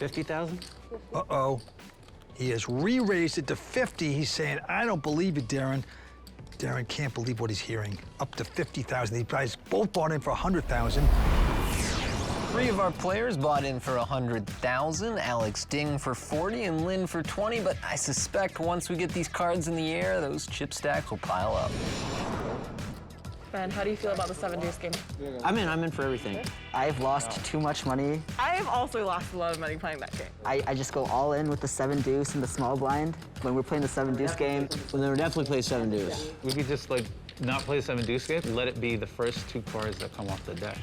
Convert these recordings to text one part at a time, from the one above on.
50,000? Uh-oh. He has re-raised it to 50. He's saying, I don't believe it, Darren. Darren can't believe what he's hearing. Up to 50,000. These guys both bought in for 100,000. 3 of our players bought in for 100,000. Alex Ding for 40 and Lynn for 20, but I suspect once we get these cards in the air, those chip stacks will pile up. Ben, how do you feel about the 7 deuce game? I'm in for everything. I've lost too much money. I have also lost a lot of money playing that game. I just go all in with the 7 deuce and the small blind. When we're playing the 7 deuce game, Well, then we'll definitely play 7 deuce. We could just like not play the 7 deuce game, let it be the first 2 cards that come off the deck.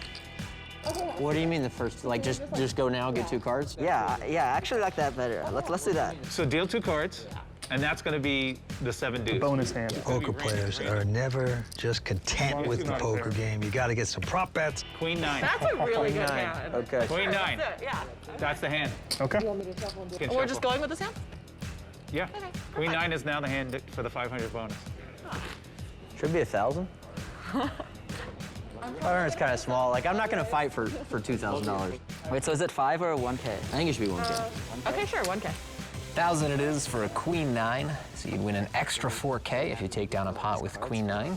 What do you mean the first? Like just go now, get 2 cards? yeah, I actually like that better. Let's do that. So deal 2 cards, and that's going to be the 7 deuce. Bonus hand. Poker players are never just content with the poker game. You got to get some prop bets. Queen 9. That's a really good hand. Okay. Queen 9. That's it, yeah. That's the hand. Okay. We're just going with this hand? Yeah. Queen 9 is now the hand for the 500 bonus. Should be 1,000. It's kind of small. Like, I'm not going to fight for $2,000. Wait, so is it 5 or 1K? I think it should be 1K. Okay, sure, 1K. 1,000 it is for a Queen 9, so you'd win an extra 4K if you take down a pot with Queen 9.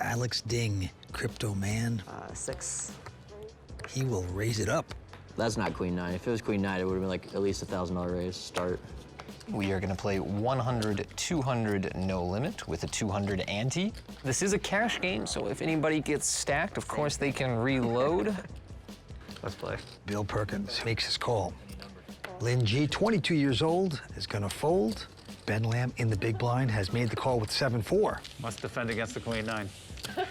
Alex Ding, crypto man, 6. he will raise it up. That's not Queen 9. If it was Queen 9, it would have been like at least a $1,000 raise start. We are going to play 100, 200, no limit with a 200 ante. This is a cash game, so if anybody gets stacked, of course they can reload. Let's play. Bill Perkins makes his call. Lynne Ji, 22 years old, is going to fold. Ben Lamb in the big blind has made the call with 7-4. Must defend against the Queen 9. I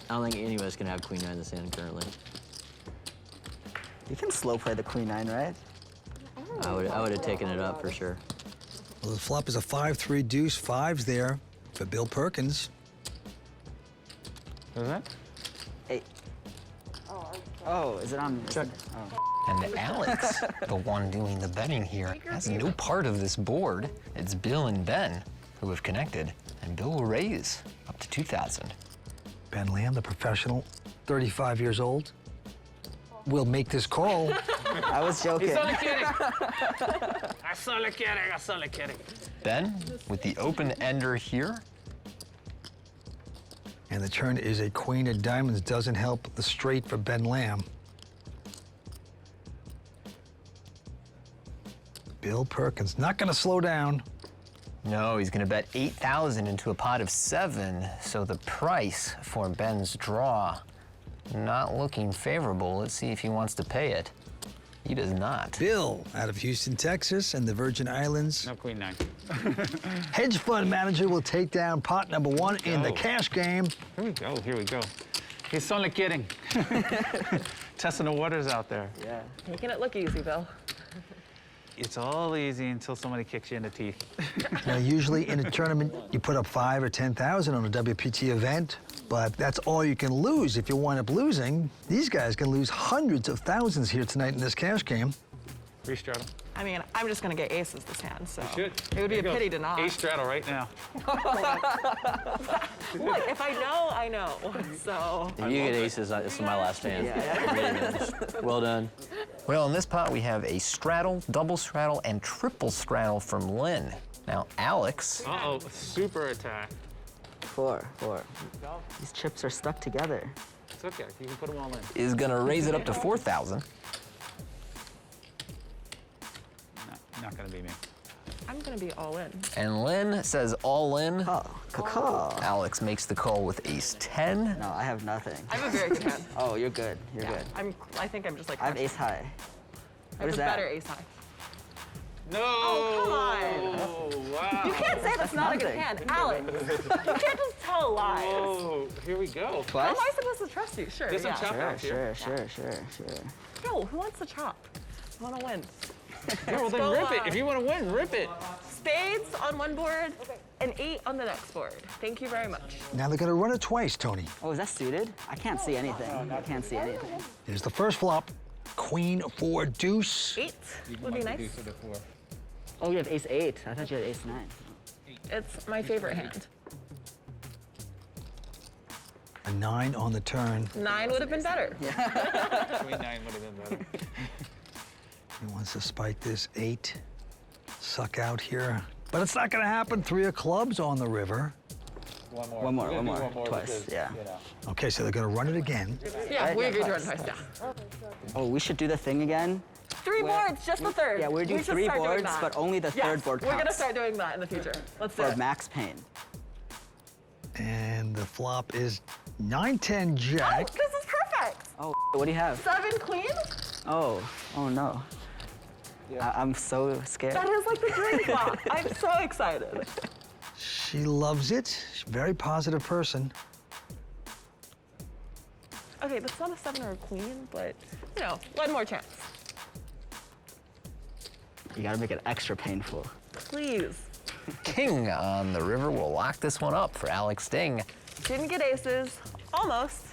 don't think any of us can have Queen 9 in this hand currently. You can slow play the Queen 9, right? I would have taken it up for sure. Well, the flop is a 5-3 deuce. 5's there for Bill Perkins. What is that? 8. Oh, is it on? Check. Oh. And Alex, the one doing the betting here, has no part of this board. It's Bill and Ben who have connected, and Bill will raise up to 2,000. Ben Lamb, the professional, 35 years old, will make this call. I was joking. He's only kidding. I'm only kidding. I'm only kidding. Ben, with the open ender here, And the turn is a queen of diamonds. Doesn't help the straight for Ben Lamb. Bill Perkins, not gonna slow down. no, he's gonna bet 8,000 into a pot of 7, so the price for Ben's draw not looking favorable. Let's see if he wants to pay it. He does not. Bill, out of Houston, Texas, and the Virgin Islands. No Queen 9. Hedge fund manager will take down pot number 1 in the cash game. Here we go. Here we go. He's only kidding. Testing the waters out there. Yeah. Making it look easy, Bill. It's all easy until somebody kicks you in the teeth. Now, usually in a tournament, you put up 5 or 10,000 on a WPT event, but that's all you can lose if you wind up losing. These guys can lose hundreds of thousands here tonight in this cash game. Re-straddle. I mean, I'm just gonna get aces this hand, so Should. it would be a pity to not. Ace straddle right now. Look, if I know, I know. So. If you get aces, this is my last hand. Yeah. Well done. Well, in this pot, we have a straddle, double straddle, and triple straddle from Lynn. Now, Alex. Uh-oh, super attack. 4. These chips are stuck together. It's okay, you can put them all in. Is gonna raise it up to 4,000. Not gonna be me. I'm gonna be all in. And Lynn says all in. Oh, caw. Alex makes the call with ace 10. No, I have nothing. I have a very good hand. Oh, you're good. You're Yeah, good. I think I'm just like. I have ace high. I have is a that? better ace high. No! Oh, come on. Wow. You can't say that's not a good nothing. hand, Alex. You can't just tell lies. Oh, here we go. How am I supposed to trust you? Sure, Get some yeah. chop out here. Sure. No, who wants to chop? I want to win. Yeah, well then go, rip it. If you want to win, rip it. Spades on one board, and 8 on the next board. Thank you very much. Now they're gonna run it twice, Tony. Oh, is that suited? I can't see anything. I can't see anything. Here's the first flop. Queen 4 deuce. 8 would be nice. Oh, you have ace 8. I thought you had ace 9. It's my favorite hand. A 9 on the turn. 9 would have been better. Queen 9 would have been better. Wants to spike this 8. Suck out here. But it's not gonna happen. 3 of clubs on the river. One more. Twice, because, yeah. you know. Okay, so they're gonna run it again. Yeah, we agreed to run twice, yeah. Oh, we should do the thing again. 3 boards, just the third. Yeah, we're doing We should 3 start doing boards, that. but only the Yes, third board we're gonna counts. start doing that in the future. Let's do For it. max pain. And the flop is 9-10 Oh, jack. this is perfect. Oh, what do you have? 7 queen? Oh no. I'm so scared. That is like the dream flop. I'm so excited. She loves it. She's a very positive person. Okay, that's not a 7 or a queen, but, you know, one more chance. You gotta make it extra painful. Please. King on the river will lock this one up for Alex Ding. Didn't get aces. Almost.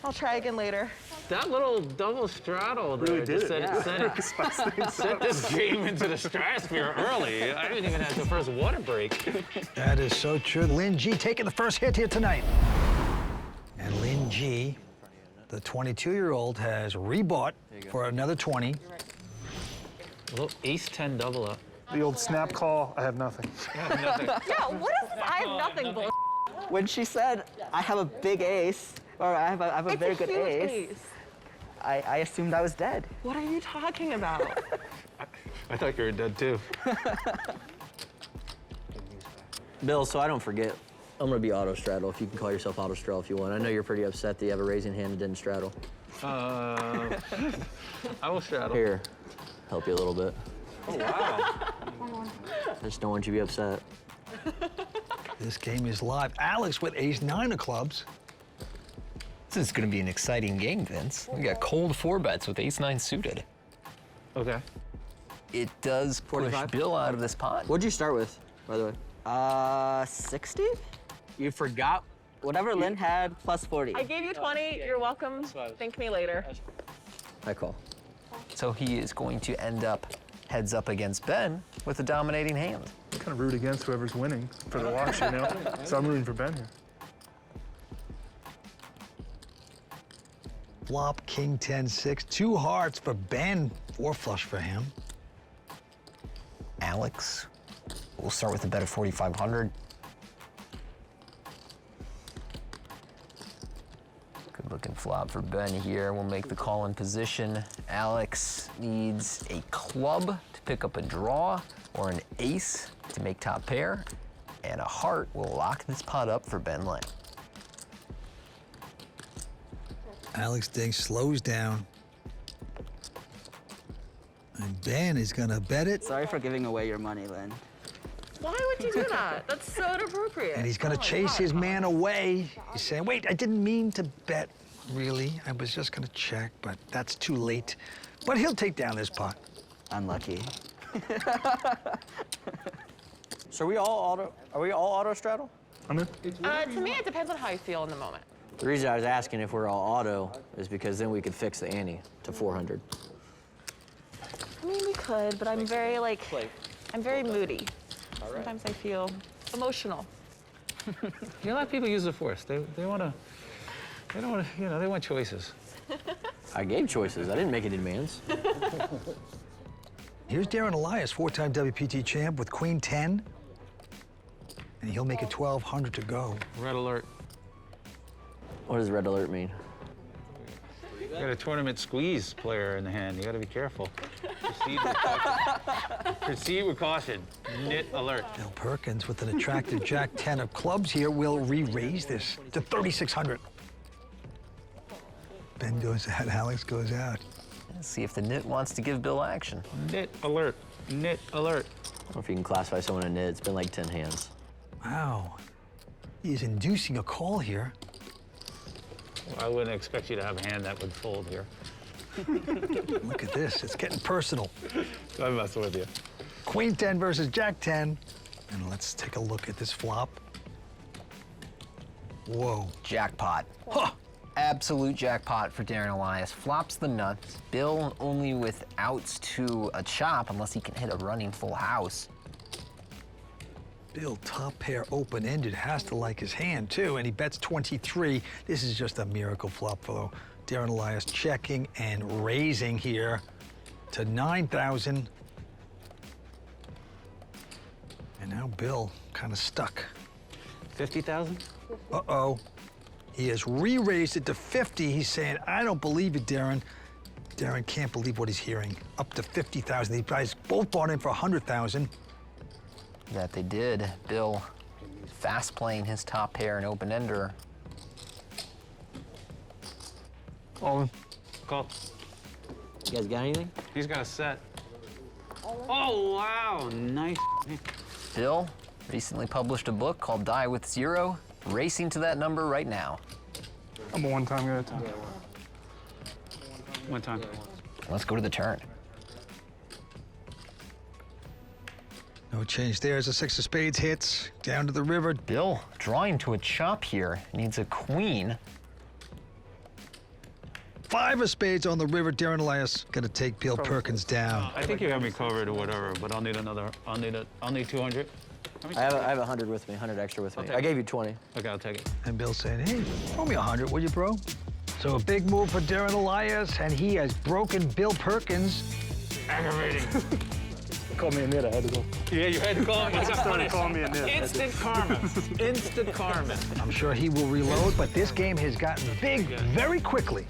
I'll try again later. That little double straddle there just set this game into the stratosphere early. I haven't even had the first water break. That is so true. Lynn G taking the first hit here tonight. And Lynn G, the 22-year-old, has rebought for another 20. A little ace-10 double up. The old snap call, I have nothing. Yeah, what is this? I have nothing bull. When she said, I have a big ace, or I have a It's very a good huge ace, ace. I assumed I was dead. What are you talking about? I thought you were dead too. Bill, so I don't forget, I'm gonna be auto straddle if you can call yourself auto straddle if you want. I know you're pretty upset that you have a raising hand and didn't straddle. I will straddle. Here, help you a little bit. Oh, wow. I just don't want you to be upset. This game is live. Alex with ace-9 of clubs. This is going to be an exciting game, Vince. We got cold 4-bets with ace-9 suited. Okay. It does push 45? Bill out of this pot. What'd you start with, by the way? 60? You forgot. Whatever Lynn had, plus 40. I gave you 20. You're welcome. Thank me later. I call. So he is going to end up heads up against Ben with a dominating hand. Kind of root against whoever's winning for the watch, you know? So I'm rooting for Ben here. Flop, king, 10-6. 2 hearts for Ben. 4 flush for him. Alex, we'll start with a bet of 4,500. Good looking flop for Ben here. We'll make the call in position. Alex needs a club to pick up a draw or an ace to make top pair, and a heart will lock this pot up for Ben Lynn. Alex Ding slows down. And Ben is gonna bet it. Sorry for giving away your money, Lynn. Why would you do that? That's so inappropriate. And he's gonna chase his man away. He's saying, wait, I didn't mean to bet, really. I was just gonna check, but that's too late. But he'll take down this pot. Unlucky. So are we all auto straddle? I'm in. To me, it depends on how you feel in the moment. The reason I was asking if we're all auto is because then we could fix the ante to 400. I mean, we could, but I'm very, I'm very moody. Sometimes I feel emotional. You let people use the force. They want to, they don't want to, you know, they want choices. I gave choices. I didn't make any demands. Here's Darren Elias, 4-time WPT champ with queen 10. And he'll make it 1,200 to go. Red alert. What does red alert mean? You got a tournament squeeze player in the hand. You got to be careful. Proceed with caution. Proceed with caution. Nit alert. Now Perkins with an attractive jack 10 of clubs here will re-raise this to 3,600. Ben goes out, Alex goes out. Let's see if the nit wants to give Bill action. Nit alert. Nit alert. I don't know if you can classify someone a nit. It's been like 10 hands. Wow. He's inducing a call here. I wouldn't expect you to have a hand that would fold here. Look at this, it's getting personal. I'm messing with you. Queen 10 versus Jack 10. And let's take a look at this flop. Whoa. Jackpot. Huh. Absolute jackpot for Darren Elias. Flops the nuts. Bill only with outs to a chop unless he can hit a running full house. Bill, top pair open-ended, has to like his hand too, and he bets 23. This is just a miracle flop for Darren Elias, checking and raising here to 9,000. And now Bill kind of stuck. 50,000? Uh-oh. He has re-raised it to 50. He's saying, I don't believe it, Darren. Darren can't believe what he's hearing. Up to 50,000. These guys both bought in for 100,000. That they did. Bill fast playing his top pair and open-ender. All in. Call. You guys got anything? He's got a set. Oh, wow. Nice. Bill recently published a book called Die with Zero, racing to that number right now. I'm a one-time guy at a time. One time. Let's go to the turn. No change there as the 6 of spades hits. Down to the river. Bill drawing to a chop here. Needs a queen. 5 of spades on the river. Darren Elias gonna take Bill Perkins down. I think you have me covered or whatever, but I'll need another. I'll need 200. I have 100 with me, 100 extra with me. take I it. gave you 20. Okay, I'll take it. And Bill's saying, hey, throw me 100, will you, bro? So a big move for Darren Elias, and he has broken Bill Perkins. Aggravating. Call me a nit, I had to go. Yeah, you had to call me. I got punished. Call me a nit. Instant karma. Instant karma. I'm sure he will reload, but this game has gotten big very quickly.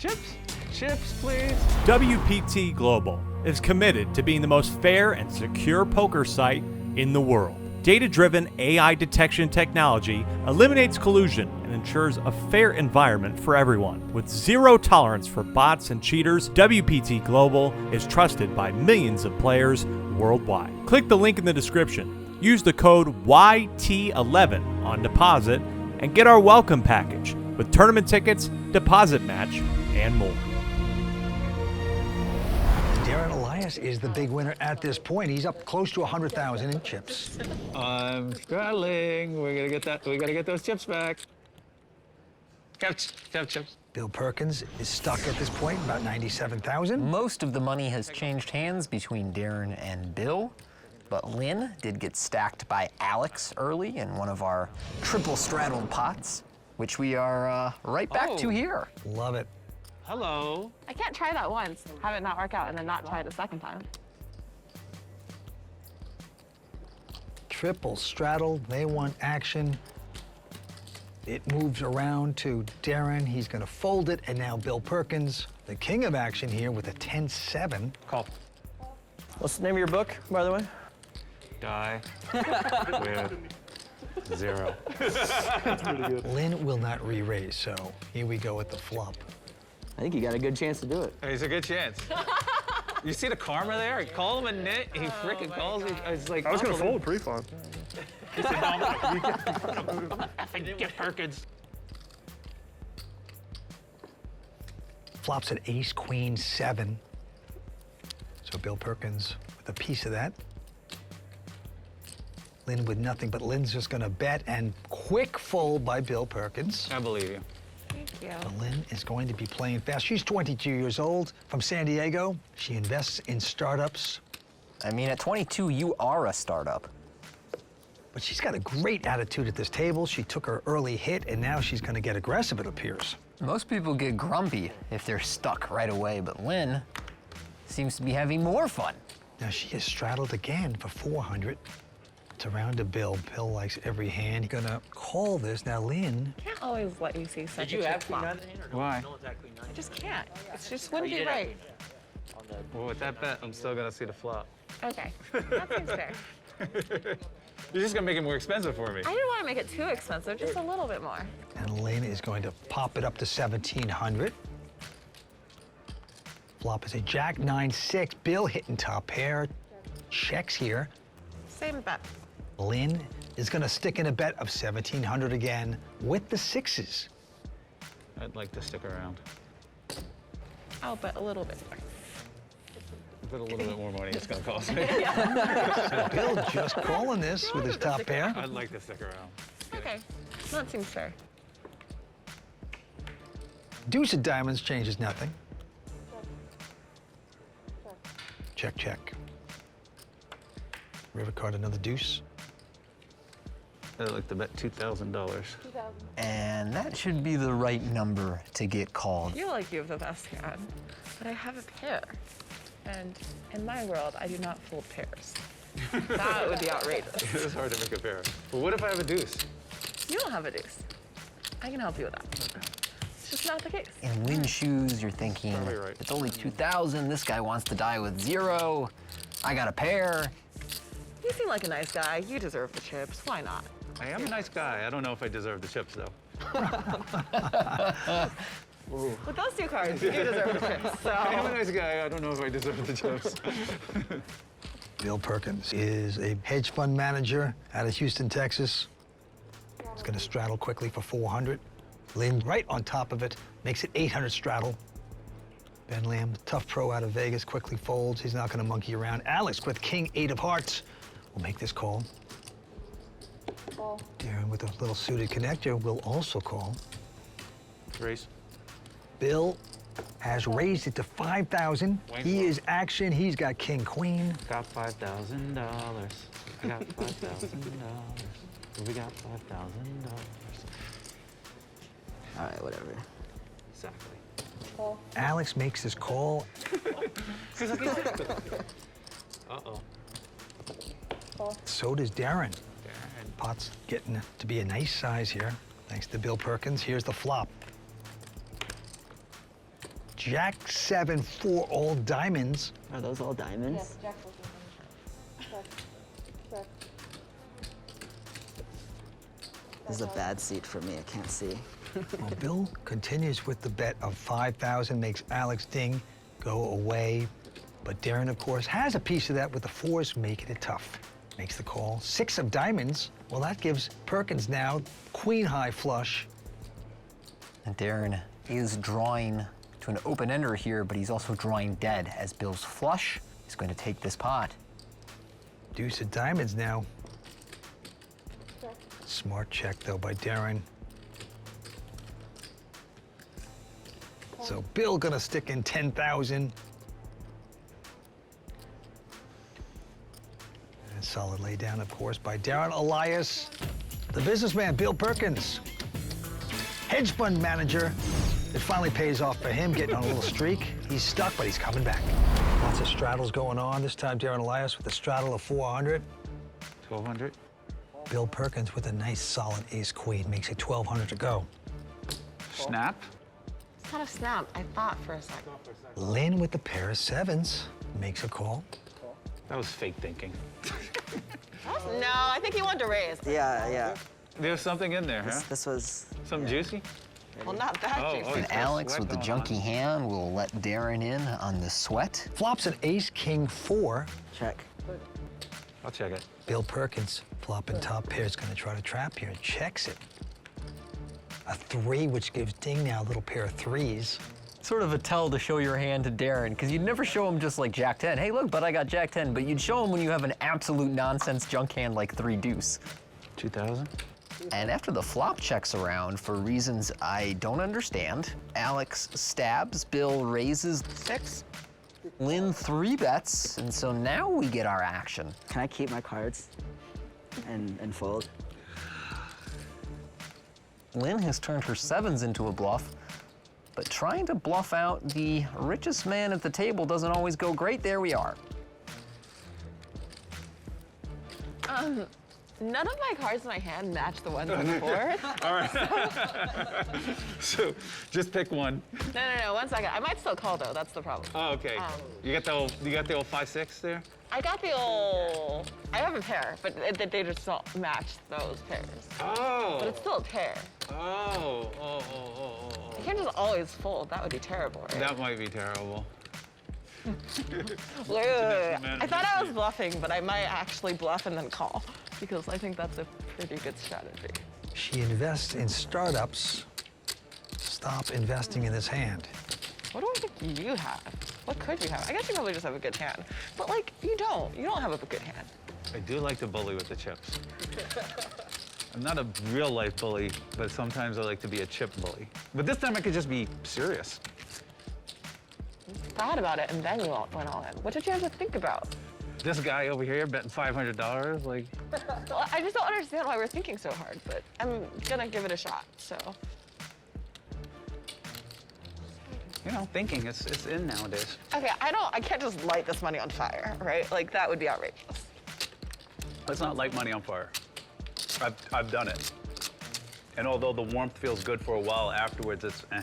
Chips, please. WPT Global is committed to being the most fair and secure poker site in the world. Data-driven AI detection technology eliminates collusion and ensures a fair environment for everyone. With zero tolerance for bots and cheaters, WPT Global is trusted by millions of players worldwide. Click the link in the description. Use the code YT11 on deposit and get our welcome package with tournament tickets, deposit match, and more. Darren Elias is the big winner at this point. He's up close to 100,000 in chips. I'm straddling. We're gonna get that. We gotta get those chips back. Chips. Bill Perkins is stuck at this point, about 97,000. Most of the money has changed hands between Darren and Bill, but Lynn did get stacked by Alex early in one of our triple straddled pots, which we are right back to here. Love it. Hello. I can't try that once, have it not work out, and then not try it a second time. Triple straddle, they want action. It moves around to Darren. He's gonna fold it, and now Bill Perkins, the king of action here with a 10-7. Call. What's the name of your book, by the way? Die with zero. Lynn will not re-raise, so here we go with the flop. I think you got a good chance to do it. It's a good chance. You see the karma there? I call him a nit. He freaking calls me. It's like. I was gonna fold pre-flop. He said, no, I'm gonna effing get Perkins. Flops at ace, queen, 7. So Bill Perkins with a piece of that. Lynn with nothing, but Lynn's just gonna bet, and quick fold by Bill Perkins. I believe you. Thank you. So Lynn is going to be playing fast. She's 22 years old, from San Diego. She invests in startups, I mean, at 22, you are a startup. but she's got a great attitude at this table. She took her early hit, and now she's gonna get aggressive, it appears. Most people get grumpy if they're stuck right away, but Lynn seems to be having more fun. Now she has straddled again for 400. It's around to Bill. Bill likes every hand. He's gonna call this. Now Lynn, Can't always let you see such a chip flop. Why? I just can't. It just wouldn't be right. Well, with that bet, I'm still gonna see the flop. Okay, that seems fair. You're just gonna make it more expensive for me. I didn't want to make it too expensive, just a little bit more. and Lynn is going to pop it up to 1,700. Flop is a jack, 9-6. Bill hitting top pair. Checks here. Same bet. Lynn is gonna stick in a bet of 1,700 again with the 6s. I'd like to stick around. I'll bet a little bit more. Put a little bit more money it's gonna cost me. Bill just calling this with his top pair. I'd like to stick around. Okay, that seems fair. Deuce of Diamonds changes nothing. Check, check. River card, another deuce. I'd like to bet $2,000. And that should be the right number to get I called. feel like you have the best hand, but I have a pair. And in my world, I do not fold pairs. That would be outrageous. It's hard to make a pair. But what if I have a deuce? You don't have a deuce. I can help you with that. It's just not the case. In Lynn's shoes, you're thinking, Probably right. it's only 2,000. This guy wants to die with 0. I got a pair. You seem like a nice guy. You deserve the chips. Why not? I am a nice guy. I don't know if I deserve the chips, though. With those 2 cards, you deserve the chips. I am a So nice guy. I don't know if I deserve the chips. Bill Perkins is a hedge fund manager out of Houston, Texas. He's going to straddle quickly for 400. Lynn right on top of it, makes it 800 straddle. Ben Lamb, tough pro out of Vegas, quickly folds. He's not going to monkey around. Alex with king 8 of hearts will make this call. Darren with a little suited connector will also call. Race. Bill has raised it to 5,000. He is action. He's got king queen. Got $5,000. I got $5,000. We got $5,000. All right, whatever. Exactly. Alex makes his call. Uh-oh. So does Darren. Darren. Pot's getting to be a nice size here, thanks to Bill Perkins. Here's the flop. Jack 7 for all diamonds. Are those all diamonds? This is a bad seat for me. I can't see. Well, Bill continues with the bet of 5,000, makes Alex ding go away. But Darren, of course, has a piece of that with the 4s, making it tough. Makes the call. 6 of diamonds. Well, that gives Perkins now queen high flush. And Darren is drawing to an open ender here, but he's also drawing dead as Bill's flush is going to take this pot. Deuce of diamonds now. Smart check, though, by Darren. So Bill gonna stick in 10,000. And solid lay down, of course, by Darren Elias. The businessman, Bill Perkins. Hedge fund manager. It finally pays off for him, getting on a little streak. He's stuck, but he's coming back. Lots of straddles going on. This time, Darren Elias with a straddle of 400. 1,200. Bill Perkins with a nice solid ace-queen. Makes it 1,200 to go. Snap. it's not a snap. I thought for a second. Lynn with the pair of 7s. Makes a call. That was fake thinking. No, I think he wanted to raise. Yeah, yeah. There's something in there, huh? This was. Something juicy? Well, not that juicy. And Alex with the junky hand will let Darren in on the sweat. Flops an ace, king 4. Check. I'll check it. Bill Perkins flopping top pair is going to try to trap here and checks it. A 3, which gives Ding now a little pair of 3s. Sort of a tell to show your hand to Darren, because you'd never show him just like Jack 10. Hey, look, but I got Jack 10. But you'd show him when you have an absolute nonsense junk hand like 3 deuce. 2,000. And after the flop checks around, for reasons I don't understand, Alex stabs, Bill raises 6, Lynn 3 bets, and so now we get our action. Can I keep my cards and fold? Lynn has turned her 7s into a bluff, but trying to bluff out the richest man at the table doesn't always go great. There we are. None of my cards in my hand match the ones on the board. All right. So just pick one. No, 1 second. I might still call though. That's the problem. Oh, okay. You got the old 5-6 there? I got the old. I have a pair, but they just don't match those pairs. Oh. But it's still a pair. Oh. You can't just always fold. That would be terrible, right? That might be terrible. Wait. I thought I was bluffing, but I might actually bluff and then call because I think that's a pretty good strategy. She invests in startups. Stop investing in this hand. What do I think you have? What could you have? I guess you probably just have a good hand. But, like, you don't. You don't have a good hand. I do like to bully with the chips. I'm not a real-life bully, but sometimes I like to be a chip bully. But this time I could just be serious. Thought about it, and then you went all in. What did you have to think about? This guy over here betting $500, like... Well, I just don't understand why we're thinking so hard, but I'm gonna give it a shot, so. You know, thinking, it's in nowadays. Okay, I can't just light this money on fire, right? Like, that would be outrageous. Let's not light money on fire. I've done it. And although the warmth feels good for a while, afterwards it's eh.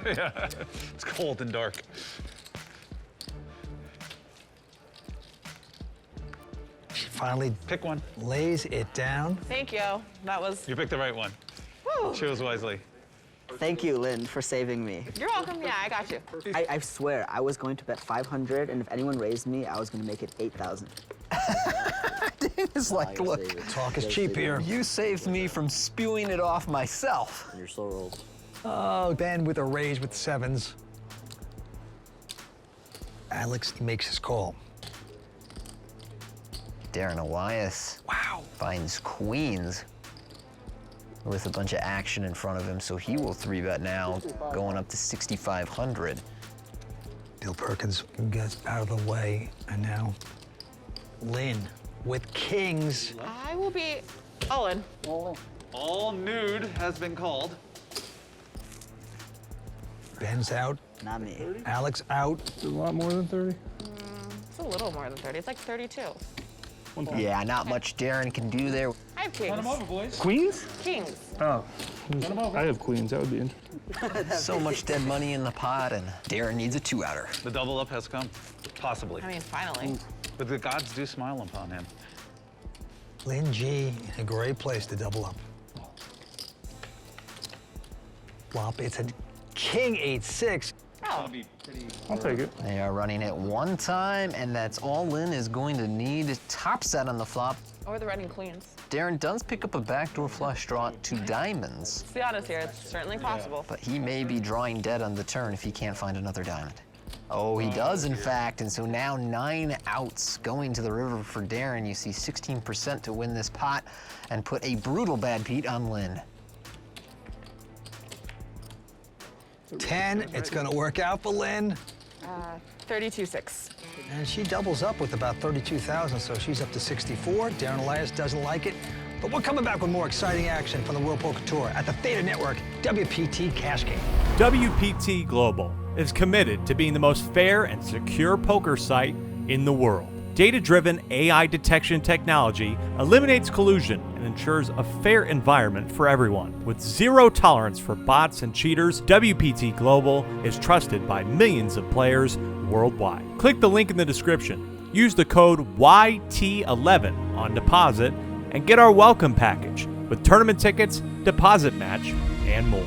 Yeah, it's cold and dark. She finally Pick one. lays it down. Thank you. That was, You picked the right one. woo. Choose wisely. Thank you, Lynn, for saving me. You're welcome. Yeah, I got you. I swear, I was going to bet 500, and if anyone raised me, I was going to make it 8,000. It's like, look, Talk is cheap here. you saved me from spewing it off myself. And you're slow rolls. Oh, Ben with a raise with sevens. Alex makes his call. Darren Elias finds queens with a bunch of action in front of him, so he will 3-bet now, going up to 6,500. Bill Perkins gets out of the way, and now Lynn with kings. I will be all in. All nude has been called. Ben's out, Not me. Alex out. It's a lot more than 30. It's a little more than 30. It's like 32. Yeah, not much Darren can do there. I have kings. boys. Queens? Kings. Oh. I have queens. That would be interesting. So much dead money in the pot, and Darren needs a 2-outer. The double up has come. Possibly. I mean, finally. But the gods do smile upon him. Lynn G in a great place to double up. Flop, it's a king 8-6. Oh, I'll take it. They are running it one time, and that's all Lynn is going to need. Top set on the flop. or the red and queens. Darren does pick up a backdoor flush draw to diamonds, Let's be honest here, it's certainly possible. but he may be drawing dead on the turn if he can't find another diamond. Oh, he does, in fact, and so now 9 outs going to the river for Darren. You see 16% to win this pot and put a brutal bad beat on Lynn. 10, it's gonna work out for Lynn. 32-6. And she doubles up with about 32,000, so she's up to 64. Darren Elias doesn't like it. But we're coming back with more exciting action from the World Poker Tour at the Theta Network WPT Cash Game. WPT Global is committed to being the most fair and secure poker site in the world. Data-driven AI detection technology eliminates collusion and ensures a fair environment for everyone. With zero tolerance for bots and cheaters, WPT Global is trusted by millions of players worldwide. Click the link in the description. Use the code YT11 on deposit and get our welcome package with tournament tickets, deposit match, and more.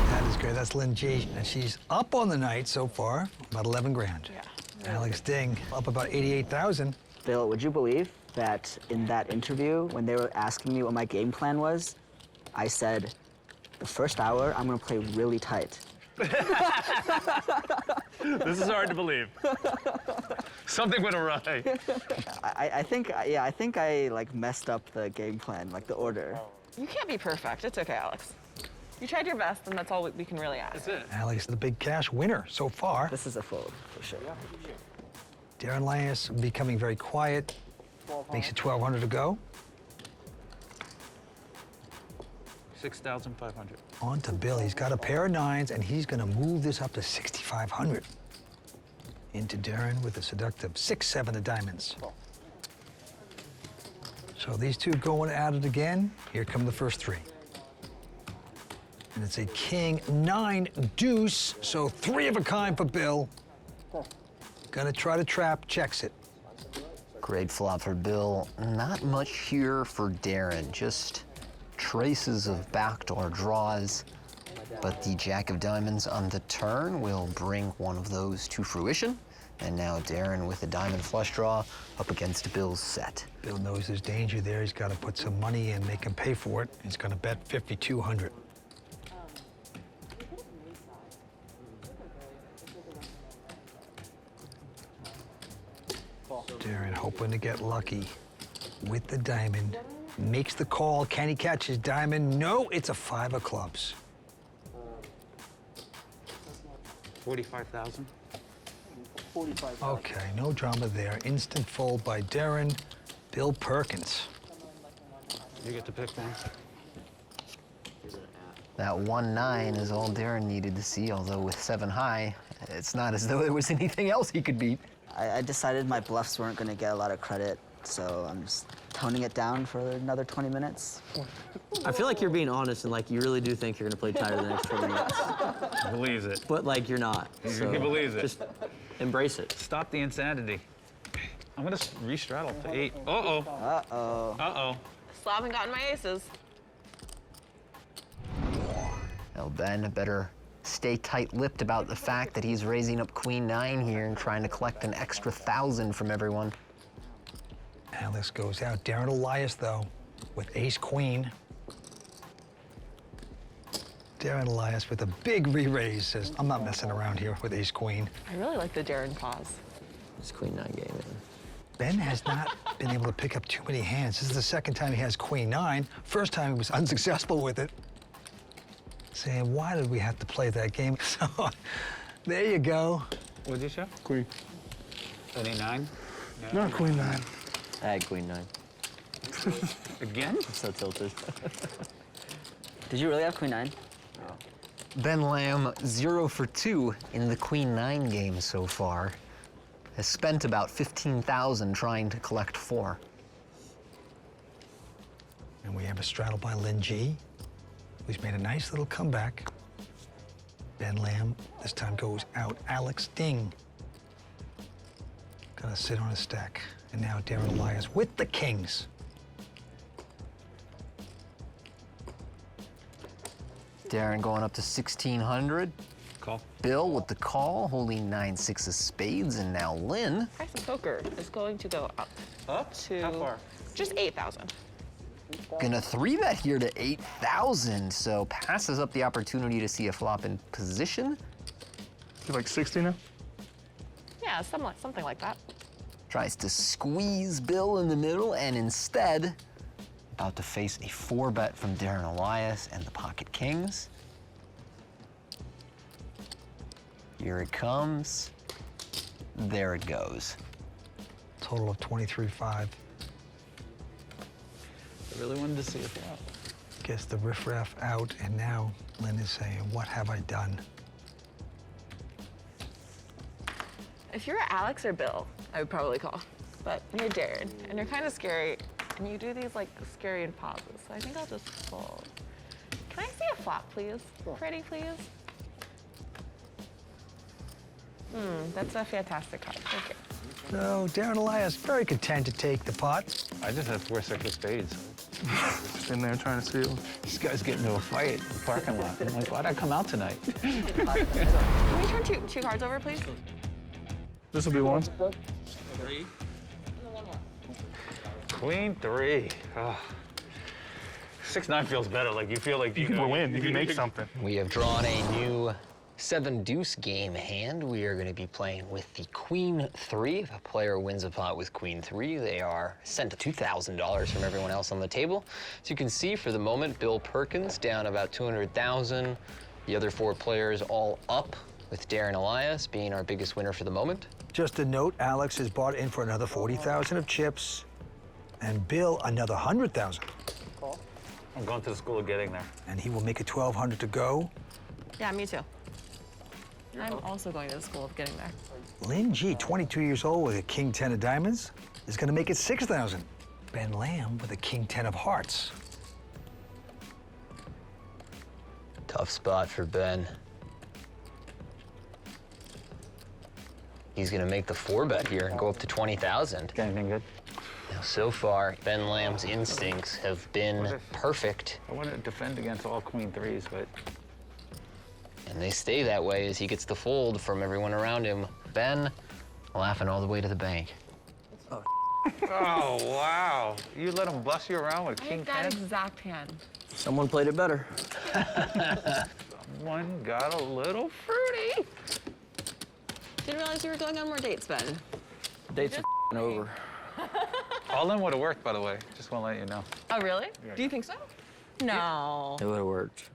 That is great. That's Lynn G. And she's up on the night so far, about 11 grand. Yeah. Alex Ding up about 88,000. Bill, would you believe that in that interview, when they were asking me what my game plan was, I said, the first hour, I'm gonna play really tight. This is hard to believe. Something went awry. I think I like messed up the game plan, like the order. You can't be perfect. It's okay, Alex. You tried your best, and that's all we can really ask. That's it. Alex, the big cash winner so far. This is a fold, for sure. Darren Elias becoming very quiet. Makes it 1,200 to go. 6,500. On to Bill. He's got a pair of 9s, and he's going to move this up to 6,500. Into Darren with a seductive 6-7 of diamonds. So these two going at it again. Here come the first 3. And it's a king 9 deuce, so 3 of a kind for Bill. Gonna try to trap, checks it. Great flop for Bill. Not much here for Darren, just traces of backdoor draws. But the Jack of Diamonds on the turn will bring one of those to fruition. And now Darren with a diamond flush draw up against Bill's set. Bill knows there's danger there. He's got to put some money in, make him pay for it. He's gonna bet 5,200. Darren hoping to get lucky with the diamond. Makes the call. Can he catch his diamond? No, it's a 5 of clubs. 45,000. Okay, no drama there. Instant fold by Darren. Bill Perkins. You get to pick one. That 1-9 is all Darren needed to see, although with 7 high, it's not as though there was anything else he could beat. I decided my bluffs weren't going to get a lot of credit, so I'm just toning it down for another 20 minutes. I feel like you're being honest and like you really do think you're gonna play tighter the next 20 minutes. He believes it. But like you're not. So He believes it. Just embrace it. Stop the insanity. I'm gonna re-straddle to 8. Uh-oh. Uh-oh. Uh-oh. Still haven't gotten my aces. Well, Ben better stay tight-lipped about the fact that he's raising up Queen 9 here and trying to collect an extra 1,000 from everyone. Alex goes out. Darren Elias, though, with ace-queen. Darren Elias with a big re-raise says, I'm not messing around here with ace-queen. I really like the Darren pause. It's Queen 9 game, man. Ben has not been able to pick up too many hands. This is the second time he has Queen 9. First time he was unsuccessful with it. Saying, why did we have to play that game? So, there you go. What'd you show? Queen. An 8-9? Not Queen 9. I had Queen 9. Again? I'm so tilted. Did you really have Queen 9? Ben Lamb, 0 for 2 in the Queen 9 game so far. Has spent about 15,000 trying to collect 4. And we have a straddle by Lynne Ji, who's made a nice little comeback. Ben Lamb this time goes out. Alex Ding. Gonna sit on a stack. And now Darren Elias with the kings. Darren going up to 1,600. Call. Bill with the call, holding 9-6 of spades, and now Lynn. Price of poker is going to go up. Up? To How far? just 8,000. Gonna 3-bet here to 8,000, so passes up the opportunity to see a flop in position. You like 60 now? Yeah, something like that. Tries to squeeze Bill in the middle, and instead, about to face a 4-bet from Darren Elias and the pocket kings. Here it comes. There it goes. Total of 23.5. I really wanted to see a flop. Gets the riffraff out, and now Lynn is saying, what have I done? If you're Alex or Bill, I would probably call. But you're Darren, and you're kind of scary, and you do these like scary and pauses. So I think I'll just fold. Can I see a flop, please? Pretty, please. That's a fantastic card. Thank you. So Darren Elias very content to take the pot. I just had 4-6 of spades. Just in there trying to steal. This guy's getting into a fight in the parking lot. I'm like, why'd I come out tonight? Can we turn two cards over, please? This will be one. Queen 3. Oh. 6-9 feels better. Like you feel like You can win. You can make something. We have drawn a new 7-deuce game hand. We are going to be playing with the Queen 3. If a player wins a pot with Queen 3, they are sent $2,000 from everyone else on the table. As you can see, for the moment, Bill Perkins down about 200,000. The other 4 players all up, with Darren Elias being our biggest winner for the moment. Just a note, Alex has bought in for another 40,000 of chips, and Bill another 100,000. I'm going to the school of getting there. And he will make it 1,200 to go. Yeah, me too. I'm also going to the school of getting there. Lynn G, 22 years old with a king 10 of diamonds, is going to make it 6,000. Ben Lamb with a king 10 of hearts. Tough spot for Ben. He's gonna make the 4-bet here and go up to 20,000. Got anything good? Now, so far, Ben Lamb's instincts have been perfect, I want to defend against all Queen 3s, but and they stay that way as he gets the fold from everyone around him. Ben laughing all the way to the bank. oh wow! You let him bust you around with King 10. That exact hand. Someone played it better. Someone got a little fruity. Didn't realize you were going on more dates, Ben. Dates are over. All in would have worked, by the way. Just want to let you know. Oh, really? Do you think so? No. It would have worked.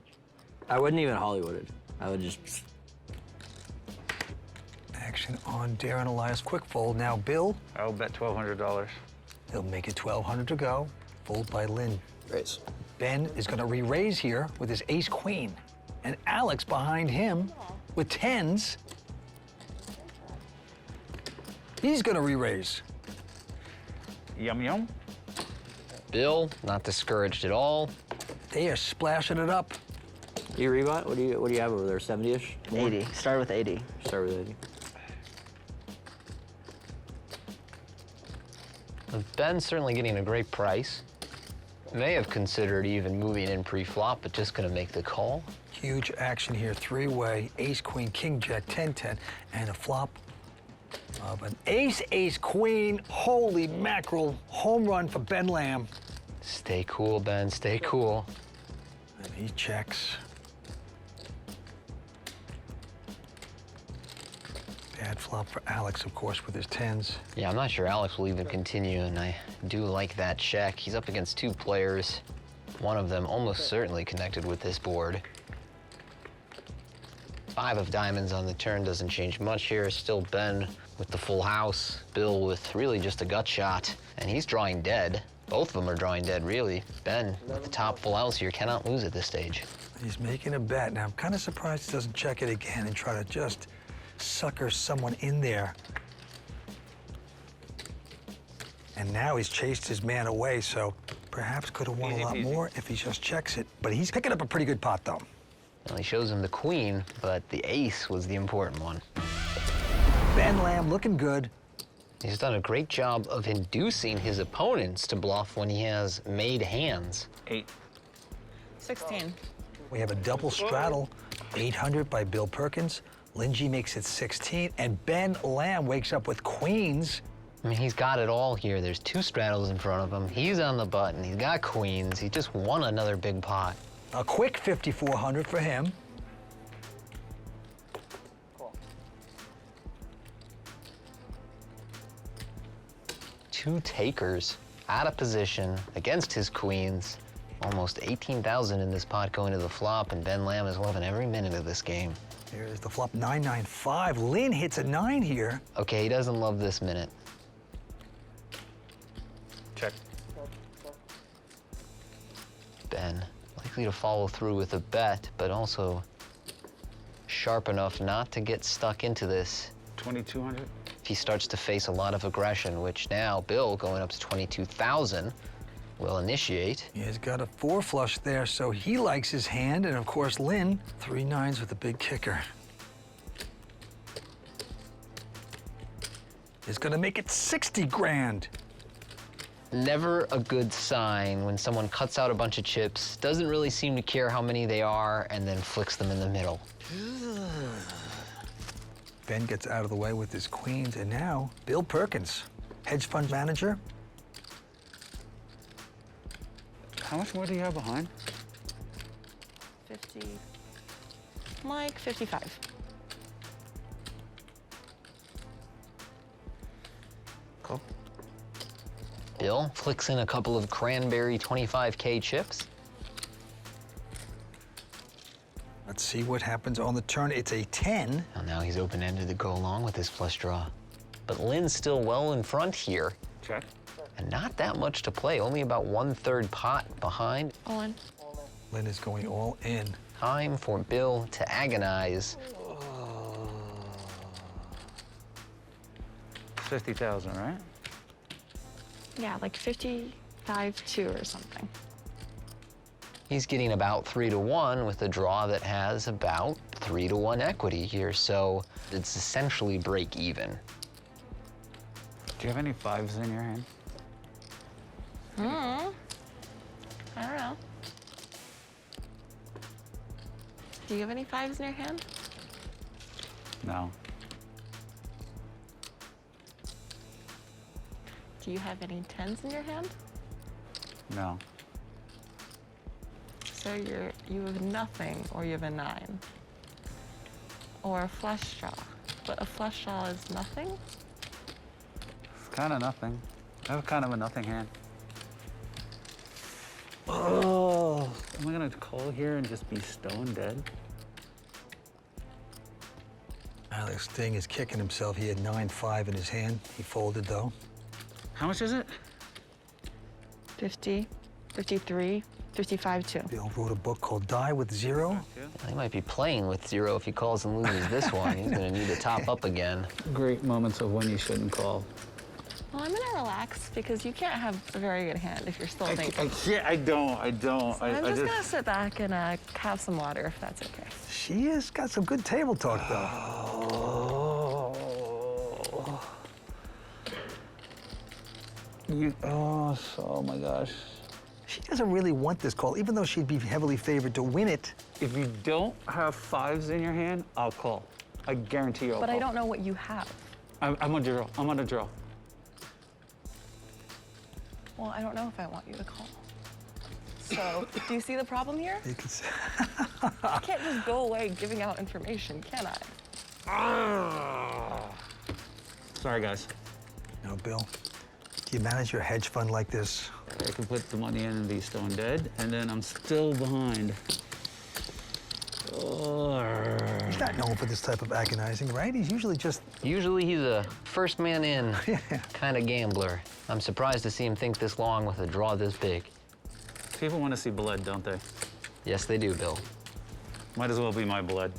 I wouldn't even Hollywooded. I would just. Action on Darren Elias, quick fold. Now Bill, I will bet $1,200. he'll make it 1,200 to go. Fold by Lynn. Raise. Ben is gonna re-raise here with his ace-queen. And Alex behind him with tens. He's gonna re-raise. Yum, yum. Bill, not discouraged at all. They are splashing it up. Do you rebot? What do you have over there? 70-ish? 80. Start with 80. Start with 80. Ben's certainly getting a great price. May have considered even moving in pre-flop, but just gonna make the call. Huge action here, three-way, ace, queen, king, jack, 10-10, and a flop of an ace, ace, queen. Holy mackerel, home run for Ben Lamb. Stay cool, Ben, stay cool. And he checks. Bad flop for Alex, of course, with his tens. Yeah, I'm not sure Alex will even continue, and I do like that check. He's up against two players, one of them almost certainly connected with this board. 5 of diamonds on the turn doesn't change much here. Still Ben with the full house, Bill with really just a gut shot, and he's drawing dead. Both of them are drawing dead, really. Ben with the top full house here cannot lose at this stage. He's making a bet. Now, I'm kind of surprised he doesn't check it again and try to just sucker someone in there. And now he's chased his man away, so perhaps could have won a lot more if he just checks it. But he's picking up a pretty good pot, though. Well, he shows him the queen, but the ace was the important one. Ben Lamb looking good. He's done a great job of inducing his opponents to bluff when he has made hands. 8. 16. We have a double straddle, 800 by Bill Perkins. Lynne Ji makes it 16, and Ben Lamb wakes up with queens. I mean, he's got it all here. There's 2 straddles in front of him. He's on the button. He's got queens. He just won another big pot. A quick 5,400 for him. Two takers out of position against his queens. Almost 18,000 in this pot going to the flop, and Ben Lamb is loving every minute of this game. Here's the flop, 995. Lynn hits a 9 here. Okay, he doesn't love this minute. Check. Ben, likely to follow through with a bet, but also sharp enough not to get stuck into this. 2,200. If he starts to face a lot of aggression, which now Bill, going up to 22,000, will initiate. He's got a 4 flush there, so he likes his hand. And of course, Lynn, 3 9s with a big kicker. Is gonna make it 60 grand. Never a good sign when someone cuts out a bunch of chips, doesn't really seem to care how many they are, and then flicks them in the middle. Ben gets out of the way with his queens, and now Bill Perkins, hedge fund manager. How much more do you have behind? 50. Like 55. Cool. Bill flicks in a couple of cranberry 25K chips. Let's see what happens on the turn. It's a 10. Well, now he's open-ended to go along with his flush draw. But Lynn's still well in front here. Check. And not that much to play, only about 1/3 pot behind. All in. Lynn is going all in. Time for Bill to agonize. 50,000, right? Yeah, like 55-2 or something. He's getting about 3 to 1 with a draw that has about 3 to 1 equity here, so it's essentially break even. Do you have any 5s in your hand? I don't know. Do you have any 5s in your hand? No. Do you have any 10s in your hand? No. So you have nothing, or you have a 9. Or a flush draw. But a flush draw is nothing? It's kind of nothing. I have kind of a nothing hand. Oh. Am I gonna call here and just be stone dead? Alex Sting is kicking himself. He had 9-5 in his hand. He folded, though. How much is it? 50, 53. 55-2. Bill wrote a book called Die with Zero. He might be playing with 0 if he calls and loses this one. He's going to need to top up again. Great moments of when you shouldn't call. Well, I'm gonna relax because you can't have a very good hand if you're still thinking. I don't. So I'm just gonna sit back and have some water if that's okay. She has got some good table talk, though. Oh my gosh. She doesn't really want this call, even though she'd be heavily favored to win it. If you don't have 5s in your hand, I'll call. I guarantee you I'll But call. I don't know what you have. I'm on draw. I'm on a draw. Well, I don't know if I want you to call. So, do you see the problem here? You can see. I can't just go away giving out information, can I? Sorry, guys. No, Bill. Do you manage your hedge fund like this? I can put the money in and be stone dead, and then I'm still behind. He's not known for this type of agonizing, right? He's usually just... Usually he's a first man in kind of gambler. I'm surprised to see him think this long with a draw this big. People want to see blood, don't they? Yes, they do, Bill. Might as well be my blood.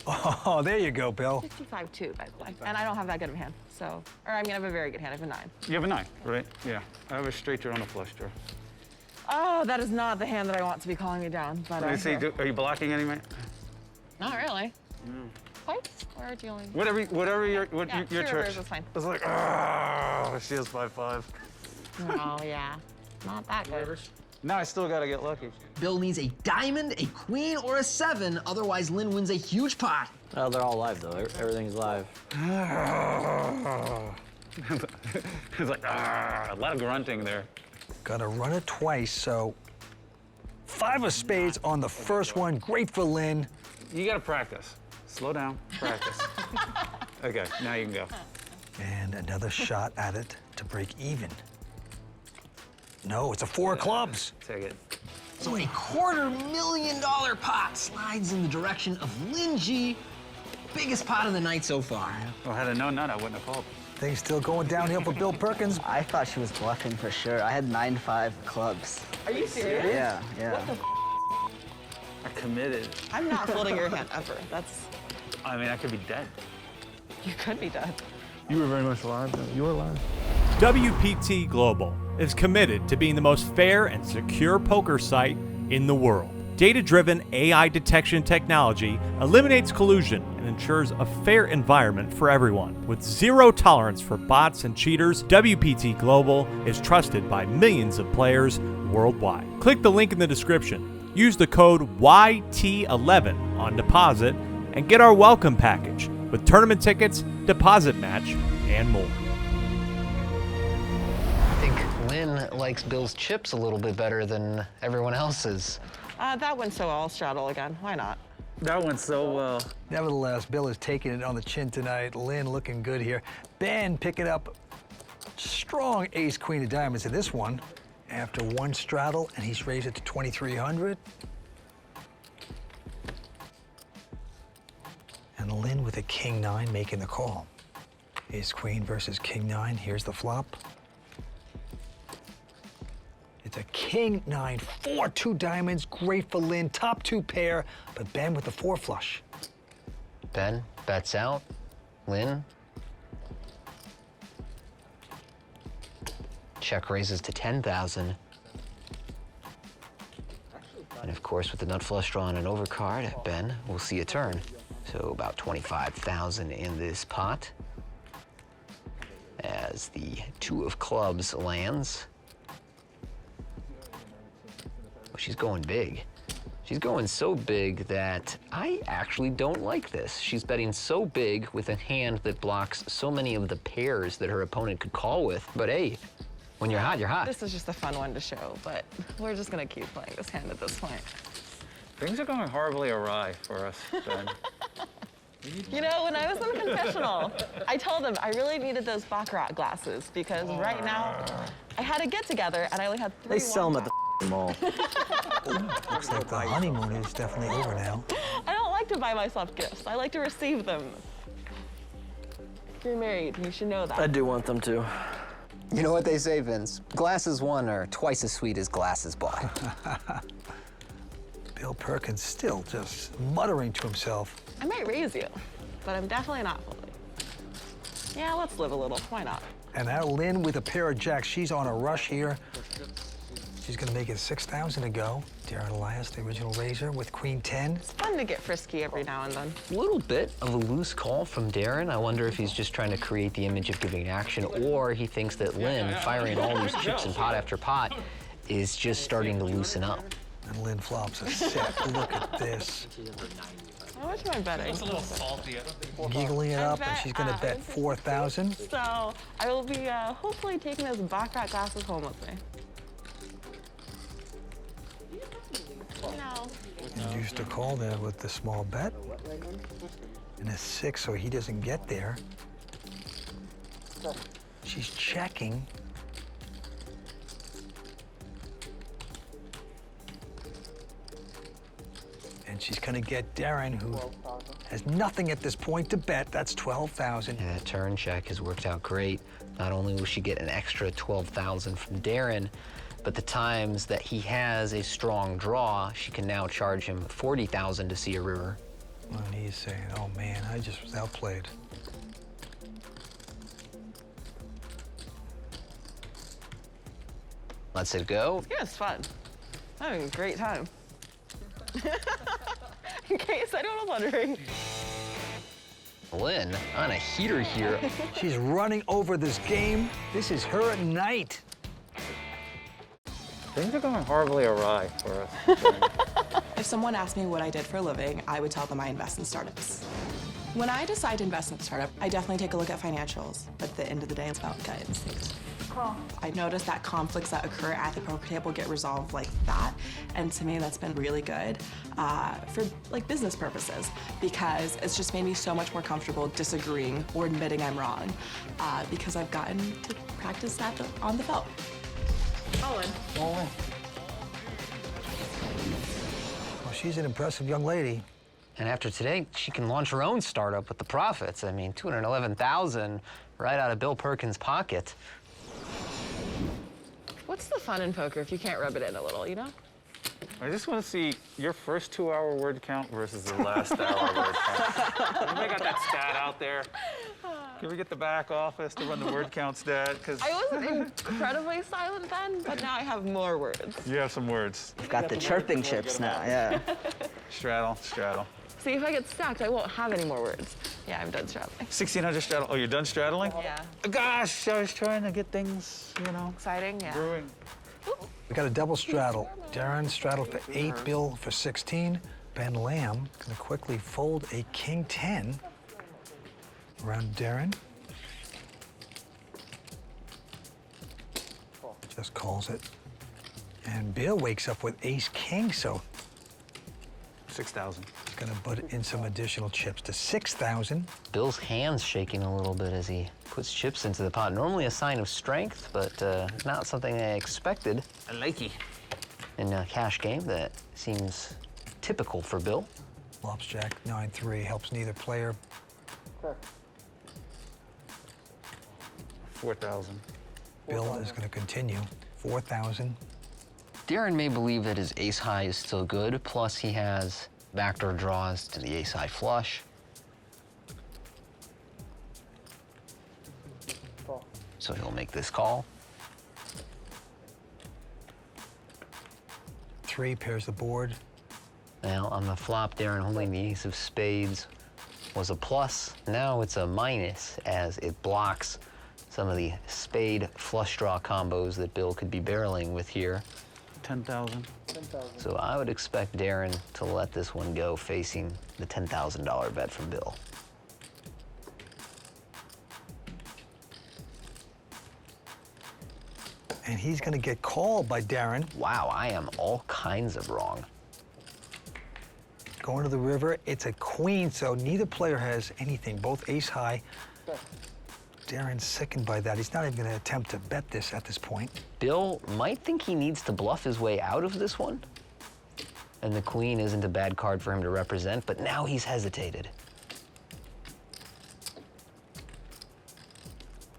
Oh, there you go, Bill. 55-2, by the way. And I don't have that good of a hand, so... Or, I mean, I have a very good hand. I have a 9. You have a 9, right? Yeah. I have a straight draw and a flush draw. Oh, that is not the hand that I want to be calling me down, but... Let me see. here. Are you blocking any, man? Not really. Pipes or dealing? Whatever your Yeah, your two church. rivers is fine. It's like, she has 5-5. Oh, yeah. Not that good. Now I still gotta get lucky. Bill needs a diamond, a queen, or a 7, otherwise Lynn wins a huge pot. Oh, they're all live, though. Everything's live. It's like, a lot of grunting there. Gotta run it twice, so... 5 of spades on the first one. Great for Lynn. You gotta practice. Slow down, practice. Okay, now you can go. And another shot at it to break even. No, it's a 4 of clubs. Take it. So a $250,000 pot slides in the direction of Lynn G. Biggest pot of the night so far. Well, had I known that, I wouldn't have called. Things still going downhill for Bill Perkins. I thought she was bluffing for sure. I had 9-5 clubs. Are you serious? Yeah, yeah. What the I committed. I'm not folding your hand ever. That's... I mean, I could be dead. You could be dead. You were very much alive, though. You were alive. WPT Global is committed to being the most fair and secure poker site in the world. Data-driven AI detection technology eliminates collusion and ensures a fair environment for everyone. With zero tolerance for bots and cheaters, WPT Global is trusted by millions of players worldwide. Click the link in the description. Use the code YT11 on deposit and get our welcome package with tournament tickets, deposit match, and more. I think Lynn likes Bill's chips a little bit better than everyone else's. That went so I'll straddle again. Why not? That went so well. Nevertheless, Bill is taking it on the chin tonight. Lynn looking good here. Ben picking up strong ace, queen of diamonds in this one. After 1 straddle, and he's raised it to 2,300. And Lynn with a king 9 making the call. Ace queen versus king 9. Here's the flop. It's a king 9, 4 2 diamonds. Great for Lynn. Top 2 pair, but Ben with the 4 flush. Ben bets out. Lynn. Check raises to 10,000. And of course, with the nut flush draw and an overcard, Ben will see a turn. So about 25,000 in this pot. As the 2 of clubs lands. Well, she's going big. She's going so big that I actually don't like this. She's betting so big with a hand that blocks so many of the pairs that her opponent could call with. But hey, when you're hot, you're hot. This is just a fun one to show, but we're just gonna keep playing this hand at this point. Things are going horribly awry for us, Ben. You know, when I was in the confessional, I told them I really needed those Baccarat glasses because right now I had a get together and I only had 3 They sell them at one-packs. the mall. Looks like the honeymoon is definitely over now. I don't like to buy myself gifts. I like to receive them. If you're married, you should know that. I do want them to. You know what they say, Vince? Glasses won are twice as sweet as glasses bought. Bill Perkins still just muttering to himself. I might raise you, but I'm definitely not fully. Yeah, let's live a little. Why not? And now Lynn with a pair of jacks. She's on a rush here. She's gonna make it 6,000 to go. Darren Elias, the original raiser, with queen 10. It's fun to get frisky every now and then. A little bit of a loose call from Darren. I wonder if he's just trying to create the image of giving action, or he thinks that Lynn, firing all these chips in pot after pot, is just starting to loosen up. And Lynn flops a set. Look at this. How much am I betting? It's a little salty. Giggling it up, and she's gonna bet 4,000. So I will be hopefully taking those Baccarat glasses home with me. No. And used to call there with the small bet. And a 6, so he doesn't get there. She's checking. And she's gonna get Darren, who has nothing at this point to bet. That's 12,000. And that turn check has worked out great. Not only will she get an extra 12,000 from Darren, but the times that he has a strong draw, she can now charge him 40,000 to see a river. And he's saying, oh man, I just was outplayed. Lets it go. Yeah, it's fun. I'm having a great time. In case anyone was wondering. Lynn on a heater here. She's running over this game. This is her night. Things are going horribly awry for us. If someone asked me what I did for a living, I would tell them I invest in startups. When I decide to invest in a startup, I definitely take a look at financials. But at the end of the day, it's about gut instinct. I noticed that conflicts that occur at the poker table get resolved like that. And to me, that's been really good for like business purposes, because it's just made me so much more comfortable disagreeing or admitting I'm wrong, because I've gotten to practice that on the felt. All in. All in. Well, she's an impressive young lady. And after today, she can launch her own startup with the profits. I mean, 211,000 right out of Bill Perkins' pocket. What's the fun in poker if you can't rub it in a little, you know? I just want to see your first 2-hour word count versus the last hour word count. Anybody got that stat out there? Can we get the back office to run the word count stat? Because I wasn't incredibly silent then, but now I have more words. you have some words. I've got the chirping chips now, yeah. Straddle, straddle. See, if I get stacked, I won't have any more words. Yeah, I'm done straddling. 1,600 straddle. Oh, you're done straddling? Yeah. Gosh, I was trying to get things, you know, Exciting, yeah. brewing. We got a double straddle. Darren straddled for 8, Bill for 16. Ben Lamb gonna quickly fold a king 10 around Darren. Just calls it. And Bill wakes up with ace king, so 6,000. he's gonna put in some additional chips to 6,000. Bill's hand's shaking a little bit as he puts chips into the pot. Normally a sign of strength, but not something I expected. I like it. In a cash game, that seems typical for Bill. Flops jack 9-3 helps neither player. 4,000. Bill is gonna continue. 4,000. Darren may believe that his ace high is still good, plus he has backdoor draws to the ace high flush. So he'll make this call. 3 pairs the board. Now on the flop, Darren holding the ace of spades was a plus. Now it's a minus as it blocks some of the spade flush draw combos that Bill could be barreling with here. 10,000. So I would expect Darren to let this one go facing the $10,000 bet from Bill. And he's gonna get called by Darren. Wow, I am all kinds of wrong. Going to the river, it's a queen, so neither player has anything, both ace high. Darren's sickened by that. He's not even gonna attempt to bet this at this point. Bill might think he needs to bluff his way out of this one. And the queen isn't a bad card for him to represent, but now he's hesitated.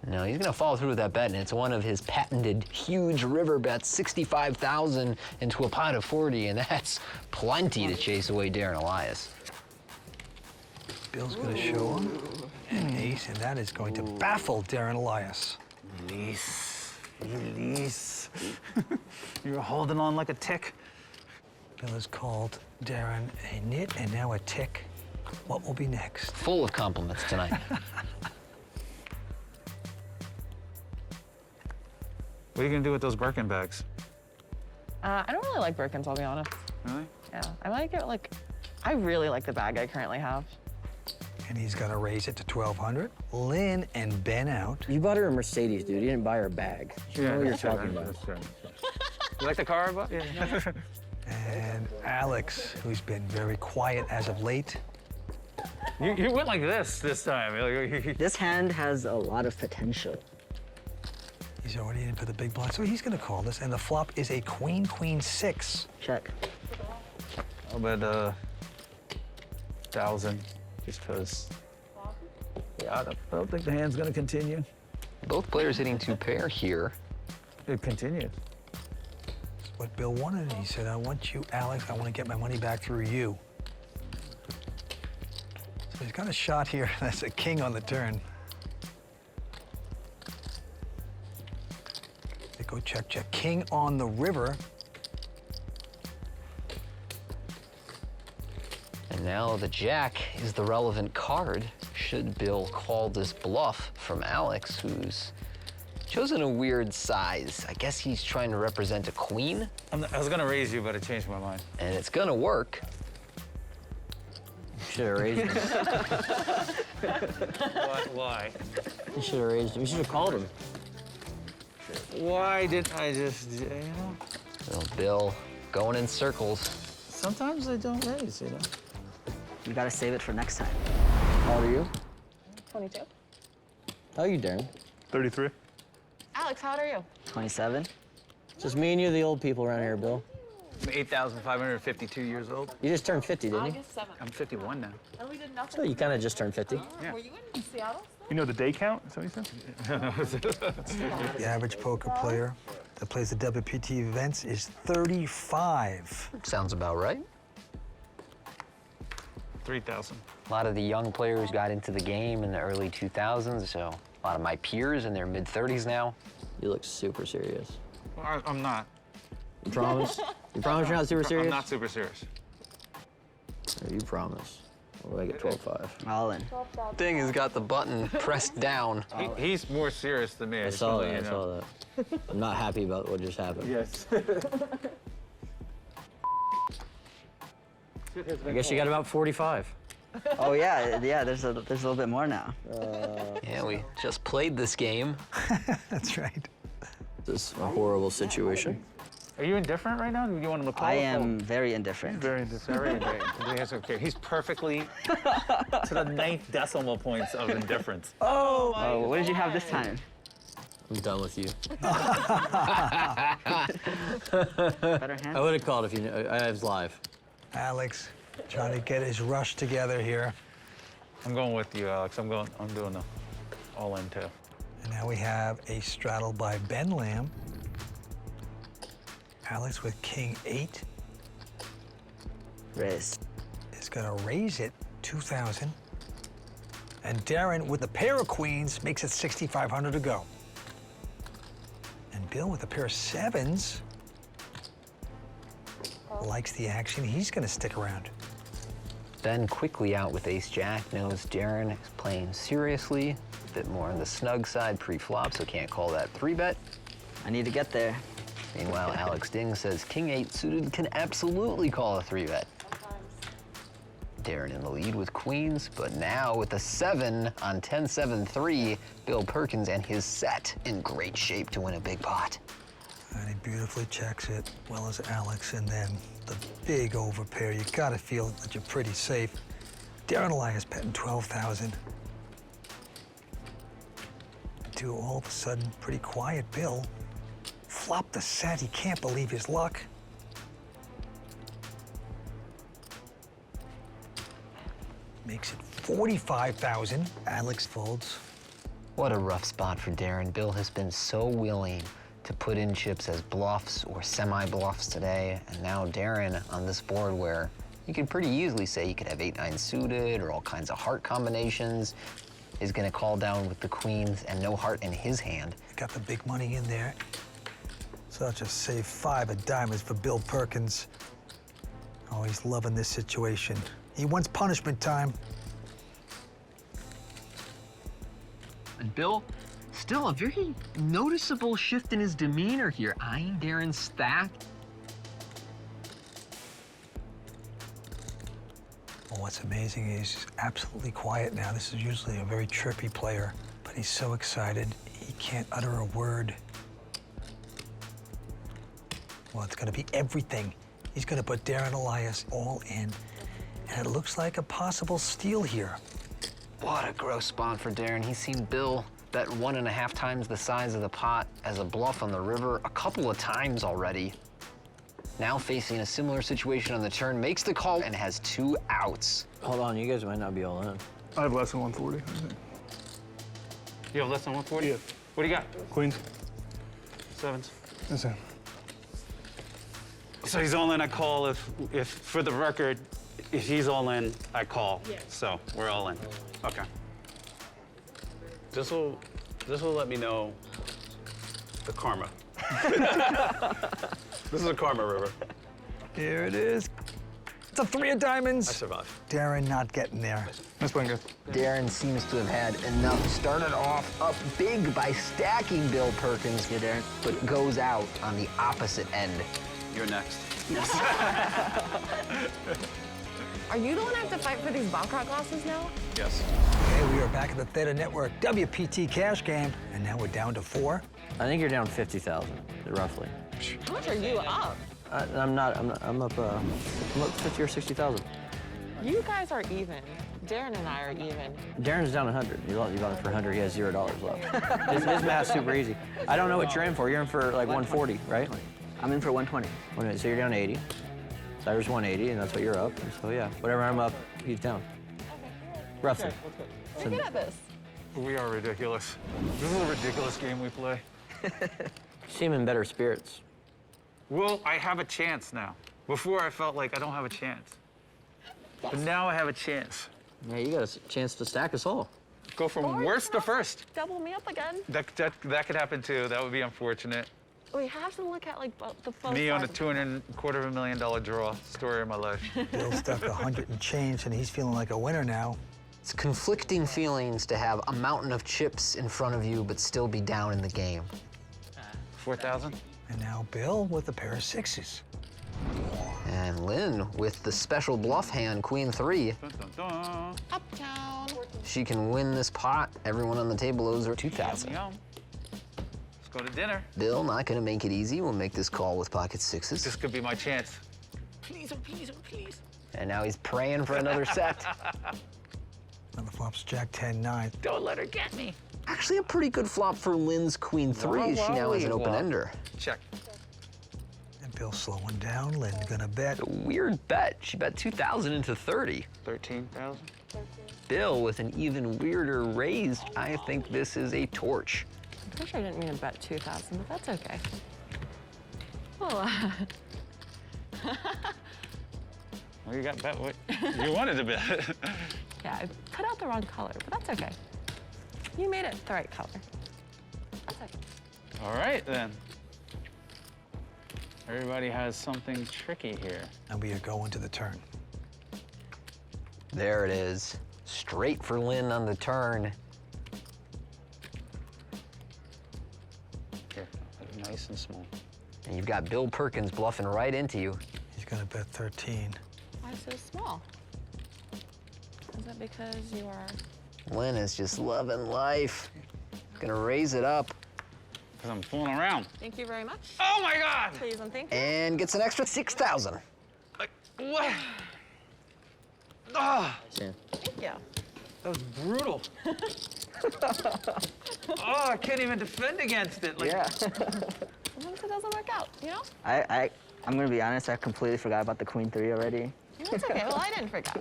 No, he's gonna follow through with that bet, and it's one of his patented huge river bets, 65,000 into a pot of 40, and that's plenty to chase away Darren Elias. Bill's gonna show him an ace, and that is going to baffle Darren Elias. Elise. You're holding on like a tick. Bill has called Darren a nit and now a tick. What will be next? Full of compliments tonight. What are you gonna do with those Birkin bags? I don't really like Perkins, I'll be honest. Really? Yeah, I might get like, I really like the bag I currently have. And he's gonna raise it to 1,200. Lynn and Ben out. You bought her a Mercedes, dude. You didn't buy her a bag. You know what you're talking about. You like the car I bought? Yeah. And Alex, who's been very quiet as of late. You went like this time. This hand has a lot of potential. He's already in for the big blind, so he's gonna call this. And the flop is a queen, queen, 6. Check. I'll bet 1,000, just because. Yeah, I don't think the hand's gonna continue. Both players hitting 2 pair here. It continues. What Bill wanted, he said, I want you, Alex, I want to get my money back through you. So he's got a shot here. That's a king on the turn. They go check, check. King on the river. And now the jack is the relevant card. Should Bill call this bluff from Alex, who's chosen a weird size? I guess he's trying to represent a queen. I was gonna raise you, but I changed my mind. And it's gonna work. You should have raised him. Why? You should have raised him. You should have called him. Why didn't I just, you know? Well, Bill going in circles. Sometimes I don't raise, you know? You gotta save it for next time. How old are you? 22. How are you, Darren? 33. Alex, how old are you? 27. Just me and you, the old people around here, Bill. I'm 8,552 years old. You just turned 50, didn't you? August 7th. I'm 51 now. And we did nothing. So you kind of just turned 50. Yeah. Were you in Seattle? You know the day count? Is that what you said? The average poker player that plays the WPT events is 35. Sounds about right. 3,000. A lot of the young players got into the game in the early 2000s, so a lot of my peers in their mid-30s now. You look super serious. Well, I'm not. You promise? You promise you're not super serious? I'm not super serious. You promise. We'll make it 12-5. All in. Thing has got the button pressed down. He's more serious than me. I saw that, I saw that. I'm not happy about what just happened. Yes. I guess you got about 45. Oh yeah, there's a little bit more now. Yeah, we just played this game. That's right. This is a horrible situation. Are you indifferent right now? Do you want him to call? I am very indifferent. Very indifferent. Very indifferent. That's okay. He's perfectly to the 9th decimal points of indifference. Oh, what did you have this time? I'm done with you. Better hand? I would have called if you knew. I was live. Alex trying to get his rush together here. I'm going with you, Alex. I'm doing the all-in too. And now we have a straddle by Ben Lamb. Alex with king 8 Raise. is gonna raise it 2,000. And Darren with a pair of queens makes it 6,500 to go. And Bill with a pair of 7s likes the action. He's gonna stick around. Ben quickly out with ace-jack, knows Darren is playing seriously, a bit more on the snug side pre-flop, so can't call that 3-bet. I need to get there. Meanwhile, Alex Ding says king 8 suited can absolutely call a 3-bet. Darren in the lead with queens, but now with a 7 on 10-7-3, Bill Perkins and his set in great shape to win a big pot. And he beautifully checks it, well as Alex, and then the big overpair. You gotta feel that you're pretty safe. Darren Elias betting 12,000. To all of a sudden, pretty quiet Bill. Flop the set, he can't believe his luck. Makes it 45,000. Alex folds. What a rough spot for Darren. Bill has been so willing to put in chips as bluffs or semi-bluffs today. And now Darren on this board where you could pretty easily say you could have 8-9 suited or all kinds of heart combinations, is gonna call down with the queens and no heart in his hand. Got the big money in there. So I'll just save 5 of diamonds for Bill Perkins. Oh, he's loving this situation. He wants punishment time. And Bill, still a very noticeable shift in his demeanor here, eyeing Darren's stack. Well, what's amazing is he's absolutely quiet now. This is usually a very chirpy player, but he's so excited, he can't utter a word. Well, it's gonna be everything. He's gonna put Darren Elias all in, and it looks like a possible steal here. What a gross spot for Darren. He's seen Bill bet 1.5 times the size of the pot as a bluff on the river a couple of times already. Now facing a similar situation on the turn, makes the call and has 2 outs. Hold on, you guys might not be all in. I have less than 140, I think. You have less than 140? Yeah. What do you got? Queens. Sevens. That's it. So he's all in, I call. If for the record, if he's all in, I call. Yeah. So we're all in. Okay. This will let me know the karma. This is a karma river. Here it is. It's a 3 of diamonds. I survived. Darren not getting there. That's playing good. Darren seems to have had enough. Started off up big by stacking Bill Perkins, Yeah, Darren. but goes out on the opposite end. You're next. Are you the one I have to fight for these Baccarat glasses now? Yes. Okay, we are back at the Theta Network WPT cash game, and now we're down to 4. I think you're down 50,000, roughly. How much are you up? I'm up 50 or 60,000. You guys are even. Darren and I are even. Darren's down 100. You bought it for 100. He has $0 left. His math's super easy. I don't know what you're in for. You're in for like 140, right? I'm in for 120. So you're down 80. Cyber's 180, and that's what you're up. And so yeah, whatever I'm up, he's down. Roughly. You're good at this. We are ridiculous. This is a ridiculous game we play. You seem in better spirits. Well, I have a chance now. Before I felt like I don't have a chance. But now I have a chance. Yeah, you got a chance to stack us all. Go from worst to first. Double me up again. That could happen too. That would be unfortunate. We have to look at like the both Me on a sides. $225,000 draw. Story of my life. Bill stuck 100 and change, and he's feeling like a winner now. It's conflicting feelings to have a mountain of chips in front of you, but still be down in the game. 4,000? And now Bill with a pair of 6s. And Lynn with the special bluff hand, Queen 3. Dun, dun, dun. Uptown. She can win this pot. Everyone on the table owes her 2,000. Yum. Let's go to dinner. Bill not gonna make it easy. We'll make this call with pocket 6s. This could be my chance. Please, oh, please, oh, please. And now he's praying for another set. On the flops, Jack 10, 9. Don't let her get me. Actually, a pretty good flop for Lynn's Queen 3 as she now has an open ender. Check. And Bill slowing down. Lynn's gonna bet. A weird bet. She bet 2,000 into 30. 13,000? Bill with an even weirder raise. I think this is a torch. I'm pretty sure I didn't mean to bet 2,000, but that's okay. Well, Well, you got bet what you wanted to bet. yeah, I put out the wrong color, but that's okay. You made it the right color. That's okay. All right, then. Everybody has something tricky here. And we are going to the turn. There it is. Straight for Lynn on the turn. Here, nice and small. And you've got Bill Perkins bluffing right into you. He's gonna bet 13. Why so small? Is that because you are... Lynn is just loving life. Gonna raise it up Because I'm fooling around. Thank you very much. Oh my God! Please and thank you. and gets an extra 6,000. Like, what? Ah, Yeah. Thank you. that was brutal. Oh, I can't even defend against it. Like, Yeah. Sometimes it doesn't work out, you know? I'm gonna be honest, I completely forgot about the Queen 3 already. That's okay. Well, I didn't forget.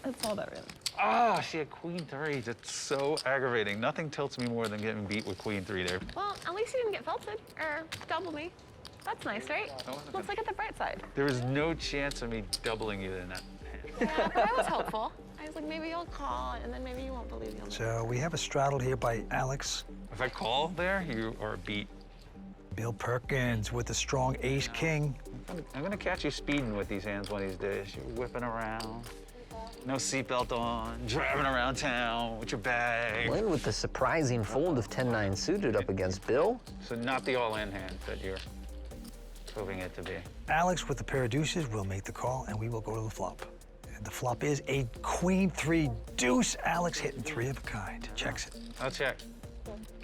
That's all that really. Oh, she had queen 3. That's so aggravating. Nothing tilts me more than getting beat with queen 3 there. Well, at least you didn't get felted or double me. That's nice, right? Let's look at the bright side. There was no chance of me doubling you in that hand. Yeah, but I was hopeful. I was like, maybe you'll call, and then maybe you won't believe you'll. So we have a straddle here by Alex. If I call there, you are beat. Bill Perkins with a strong ace-king. I'm gonna catch you speeding with these hands one of these days. You're whipping around, no seatbelt on, driving around town with your bag. Lynn with the surprising fold of 10-9 suited up against Bill. So not the all-in hand that you're proving it to be. Alex with the pair of deuces will make the call, and we will go to the flop. And the flop is a queen 3 deuce. Alex hitting 3 of a kind. Checks it. I'll check.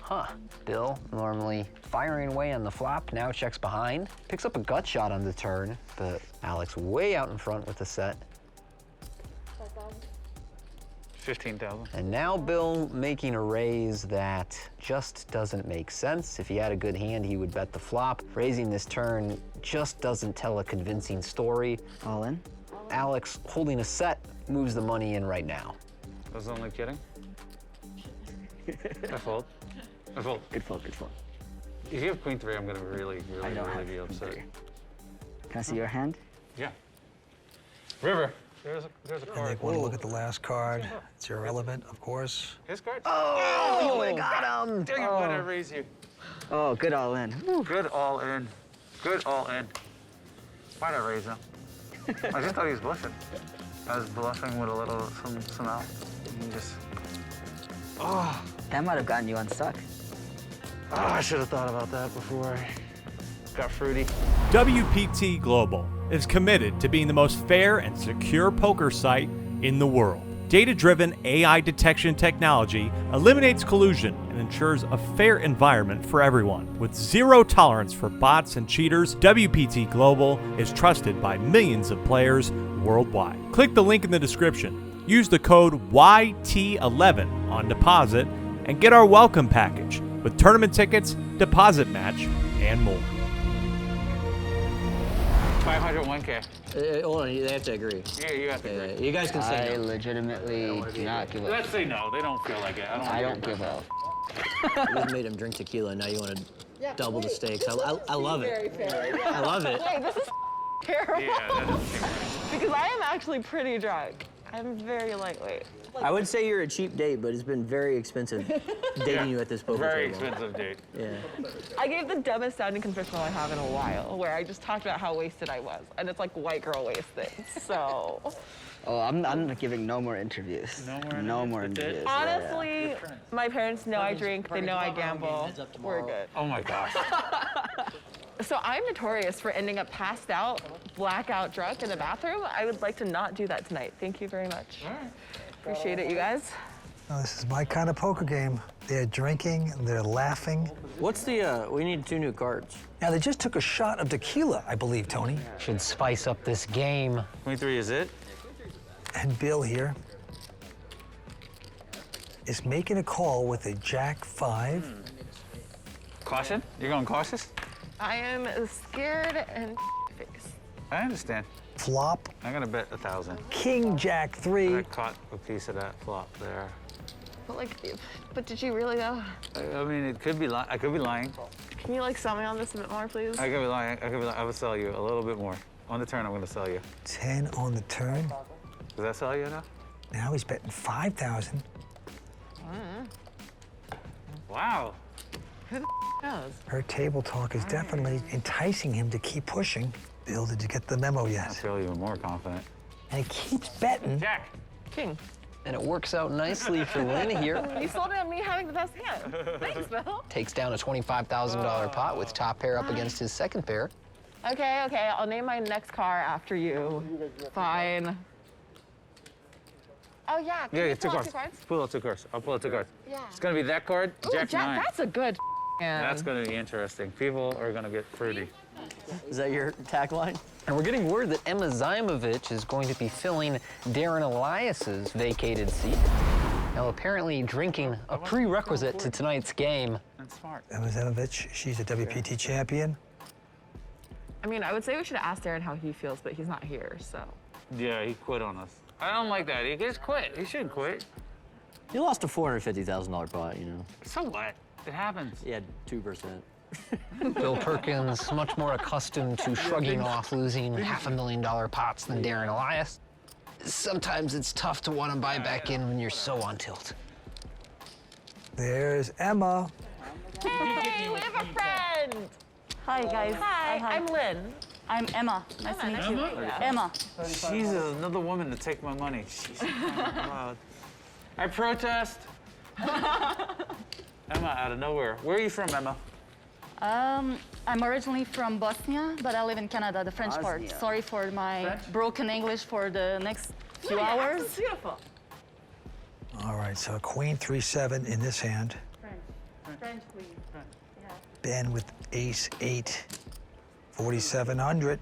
Huh. Bill, normally firing away on the flop, now checks behind. Picks up a gut shot on the turn, but Alex way out in front with the set. 15,000. And now Bill making a raise that just doesn't make sense. If he had a good hand, he would bet the flop. Raising this turn just doesn't tell a convincing story. All in? Alex, holding a set, moves the money in right now. I was only kidding. I fold. I fold. Good fold, good fold. If you have queen 3, I'm gonna really be upset. Can I see your hand? Yeah. River. There's a And card. they want to look at the last card. It's irrelevant, of course. His card? Oh, you would have got him. Dang it, why'd I raise you? Oh, good all in. Good all in. Good all in. Why'd I raise him? I just thought he was bluffing. I was bluffing with a little, some out. And just, That might have gotten you unstuck. I should have thought about that before I got fruity. WPT Global is committed to being the most fair and secure poker site in the world. Data-driven AI detection technology eliminates collusion and ensures a fair environment for everyone. With zero tolerance for bots and cheaters, WPT Global is trusted by millions of players worldwide. Click the link in the description. Use the code YT11 on deposit and get our welcome package with tournament tickets, deposit match, and more. 501K. Hold on, they have to agree. Yeah, you have to agree. You guys can say I no. legitimately do not give up. Let's say no. They don't feel like it. I don't give up. You just made him drink tequila, now you want to double the stakes. I love it. I love it. Wait, this is terrible. Yeah, that doesn't seem right. Because I am actually pretty drunk. I'm very lightweight. I would say you're a cheap date, but it's been very expensive dating you at this poker Very table. expensive date. Yeah. I gave the dumbest sounding confessional I have in a while, where I just talked about how wasted I was, and it's like white girl wasted. So Oh, I'm not giving no more interviews. No more interviews. honestly, my parents know I drink, they know I gamble. We're good. Oh my gosh. So I'm notorious for ending up passed out, blackout drunk in the bathroom. I would like to not do that tonight. Thank you very much. Appreciate it, you guys. Now, this is my kind of poker game. They're drinking, they're laughing. What's the, we need 2 new cards. Now, they just took a shot of tequila, I believe, Tony. Should spice up this game. Queen 3 is it? And Bill here is making a call with a jack 5. Caution? You're going cautious? I am scared and face. I understand. Flop, I'm gonna bet 1,000. king jack 3. I caught a piece of that flop there. But did you really though? I mean, it could be I could be lying. Can you like sell me on this a bit more, please? I could be lying. I would sell you a little bit more. On the turn, I'm gonna sell you. 10 on the turn. Does that sell you enough? Now he's betting 5,000. Wow. Who the knows? Her table talk is definitely enticing him to keep pushing. Bill, did you get the memo I yet? feel even more confident. And he keeps betting. Jack. King. And it works out nicely for Lynn here. You sold it on me having the best hand. Thanks, Bill. Takes down a $25,000 pot with top pair up against his second pair. Okay, I'll name my next car after you. Fine. Oh, yeah. Can Yeah, you 2 pull out cards. 2 cards? Pull out 2 cards. I'll pull out 2 cards. Yeah. It's gonna be that card, Ooh, Jack 9. That's a good hand. That's gonna be interesting. People are gonna get fruity. Is that your tagline? And we're getting word that Emma Zaimovich is going to be filling Darren Elias's vacated seat. Now, apparently drinking a prerequisite to tonight's game. That's smart. Emma Zaimovich, she's a WPT champion. I mean, I would say we should ask Darren how he feels, but he's not here, so. Yeah, he quit on us. I don't like that. He just quit. He shouldn't quit. You lost a $450,000 pot, you know. So what? It happens. He had 2%. Bill Perkins, much more accustomed to shrugging off losing $500,000 pots than Darren Elias. Sometimes it's tough to want to buy back in when you're so on tilt. There's Emma. Hey, we have a friend. Hi, guys. Hi, I'm Lynn. I'm Emma. Nice to meet you. Emma. Jesus, another woman to take my money. Jesus. Wow. I protest. Emma, out of nowhere. Where are you from, Emma? I'm originally from Bosnian, but I live in Canada, the French part. Bosnia. Sorry for my broken English for the next few hours. It's beautiful. All right, so Queen 3-7 in this hand. French, please. Ben with Ace 8, 4,700.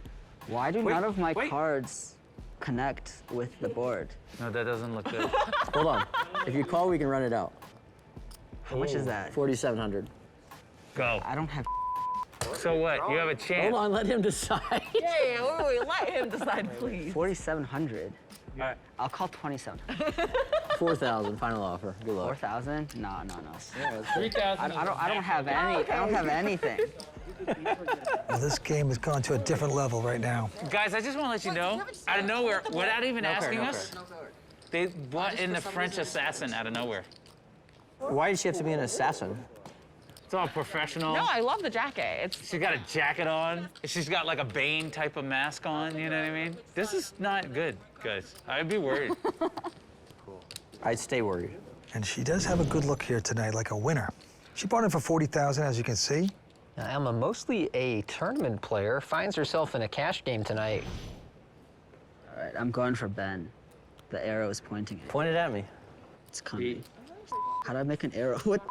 Why do Wait, none of my wait. cards connect with the board? No, that doesn't look good. Hold on. If you call, we can run it out. How much is that? 4,700. Go. I don't have. So what? You have a chance. Hold on, let him decide. Yeah, wait, let him decide, please. 4,700. All right. I'll call 27. 4,000, final offer. Good luck. 4,000? No. 3,000. I don't have any. I don't have anything. Well, this game has gone to a different level right now. Guys, I just want to let you know, out of nowhere, without even asking us, they brought in the French assassin out of nowhere. Why does she have to be an assassin? It's all professional. No, I love the jacket. It's She's got a jacket on. She's got like a Bane type of mask on, you know what I mean? This is not good, guys. I'd be worried. I'd stay worried. And she does have a good look here tonight, like a winner. She bought in for 40,000, as you can see. Now, Emma, mostly a tournament player, finds herself in a cash game tonight. All right, I'm going for Ben. The arrow is pointing at me. Point it at me. It's coming. How do I make an arrow? What?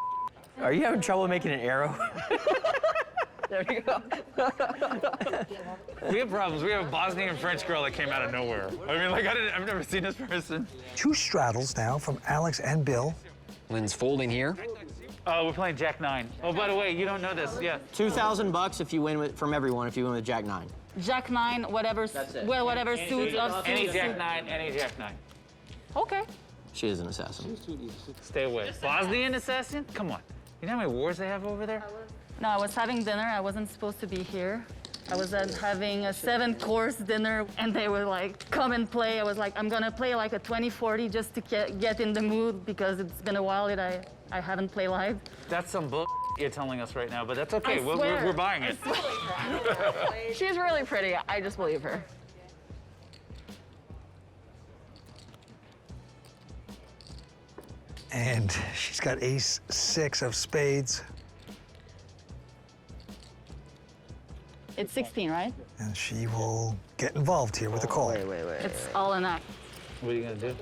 Are you having trouble making an arrow? There you go. We have problems. We have a Bosnian French girl that came out of nowhere. I mean, like, I've never seen this person. 2 straddles now from Alex and Bill. Lynn's folding here. Oh, we're playing Jack 9. Oh, by the way, you don't know this. Yeah. $2,000 if you win with, from everyone if you win with Jack 9. Jack 9, whatever, well, whatever suits of Any suits. Jack 9, any Jack 9. Okay. She is an assassin. Stay away. Bosnian assassin? Come on. You know how many wars they have over there? No, I was having dinner. I wasn't supposed to be here. I was having a 7-course dinner, and they were like, come and play. I was like, I'm gonna play like a 20-40 just to get in the mood because it's been a while that I haven't played live. That's some bull you're telling us right now, but that's okay. I swear. We're buying it. She's really pretty. I just believe her. And she's got Ace 6 of spades. It's 16, right? And she will get involved here with a call. Wait. It's all in that. What are you gonna do?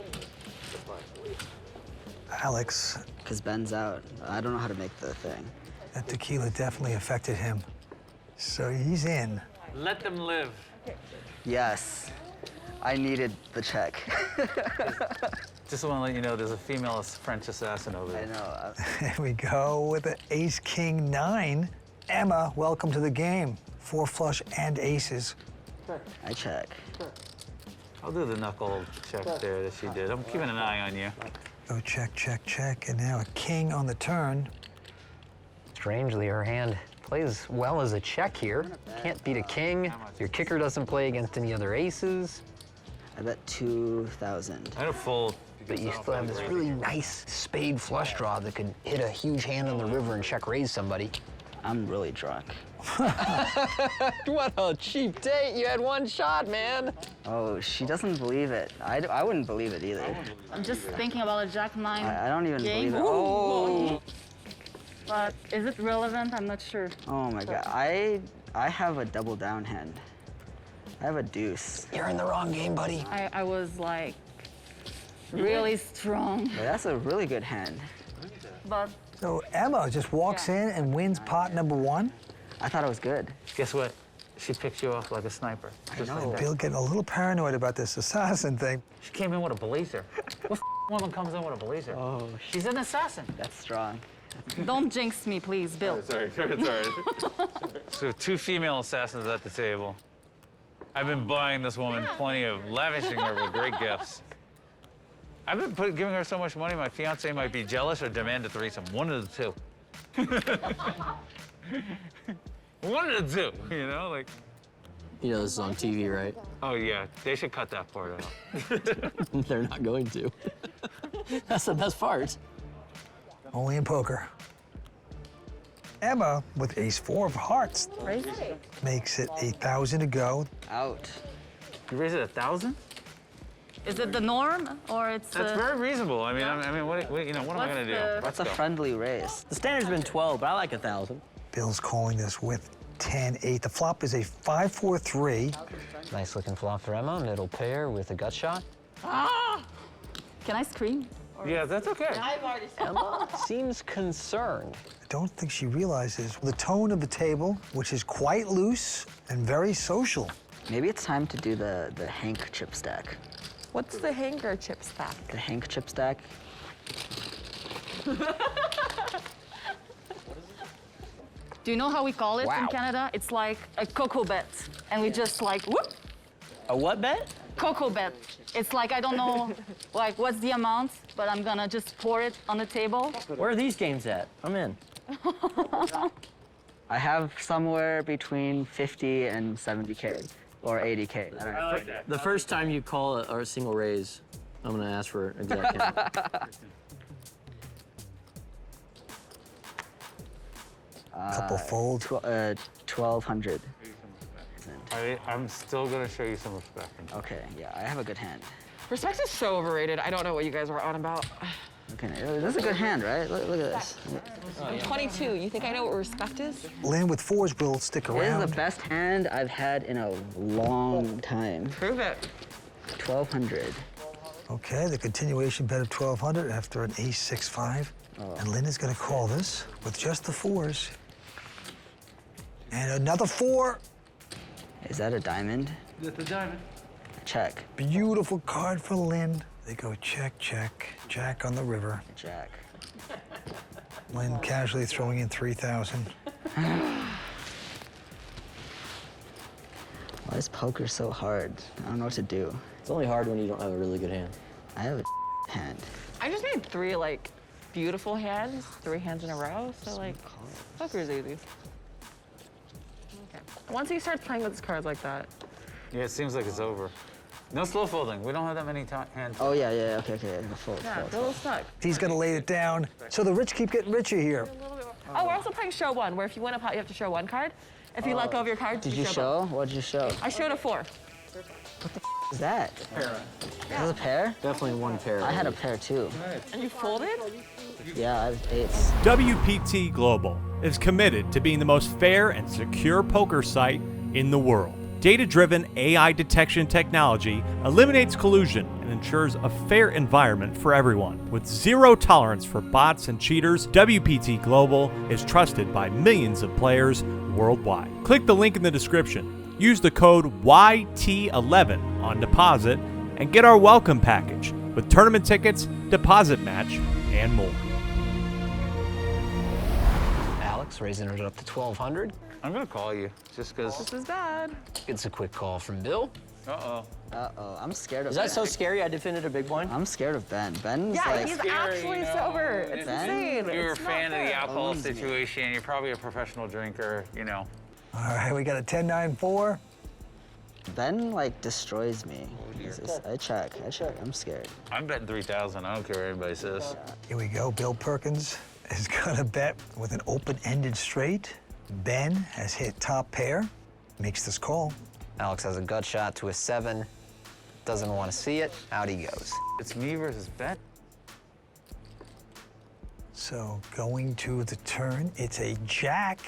Alex, Because Ben's out. I don't know how to make the thing. that tequila definitely affected him. So he's in. Let them live. Yes. I needed the check. Just want to let you know there's a female French assassin over I there. know. Here we go with the Ace King 9. Emma, welcome to the game. 4 flush and aces. I check. I'll do the knuckle check there that she did. I'm keeping an eye on you. Go check, check, check. And now a king on the turn. Strangely, her hand plays well as a check here. Can't beat a king. Your kicker doesn't play against any other aces. I bet 2,000. I had a fold. But you still have this really nice spade flush draw that could hit a huge hand on the river and check raise somebody. I'm really drunk. What a cheap date. You had one shot, man. Oh, she doesn't believe it. I wouldn't believe it either. I'm just thinking about a Jack 9 I don't even game. believe it. Oh. But is it relevant? I'm not sure. Oh my God. I have a double down hand. I have a deuce. You're in the wrong game, buddy. I was like really strong. But that's a really good hand. But So Emma just walks in and wins pot number 1. I thought it was good. Guess what? She picked you off like a sniper. Just like that. Bill getting a little paranoid about this assassin thing. She came in with a blazer. What woman comes in with a blazer? Oh, She's an assassin. that's strong. don't jinx me, please, Bill. Sorry. So 2 female assassins at the table. I've been buying this woman plenty of, lavishing her with great gifts. I've been giving her so much money, my fiance might be jealous or demand a threesome. One of the two. One of the two, you know, like. You know this is on TV, right? Oh yeah, they should cut that part out. They're not going to. That's the best part. Only in poker. Emma with ace-4 of hearts makes it 8,000 to go. Out. You raise it 1,000? Is it the norm or it's? That's very reasonable. I mean, what am I gonna do? That's a friendly raise. The standard's been 12, but I like 1,000. Bill's calling this with 10-8. The flop is a 5-4-3. Nice looking flop for Emma. Middle pair with a gut shot. Can I scream? Yeah, that's okay. Emma seems concerned. I don't think she realizes the tone of the table, which is quite loose and very social. Maybe it's time to do the Hank chip stack. What's the hanger chip stack? The Hank chip stack. Do you know how we call it Wow. in Canada? It's like a cocoa bet, and we just like whoop. A what bet? Cocoa bet. It's like I don't know, like what's the amount, but I'm gonna just pour it on the table. Where are these games at? I'm in. I have somewhere between 50 and 70K or 80K. I don't know. The first time you call a single raise, I'm gonna ask for exact count. Couple folds. 1,200. I'm still gonna show you some respect. Okay, yeah, I have a good hand. Respect is so overrated. I don't know what you guys are on about. Okay, this is a good hand, right? Look at this. I'm 22. You think I know what respect is? Lynn with 4s will stick This around. is the best hand I've had in a long time. Prove it. 1,200. Okay, the continuation bet of 1,200 after an ace-6-5. And Lynn is gonna call this with just the 4s. And another 4. Is that a diamond? That's a diamond. Check. Beautiful card for Lynn. They go check, check, jack on the river. Jack. Lynn casually throwing in 3,000. Why is poker so hard? I don't know what to do. It's only hard when you don't have a really good hand. I have a hand. I just made 3 like beautiful hands, 3 hands in a row. So like, poker's easy. Okay. Once he starts playing with his cards like that, Yeah, it seems like it's over. No slow folding. We don't have that many hands. Oh, yeah, okay. Fold. yeah, it's a little stuck. He's gonna lay it down. So the rich keep getting richer here. Oh, we're also playing show 1, where if you win a pot, you have to show 1 card. If you let go of your cards, Did you both. show? What did you show? I showed a 4. What is that? Is this a pair? Definitely one pair. I had a pair too. And you folded? Yeah, I have 8s. WPT Global is committed to being the most fair and secure poker site in the world. Data-driven AI detection technology eliminates collusion and ensures a fair environment for everyone. With zero tolerance for bots and cheaters, WPT Global is trusted by millions of players worldwide. Click the link in the description. Use the code YT11 on deposit and get our welcome package with tournament tickets, deposit match, and more. Alex raising it up to 1,200. I'm gonna call you just because. This is bad. It's a quick call from Bill. Uh-oh. I'm scared of Is Ben. that so scary? I defended a big blind. I'm scared of Ben. Ben's Yeah, like... he's actually sober. It's Ben? insane. You're a It's not fan of the fair. alcohol Owns me. situation. You're probably a professional drinker, you know. All right, we got a 10-9-4. Ben, like, destroys me. I check. I'm scared. I'm betting 3,000. I don't care what anybody says. Here we go. Bill Perkins is gonna bet with an open-ended straight. Ben has hit top pair, makes this call. Alex has a gut shot to a 7. Doesn't want to see it. Out he goes. It's me versus Ben. So going to the turn, it's a jack.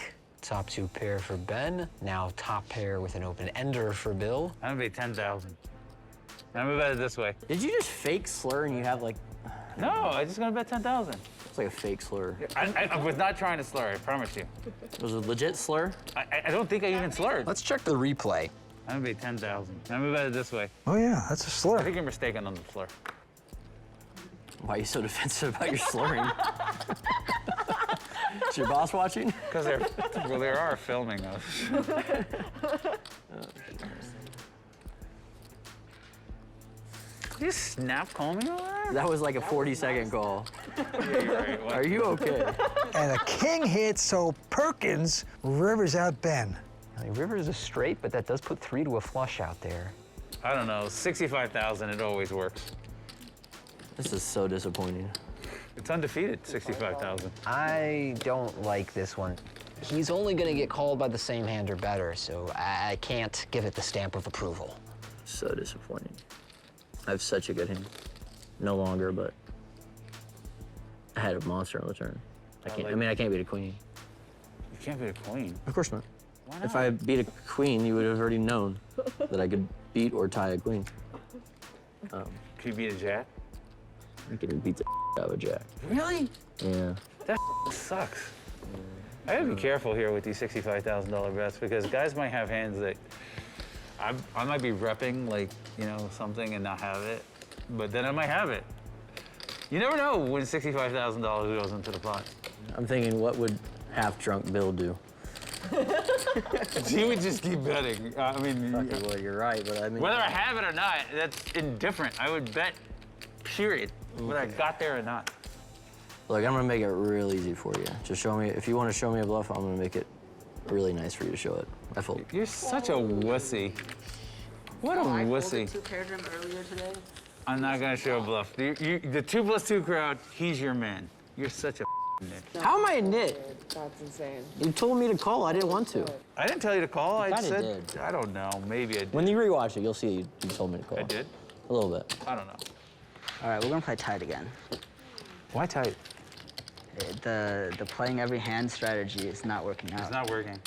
Top 2 pair for Ben. Now top pair with an open ender for Bill. I'm gonna bet 10,000. I'm gonna bet it this way. Did you just fake slur and you have like, No, I just gonna bet 10,000. it's like a fake slur. I was not trying to slur. I promise you. Was it a legit slur? I don't think I even slurred. Let's check the replay. I'm gonna bet 10,000. I'm gonna bet it this way. Oh yeah, that's a I slur. think you're mistaken on the slur. Why are you so defensive about your slurring? Is your boss watching? Because they are filming us. You snap calling me over there? That was like a 40-second call. Are you okay? And a king hits, so Perkins rivers out Ben. I mean, river is a straight, but that does put 3 to a flush out there. I don't know, 65,000, it always works. This is so disappointing. It's undefeated, 65,000. I don't like this one. He's only gonna get called by the same hand or better, so I can't give it the stamp of approval. So disappointing. I have such a good hand. No longer, but I had a monster on the turn. I mean, I can't beat a queen. You can't beat a queen. Of course not. Why not? If I beat a queen, you would have already known that I could beat or tie a queen. Can you beat a jack? I could beat the out of a jack. Really? Yeah. That sucks. I gotta be careful here with these $65,000 bets because guys might have hands that I might be repping, like, you know, something and not have it, but then I might have it. You never know when $65,000 goes into the pot. I'm thinking, what would half-drunk Bill do? He would just keep betting. I mean, Okay, well, you're right, but I mean... whether I have it or not, that's indifferent. I would bet, period, whether I got there or not. Look, I'm gonna make it real easy for you. Just show me, if you want to show me a bluff, I'm gonna make it really nice for you to show it. I fold. You're such a wussy. What a wussy. I'm not gonna show a bluff. The 2+2 crowd, he's your man. You're such a nit. How am I a nit? That's insane. You told me to call, I didn't want to. I didn't tell you to call. I kinda said, did. I don't know, maybe I did. When you rewatch it, you'll see you told me to call. I did? A little bit. I don't know. All right, we're gonna play tight again. Why tight? The playing every hand strategy is not working out. It's not working.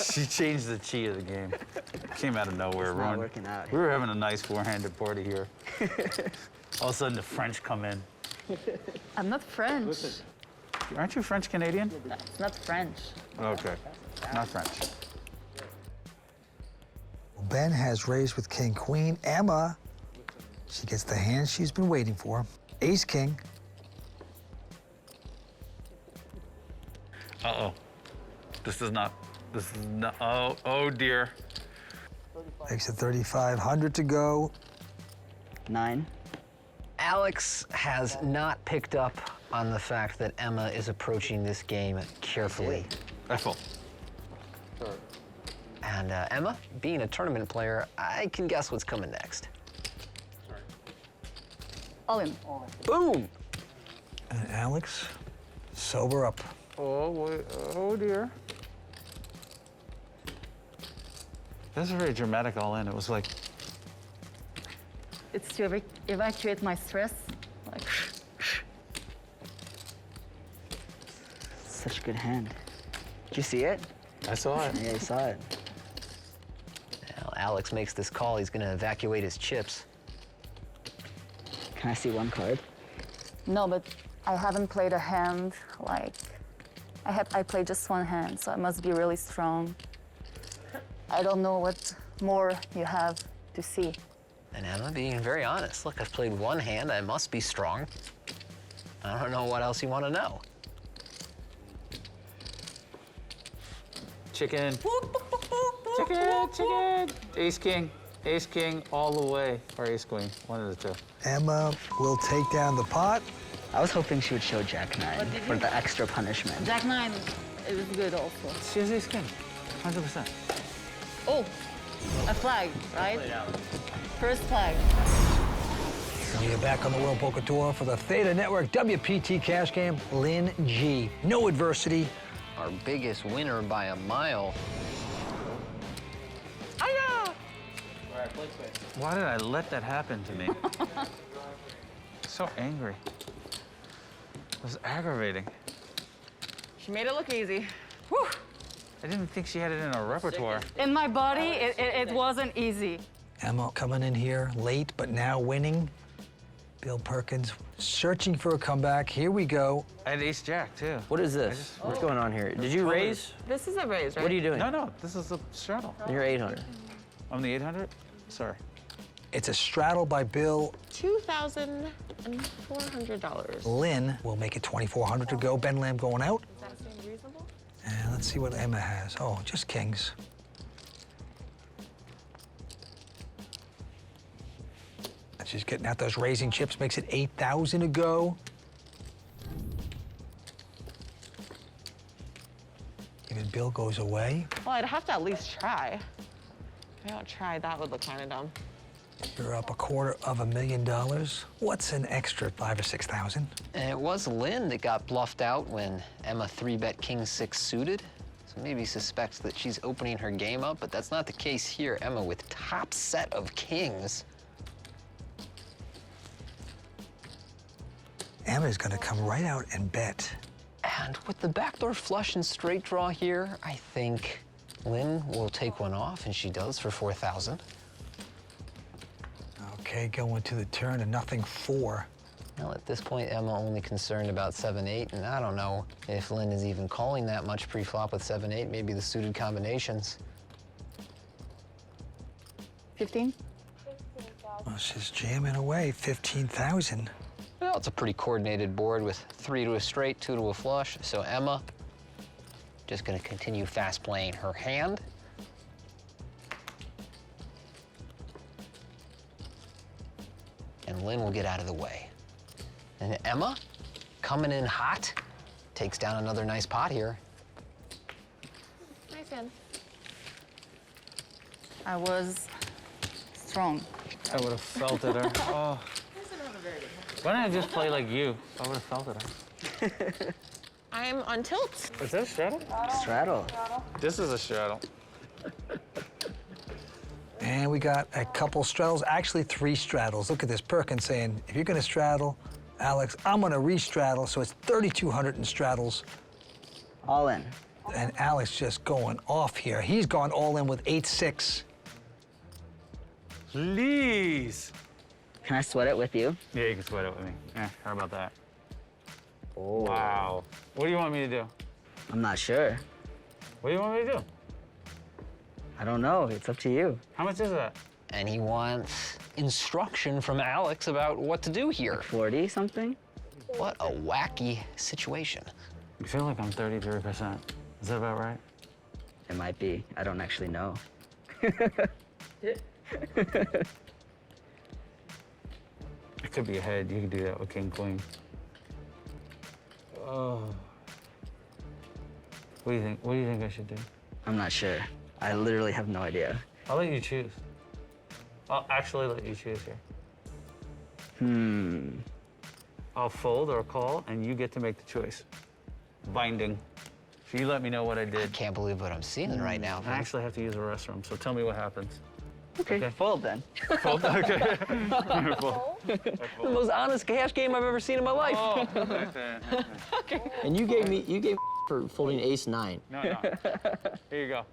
She changed the chi of the game. Came out of nowhere. It's not working out. We were having a nice four-handed party here. All of a sudden, the French come in. I'm not French. Aren't you French-Canadian? It's not French. Okay, not French. Ben has raised with king queen. Emma, she gets the hand she's been waiting for. Ace king. Uh-oh. This is not, oh dear. Makes it 3,500 to go. 9. Alex has not picked up on the fact that Emma is approaching this game carefully. I fold. And Emma, being a tournament player, I can guess what's coming next. All in. Boom! And Alex, sober up. Oh, wait. Oh dear. This is very dramatic all in. It was like, It's to evacuate my stress. Like, Such a good hand. Did you see it? I saw it. Yeah, I saw it. Now, Alex makes this call. He's going to evacuate his chips. Can I see one card? no, but I haven't played a hand like I played just one hand, so I must be really strong. I don't know what more you have to see. And Emma being very honest. Look, I've played one hand. I must be strong. I don't know what else you want to know. Chicken. Chicken, chicken. Ace king all the way. Or ace queen, one of the two. Emma will take down the pot. I was hoping she would show Jack 9 for the extra punishment. Jack 9, it was good also. She has ace king, 100%. Oh, a flag, right? First flag. We are back on the World Poker Tour for the Theta Network WPT cash game. Lynn G. No adversity. Our biggest winner by a mile. Why did I let that happen to me? So angry. It was aggravating. She made it look easy. Whew. I didn't think she had it in her repertoire. In my body, it wasn't easy. Emma coming in here late, but now winning. Bill Perkins searching for a comeback. Here we go. I had ace jack, too. What is this? What's going on here? Did you raise? This is a raise, right? What are you doing? No, this is a straddle. You're 800. I'm the 800? Sorry. It's a straddle by Bill. $2,400. Lynn will make it 2,400 to go. Ben Lamb going out. Does that seem reasonable? And let's see what Emma has. Oh, just kings. She's getting out those raising chips, makes it 8,000 to go. Even Bill goes away. Well, I'd have to at least try. If I don't try, that would look kind of dumb. You're up $250,000. What's an extra 5,000 or 6,000? And it was Lynn that got bluffed out when Emma 3-bet King 6 suited. So maybe suspects that she's opening her game up, but that's not the case here. Emma with top set of kings. Emma's gonna come right out and bet. And with the backdoor flush and straight draw here, I think Lynn will take one off, and she does for 4,000. Okay, going to the turn and nothing 4. Well, at this point, Emma only concerned about 7-8, and I don't know if Lynn is even calling that much pre-flop with 7-8, maybe the suited combinations. 15? Well, she's jamming away, 15,000. Well, it's a pretty coordinated board with 3 to a straight, 2 to a flush, so Emma just gonna continue fast playing her hand. And Lynn will get out of the way. And Emma, coming in hot, takes down another nice pot here. Nice hand. I was strong. I would have felted her. Oh. Why don't I just play like you? I would have felted her. I'm on tilt. Is that a straddle? Straddle. This is a straddle. And we got a couple straddles, actually 3 straddles. Look at this, Perkins saying, if you're gonna straddle, Alex, I'm gonna re-straddle, so it's 3,200 in straddles. All in. And Alex just going off here. He's gone all in with 8-6. Please. Can I sweat it with you? Yeah, you can sweat it with me. Yeah, how about that? Oh. Wow. What do you want me to do? I'm not sure. What do you want me to do? I don't know. It's up to you. How much is that? And he wants instruction from Alex about what to do here. 40 something? What a wacky situation. I feel like I'm 33%. Is that about right? It might be. I don't actually know. It could be ahead. You could do that with king, queen. Oh. What do you think? What do you think I should do? I'm not sure. I literally have no idea. I'll let you choose. I'll actually let you choose here. I'll fold or call, and you get to make the choice. Binding. So you let me know what I I did. can't believe what I'm seeing right now. I actually have to use a restroom, so tell me what happens. Okay, fold then. Fold? Okay. Fold. The most honest cash game I've ever seen in my life. Oh, okay. And you gave me for folding ace-9. No. Here you go.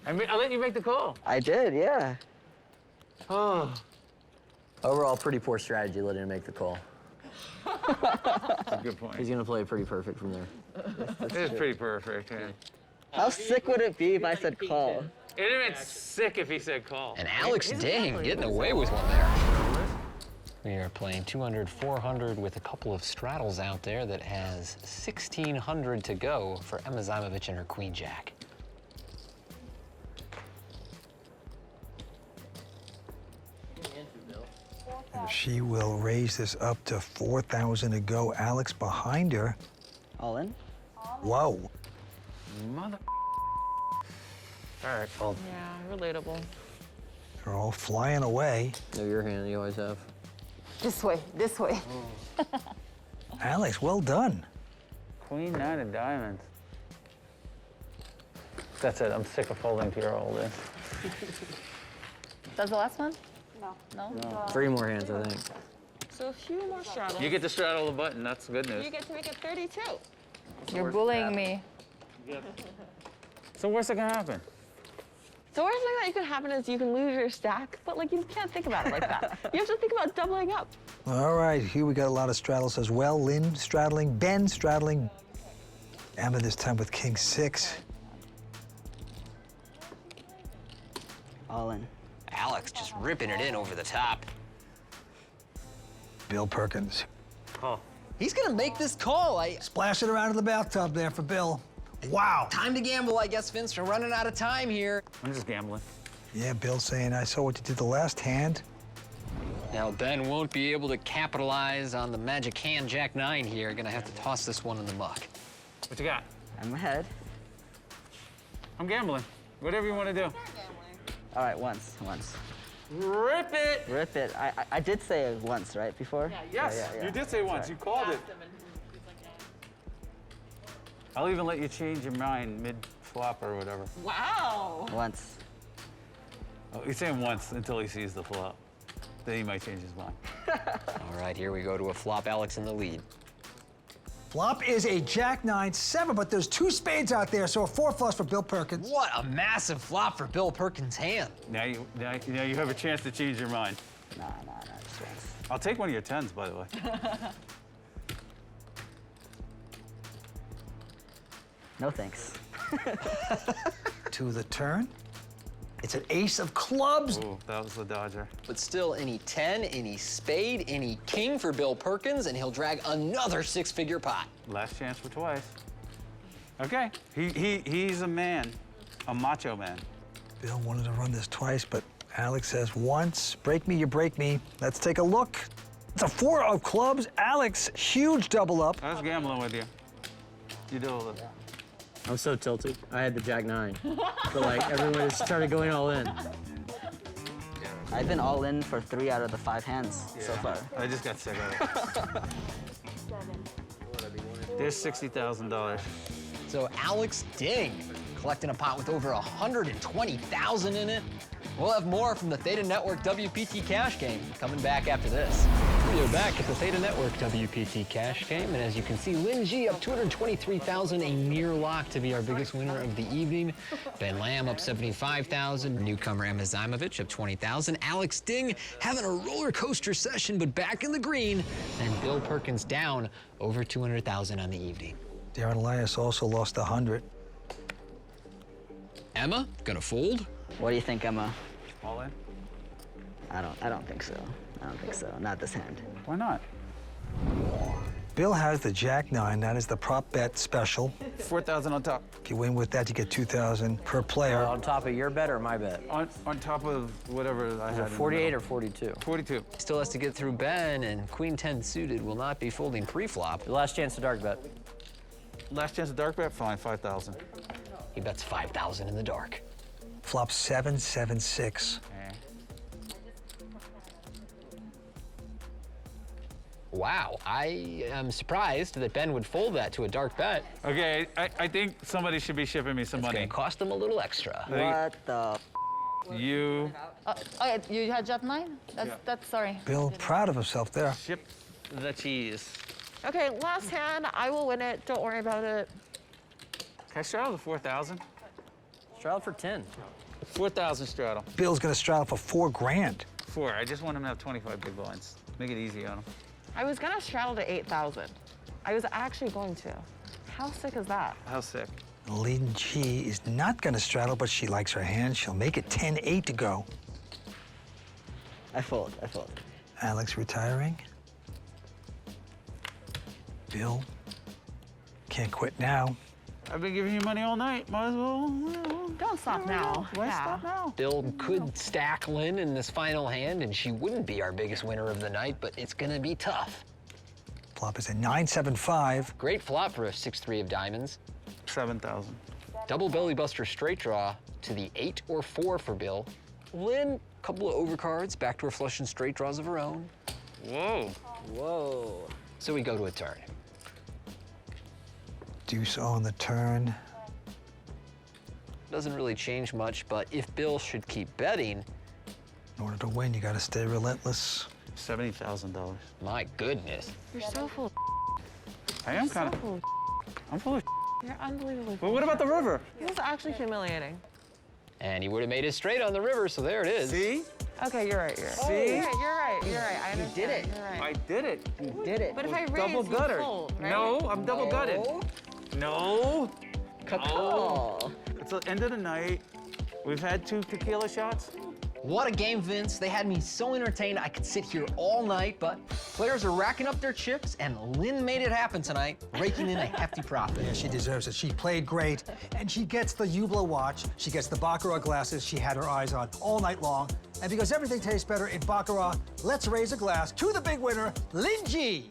I'll let you make the call. I did, yeah. Oh. Overall, pretty poor strategy letting him make the call. That's a good point. He's gonna play pretty perfect from there. It's pretty perfect, yeah. How sick would it be if I said call? It'd have been sick if he said call. And Alex Dang getting away with one there. We are playing 200, 400 with a couple of straddles out there that has 1,600 to go for Emma Zaimovich and her queen jack. She will raise this up to 4,000 to go. Alex behind her. All in? Whoa. Mother. All right, fold. Yeah, relatable. They're all flying away. Know your hand, you always have. This way, this way. Alex, well done. Queen 9 of diamonds. That's it. I'm sick of folding to your old in. That's the last one? No. 3 more hands, I think. So a few more straddles. You get to straddle the button. That's good news. You get to make it 32. You're bullying me. So what's gonna happen? The worst thing that you can happen is you can lose your stack, but like you can't think about it like that. You have to think about doubling up. All right, here we got a lot of straddles as well. Lynn straddling, Ben straddling. Emma this time with king 6. All in. Alex just ripping it in over the top. Bill Perkins. Call. He's gonna make this call. Splash it around in the bathtub there for Bill. Wow. Time to gamble, I guess, Vince. We're running out of time here. I'm just gambling. Yeah, Bill saying, I saw what you did the last hand. Now, Ben won't be able to capitalize on the magic hand Jack-9 here. Gonna have to toss this one in the muck. What you got? I'm ahead. I'm gambling. Whatever you want to do. All right, once. Rip it! Rip it. I did say it once, right, before? Yes, Yeah. you did say once. You called it. I'll even let you change your mind mid-flop or whatever. Wow. Once. Oh, he's saying once until he sees the flop. Then he might change his mind. All right, here we go to a flop. Alex in the lead. Flop is a Jack-9, 7, but there's 2 spades out there, so a 4 flush for Bill Perkins. What a massive flop for Bill Perkins' hand. Now you have a chance to change your mind. Nah, just once. I'll take one of your 10s, by the way. No thanks. To the turn. It's an ace of clubs. Ooh, that was the dodger. But still, any 10, any spade, any king for Bill Perkins, and he'll drag another 6-figure pot. Last chance for twice. Okay, he's a man, a macho man. Bill wanted to run this twice, but Alex says once. Break me, you break me. Let's take a look. It's a 4 of clubs. Alex, huge double up. I was gambling with you. You do a little. I'm so tilted. I had the Jack-9. But like everyone just started going all in. I've been all in for 3 out of the 5 hands so far. I just got sick of it. There's $60,000. So Alex Ding collecting a pot with over 120,000 in it. We'll have more from the Theta Network WPT Cash Game coming back after this. We are back at the Theta Network WPT Cash Game, and as you can see, Lynn G up 223,000, a near lock to be our biggest winner of the evening. Ben Lamb up 75,000, newcomer Emma Zimovic up 20,000. Alex Ding having a roller coaster session, but back in the green, and Bill Perkins down over 200,000 on the evening. Darren Elias also lost 100. Emma gonna fold. What do you think, Emma? All in? I don't think so. I don't think so. Not this hand. Why not? Bill has the Jack-9. That is the prop bet special. 4,000 on top. If you win with that, you get 2,000 per player. On top of your bet or my bet? On top of whatever I Is had. it 48 or 42? 42. Still has to get through Ben, and Queen 10 suited will not be folding pre-flop. The last chance to dark bet. Last chance of dark bet, fine, 5,000. He bets 5,000 in the dark. Flop 7-7-6. Wow, I am surprised that Ben would fold that to a dark bet. Okay, I think somebody should be shipping me some It's money. gonna cost them a little extra. What the? You Okay, you had Jack-9? That's sorry. Bill, proud of himself there. ship the cheese. Okay, last hand. I will win it. Don't worry about it. Can I straddle the 4,000? Straddle for 10. 4,000 straddle. Bill's gonna straddle for 4 grand. 4. I just want him to have 25 big blinds. Make it easy on him. I was gonna straddle to 8,000. I was actually going to. How sick is that? How sick? Lynne Ji is not gonna straddle, but she likes her hand. She'll make it 10-8 to go. I fold. Alex retiring. Bill can't quit now. I've been giving you money all night. Might as well. Don't stop now. Why stop now? Bill could stack Lynn in this final hand, and she wouldn't be our biggest winner of the night, but it's gonna be tough. Flop is a 9-7-5. Great flop for a 6-3 of diamonds. 7,000. Double belly buster straight draw to the 8 or 4 for Bill. Lynn, couple of overcards, backdoor flush and straight draws of her own. Whoa. Whoa. So we go to a turn. Deuce on the turn. Doesn't really change much, but if Bill should keep betting, In order to win, you gotta stay relentless. $70,000. my goodness. You're so full. I am kind of. Full. I'm full of. You're unbelievably. But what about the river? This is actually humiliating. And he would have made it straight on the river, so there it is. See? Okay, you're right. You're right. See? You're right. I understand. did it. You're right. I did it. You did it. But if I raise, Double you guttered. fold, right? No, I'm double gutted. No. Call. It's the end of the night. We've had 2 tequila shots. What a game, Vince. They had me so entertained I could sit here all night, but players are racking up their chips, and Lynn made it happen tonight, raking in a hefty profit. Yeah, she deserves it. She played great, and she gets the Hublot watch. She gets the Baccarat glasses she had her eyes on all night long. And because everything tastes better in Baccarat, let's raise a glass to the big winner, Lynn G.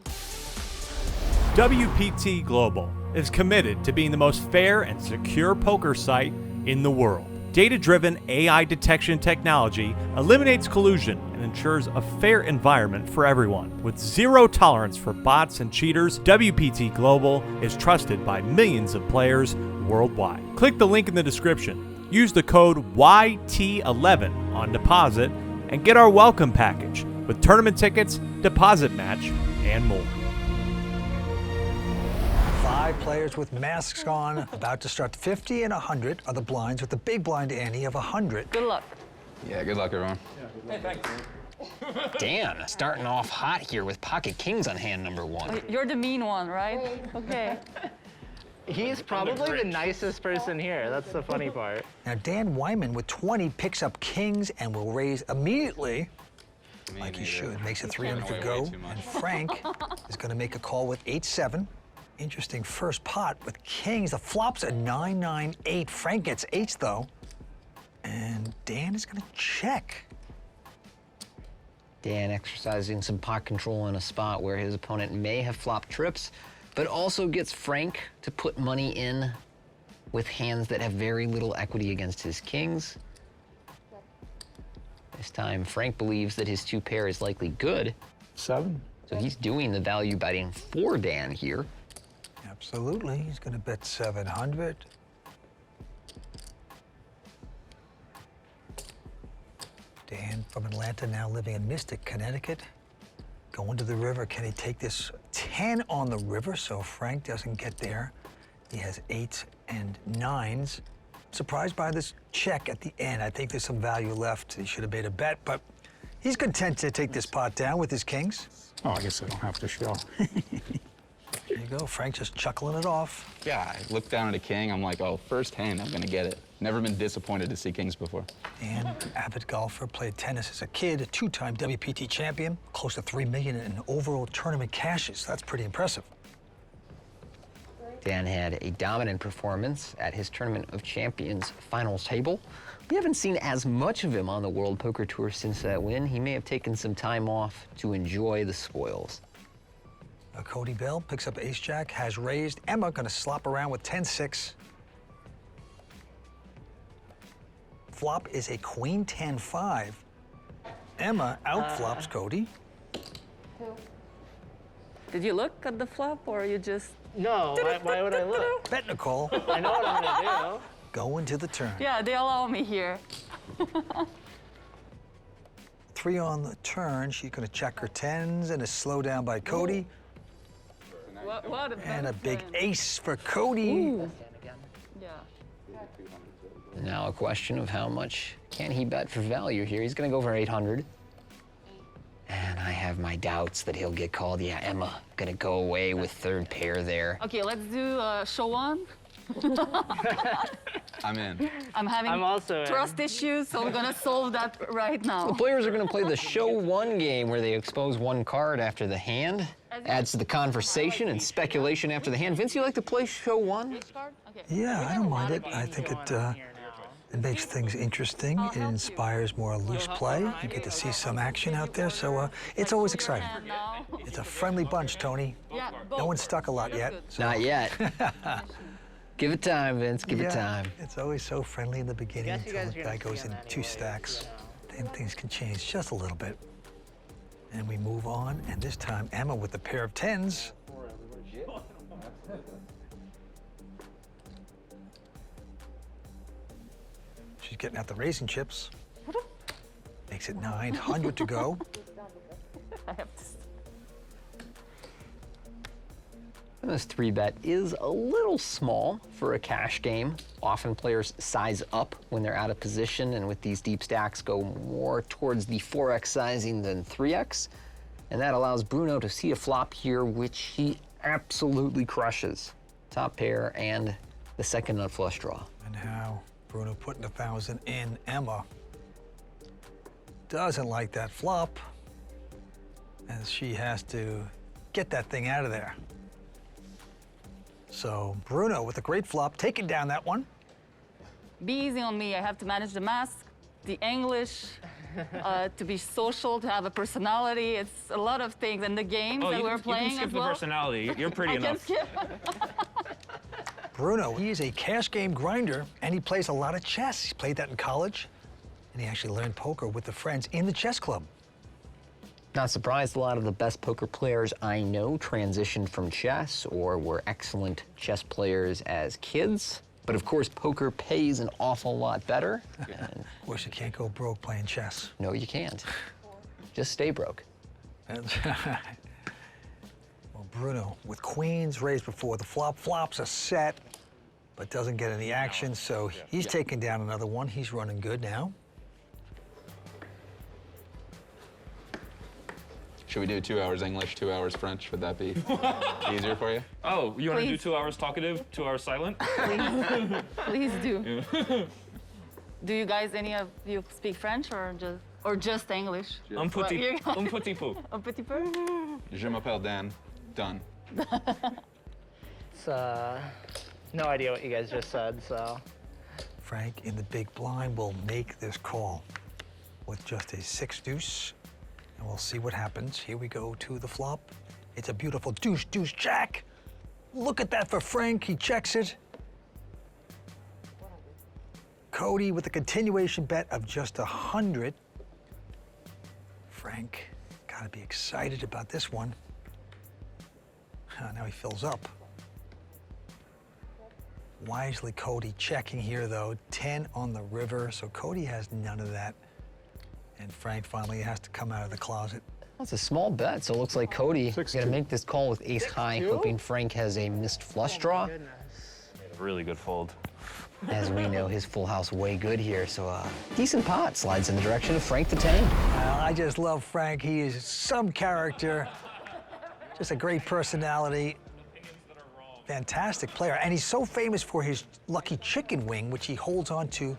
WPT Global is committed to being the most fair and secure poker site in the world. Data-driven AI detection technology eliminates collusion and ensures a fair environment for everyone. With zero tolerance for bots and cheaters, WPT Global is trusted by millions of players worldwide. Click the link in the description. Use the code YT11 on deposit and get our welcome package with tournament tickets, deposit match, and more. 5 players with masks on, about to start. 50 and 100 are the blinds, with the big blind ante of 100. Good luck. Yeah, good luck, everyone. Hey, thanks. Dan, starting off hot here with pocket kings on hand number 1. You're the mean one, right? Okay. He's probably the nicest person here. That's the funny part. Now, Dan Wyman with 20 picks up kings and will raise immediately, like he should. Makes it 300 to go. And Frank is going to make a call with 8-7. Interesting first pot with kings. The flop's a 9-9-8. Frank gets 8s, though. And Dan is going to check. Dan exercising some pot control in a spot where his opponent may have flopped trips, but also gets Frank to put money in with hands that have very little equity against his kings. This time, Frank believes that his 2-pair is likely good. 7. So he's doing the value betting for Dan here. Absolutely. He's going to bet 700. Dan from Atlanta, now living in Mystic, Connecticut. Going to the river. Can he take this 10 on the river so Frank doesn't get there? He has 8s and 9s. Surprised by this check at the end. I think there's some value left. He should have made a bet, but he's content to take this pot down with his kings. Oh, I guess I don't have to show. There you go, Frank just chuckling it off. Yeah, I looked down at a king. I'm like, oh, first hand, I'm gonna get it. Never been disappointed to see kings before. And avid golfer, played tennis as a kid, a 2-time WPT champion, close to $3 million in overall tournament cashes. That's pretty impressive. Dan had a dominant performance at his Tournament of Champions finals table. We haven't seen as much of him on the World Poker Tour since that win. He may have taken some time off to enjoy the spoils. Cody Bell picks up ace-jack, has raised. Emma gonna slop around with 10-6. Flop is a queen 10-5. Emma outflops Cody. Did you look at the flop or you just... No, why would I look? Bet Nicole. I know what I'm gonna do. Going to the turn. Yeah, they allow me here. 3 on the turn. She's gonna check her 10s and a slowdown by Cody. What And a big ace for Cody. Ooh. Yeah. Now a question of how much can he bet for value here. He's gonna go for 800. And I have my doubts that he'll get called. Yeah, Emma gonna go away with 3rd pair there. Okay, let's do show one. I'm in. I'm also in. trust issues, so we're gonna solve that right now. The players are gonna play the show one game where they expose 1 card after the hand. Adds to the conversation and speculation after the hand. Vince, you like to play show one? Yeah, I don't mind it. I think it makes things interesting. It inspires more loose play. You get to see some action out there, so it's always exciting. It's a friendly bunch, Tony. No one's stuck a lot yet. So. Not yet. Give it time, Vince. Give it time. It's always so friendly in the beginning until the guy goes in 2 stacks. Then things can change just a little bit. And we move on, and this time Emma with the pair of 10s. She's getting out the racing chips. Makes it 900 to go. I have to... And this 3-bet is a little small for a cash game. Often players size up when they're out of position, and with these deep stacks go more towards the 4x sizing than 3x. And that allows Bruno to see a flop here, which he absolutely crushes. Top pair and the second nut flush draw. And how Bruno putting 1,000 in Emma. doesn't like that flop, and she has to get that thing out of there. So Bruno with a great flop, taking down that one. Be easy on me. I have to manage the mask, the English, to be social, to have a personality. It's a lot of things. And the games that we're playing you can skip as the well. personality. You're pretty I can enough. skip. Bruno, he is a cash game grinder, and he plays a lot of chess. He's played that in college, and he actually learned poker with the friends in the chess club. Not surprised, a lot of the best poker players I know transitioned from chess or were excellent chess players as kids. But of course, poker pays an awful lot better. Of course, you can't go broke playing chess. No, you can't. Just stay broke. That's right. Well, Bruno, with queens raised before the flop, flops a set, but doesn't get any action, so he's taking down another one. He's running good now. Should we do 2 hours English, 2 hours French? Would that be easier for you? Oh, you want to do Please. 2 hours talkative, 2 hours silent? Please do. Do you guys, any of you speak French or just English? Un petit peu. Un petit peu? Je m'appelle Dan. Done. It's, no idea what you guys just said, so. Frank in the big blind will make this call with just a 6 deuce, and we'll see what happens. Here we go to the flop. It's a beautiful deuce, deuce, jack. Look at that for Frank, he checks it. Cody with a continuation bet of just 100. Frank, gotta be excited about this one. Now he fills up. Wisely Cody checking here though, 10 on the river, so Cody has none of that. And Frank finally has to come out of the closet. That's a small bet, so it looks like Cody is going to make this call with ace high, hoping Frank has a missed flush draw. Really good fold. As we know, his full house way good here, so decent pot slides in the direction of Frank the 10. Well, I just love Frank. He is some character, just a great personality, fantastic player. And he's so famous for his lucky chicken wing, which he holds on to,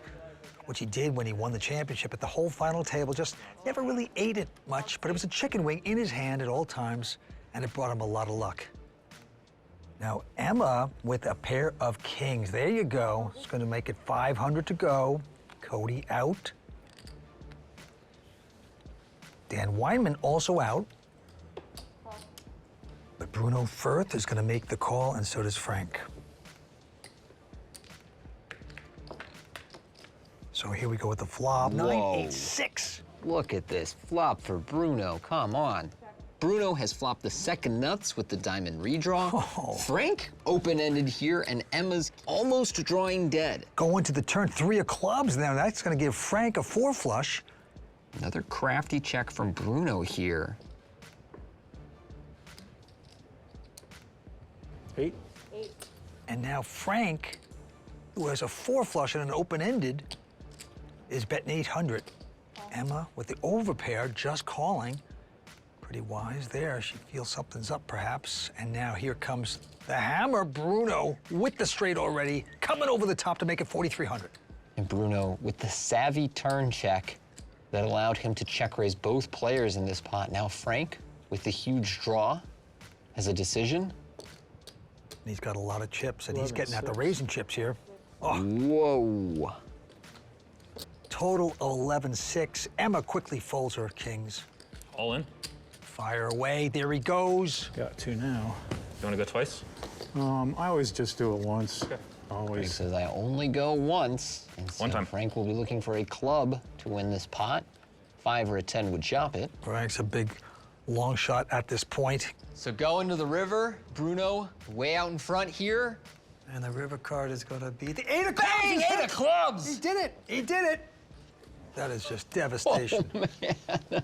which he did when he won the championship at the whole final table. Just never really ate it much, but it was a chicken wing in his hand at all times, and it brought him a lot of luck. Now, Emma with a pair of kings. There you go. It's going to make it 500 to go. Cody out. Dan Weinman also out. But Bruno Firth is going to make the call, and so does Frank. So here we go with the flop. Whoa. 9-8-6. Look at this flop for Bruno. Come on. Bruno has flopped the second nuts with the diamond redraw. Oh. Frank open-ended here, and Emma's almost drawing dead. Going to the turn 3 of clubs now. That's going to give Frank a 4 flush. Another crafty check from Bruno here. 8. And now Frank, who has a 4 flush and an open-ended, is betting 800. Emma with the overpair just calling. Pretty wise there. She feels something's up perhaps. And now here comes the hammer. Bruno with the straight already, coming over the top to make it 4,300. And Bruno with the savvy turn check that allowed him to check raise both players in this pot. Now Frank with the huge draw has a decision. And he's got a lot of chips, and he's getting at the raising chips here. Oh. Whoa. Total of 11-6. Emma quickly folds her kings. All in. Fire away. There he goes. Got 2 now. You want to go twice? I always just do it once. Okay. Frank Always. says, I only go once. And so One time. Frank will be looking for a club to win this pot. 5 or a 10 would chop it. Frank's a big long shot at this point. So going to the river, Bruno way out in front here. And the river card is going to be the 8 of clubs. Bang! 8 of clubs! He did it. He did it. That is just devastation. Oh, man.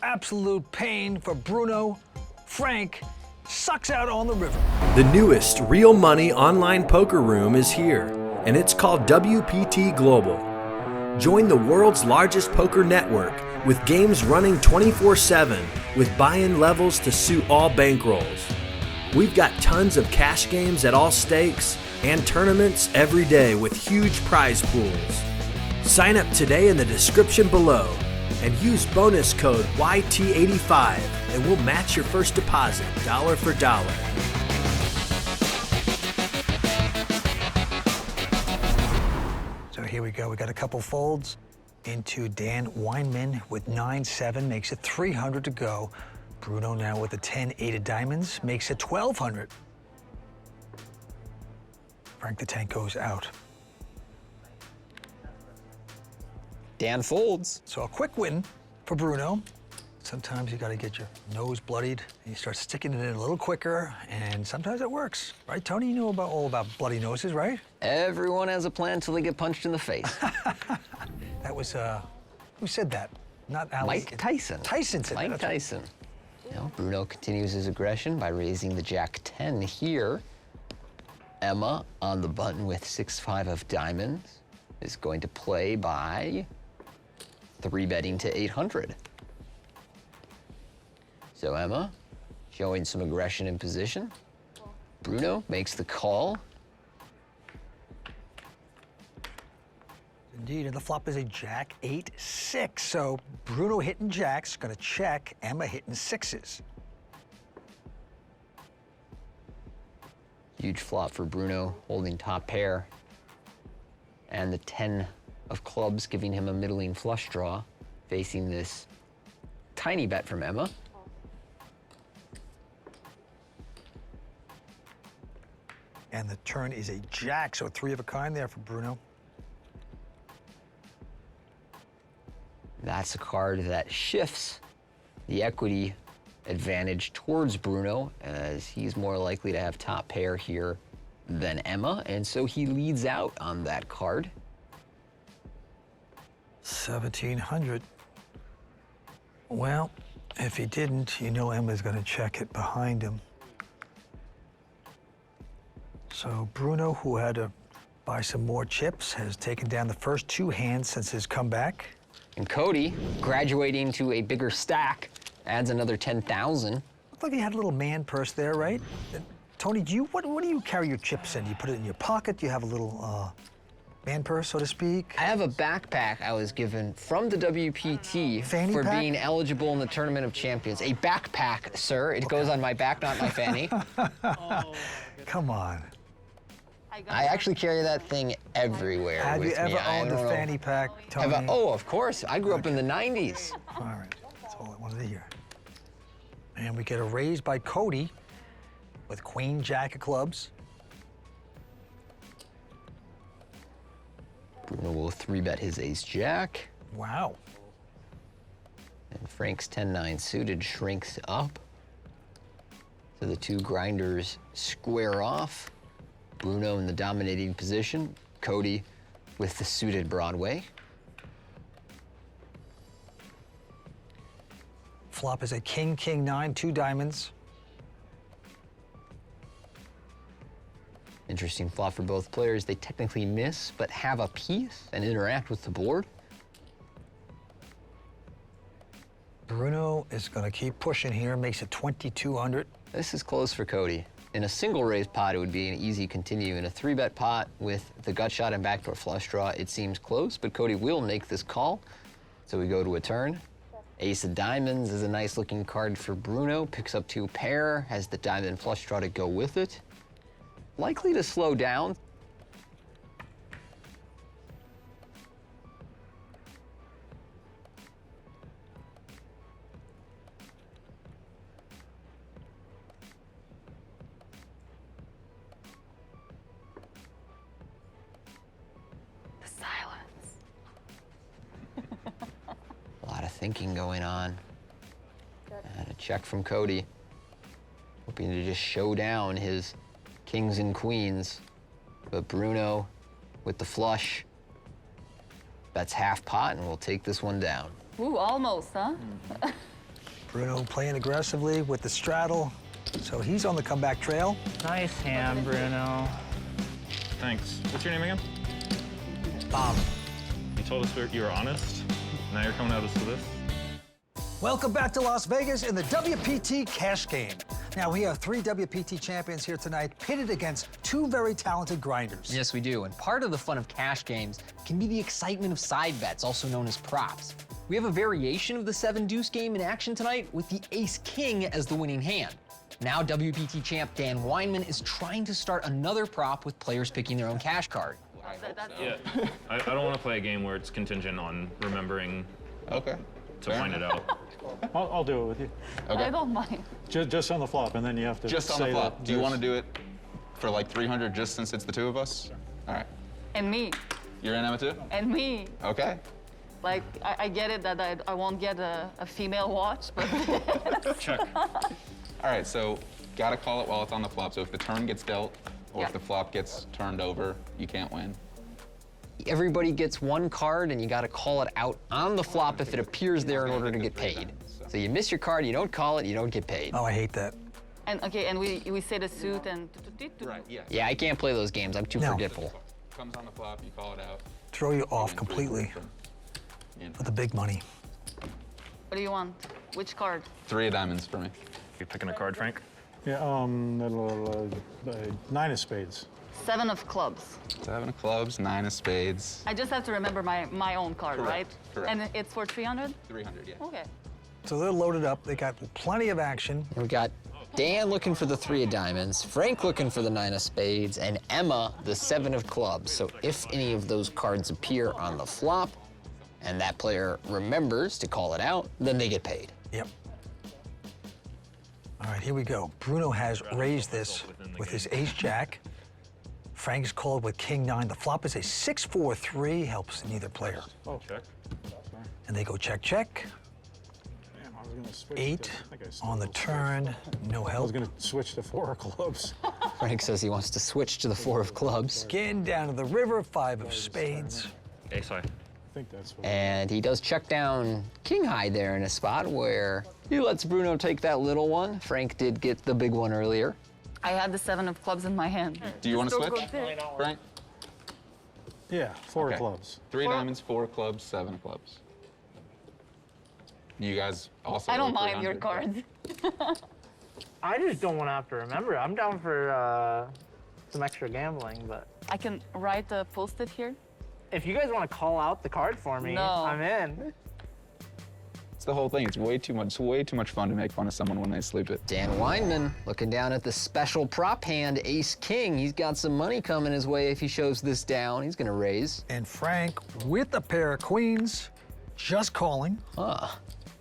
Absolute pain for Bruno. Frank sucks out on the river. The newest real money online poker room is here, and it's called WPT Global. Join the world's largest poker network with games running 24/7 with buy-in levels to suit all bankrolls. We've got tons of cash games at all stakes and tournaments every day with huge prize pools. Sign up today in the description below and use bonus code YT85 and we'll match your first deposit dollar for dollar. So here we go. We got a couple folds into Dan Weinman with 9-7, makes it 300 to go. Bruno now with a 10-8 of diamonds, makes it 1,200. Frank the Tank goes out. Dan folds. So a quick win for Bruno. Sometimes you got to get your nose bloodied and you start sticking it in a little quicker, and sometimes it works. Right, Tony? You know all about bloody noses, right? Everyone has a plan till they get punched in the face. That was, who said that? Not Alex. Mike Tyson. Tyson said that. Mike Tyson. Now, Bruno continues his aggression by raising the Jack-10 here. Emma on the button with 6-5 of diamonds is going to play by 3-betting to 800. So Emma showing some aggression in position. Bruno makes the call. Indeed, and the flop is a Jack 8-6. So Bruno hitting jacks, gonna check. Emma hitting sixes. Huge flop for Bruno, holding top pair. And the 10 of clubs giving him a middling flush draw, facing this tiny bet from Emma. And the turn is a jack, so 3 of a kind there for Bruno. That's a card that shifts the equity advantage towards Bruno, as he's more likely to have top pair here than Emma, and so he leads out on that card. 1,700. Well, if he didn't, you know Emma's gonna check it behind him. So Bruno, who had to buy some more chips, has taken down the first 2 hands since his comeback. And Cody, graduating to a bigger stack, adds another 10,000. Looked like he had a little man purse there, right? Tony, what do you carry your chips in? Do you put it in your pocket? Do you have a little man purse, so to speak? I have a backpack I was given from the WPT Fanny for pack? being eligible in the Tournament of Champions. A backpack, sir. It goes on my back, not my fanny. Come on. I actually carry that thing everywhere Have with you ever me. I owned a don't know. fanny pack, Tony? Oh, of course. I grew up in the 90s. All right, that's all I wanted to hear. And we get a raise by Cody with Queen Jack of clubs. Bruno will 3-bet his ace-jack. Wow. And Frank's 10-9 suited shrinks up. So the 2 grinders square off. Bruno in the dominating position. Cody with the suited Broadway. Flop is a king, king, 9, 2 diamonds. Interesting flop for both players. They technically miss, but have a piece and interact with the board. Bruno is going to keep pushing here, makes it 2,200. This is close for Cody. In a single raise pot, it would be an easy continue. In a 3-bet pot with the gut shot and backdoor flush draw, it seems close, but Cody will make this call. So we go to a turn. Ace of diamonds is a nice looking card for Bruno. Picks up 2 pair, has the diamond flush draw to go with it. Likely to slow down. A lot of thinking going on. And a check from Cody. Hoping to just show down his kings and queens. But Bruno with the flush. Bets half pot and we'll take this one down. Ooh, almost, huh? Bruno playing aggressively with the straddle. So he's on the comeback trail. Nice hand, Bruno. Thanks. What's your name again? Bob. You told us you were honest. Now you're coming at us with this? Welcome back to Las Vegas in the WPT cash game. Now, we have 3 WPT champions here tonight, pitted against 2 very talented grinders. Yes, we do. And part of the fun of cash games can be the excitement of side bets, also known as props. We have a variation of the 7-deuce game in action tonight with the ace-king as the winning hand. Now WPT champ Dan Weinman is trying to start another prop with players picking their own cash card. Yeah, I don't want to play a game where it's contingent on remembering Okay. to find it out. I'll do it with you. Okay. I don't mind. Just on the flop, and then you have to Just on say the flop. that Do you want to there's- do it for like 300 just since it's the two of us? All right. And me. You're in, Emma, too? And me. Okay. Like, I get it that I won't get a female watch, but Check. All right, so gotta call it while it's on the flop. So if the turn gets dealt, or Yeah. if the flop gets turned over, you can't win. Everybody gets one card, and you got to call it out on the flop if it appears there in order to get paid. So you miss your card, you don't call it, you don't get paid. Oh, I hate that. and okay, and we say the suit and Right, yeah. Yeah, I can't play those games. I'm too No. forgetful. Comes on the flop, you call it out. Throw you off completely with the big money. What do you want? Which card? 3 of diamonds for me. You picking a card, Frank? Yeah, 9 of spades. 7 of clubs. 7 of clubs, 9 of spades. I just have to remember my own card, Correct, right? correct. And it's for 300? 300, yeah. Okay. So they're loaded up. They got plenty of action. We got Dan looking for the 3 of diamonds, Frank looking for the 9 of spades, and Emma the 7 of clubs. So if any of those cards appear on the flop, and that player remembers to call it out, then they get paid. Yep. All right, here we go. Bruno has raised this with his ace-jack. Frank's called with king-9. The flop is a 6-4-3, helps neither player. Oh, check. And they go check-check. Damn, I was gonna switch 8 to, I think I still on the will turn, no I was help. gonna switch to 4 of clubs. Frank says he wants to switch to the 4 of clubs, Again, down to the river, 5 of spades. Ace high. I think that's what. and he does check down king high there in a spot where he lets Bruno take that little one. Frank did get the big one earlier. I had the 7 of clubs in my hand. Do you want to Don't switch, go there. Frank? Yeah, 4 Okay. of clubs. 3 diamonds, 4 of clubs, 7 of clubs. You guys also. I don't owe mind your 300. cards. I just don't want to have to remember. I'm down for some extra gambling, but I can write a post-it here. if you guys want to call out the card for me, No. I'm in. It's the whole thing. It's way too much fun to make fun of someone when they sleep it. Dan Weinman looking down at the special prop hand, ace-king. He's got some money coming his way if he shows this down. He's gonna raise. And Frank with a pair of queens, just calling. Huh.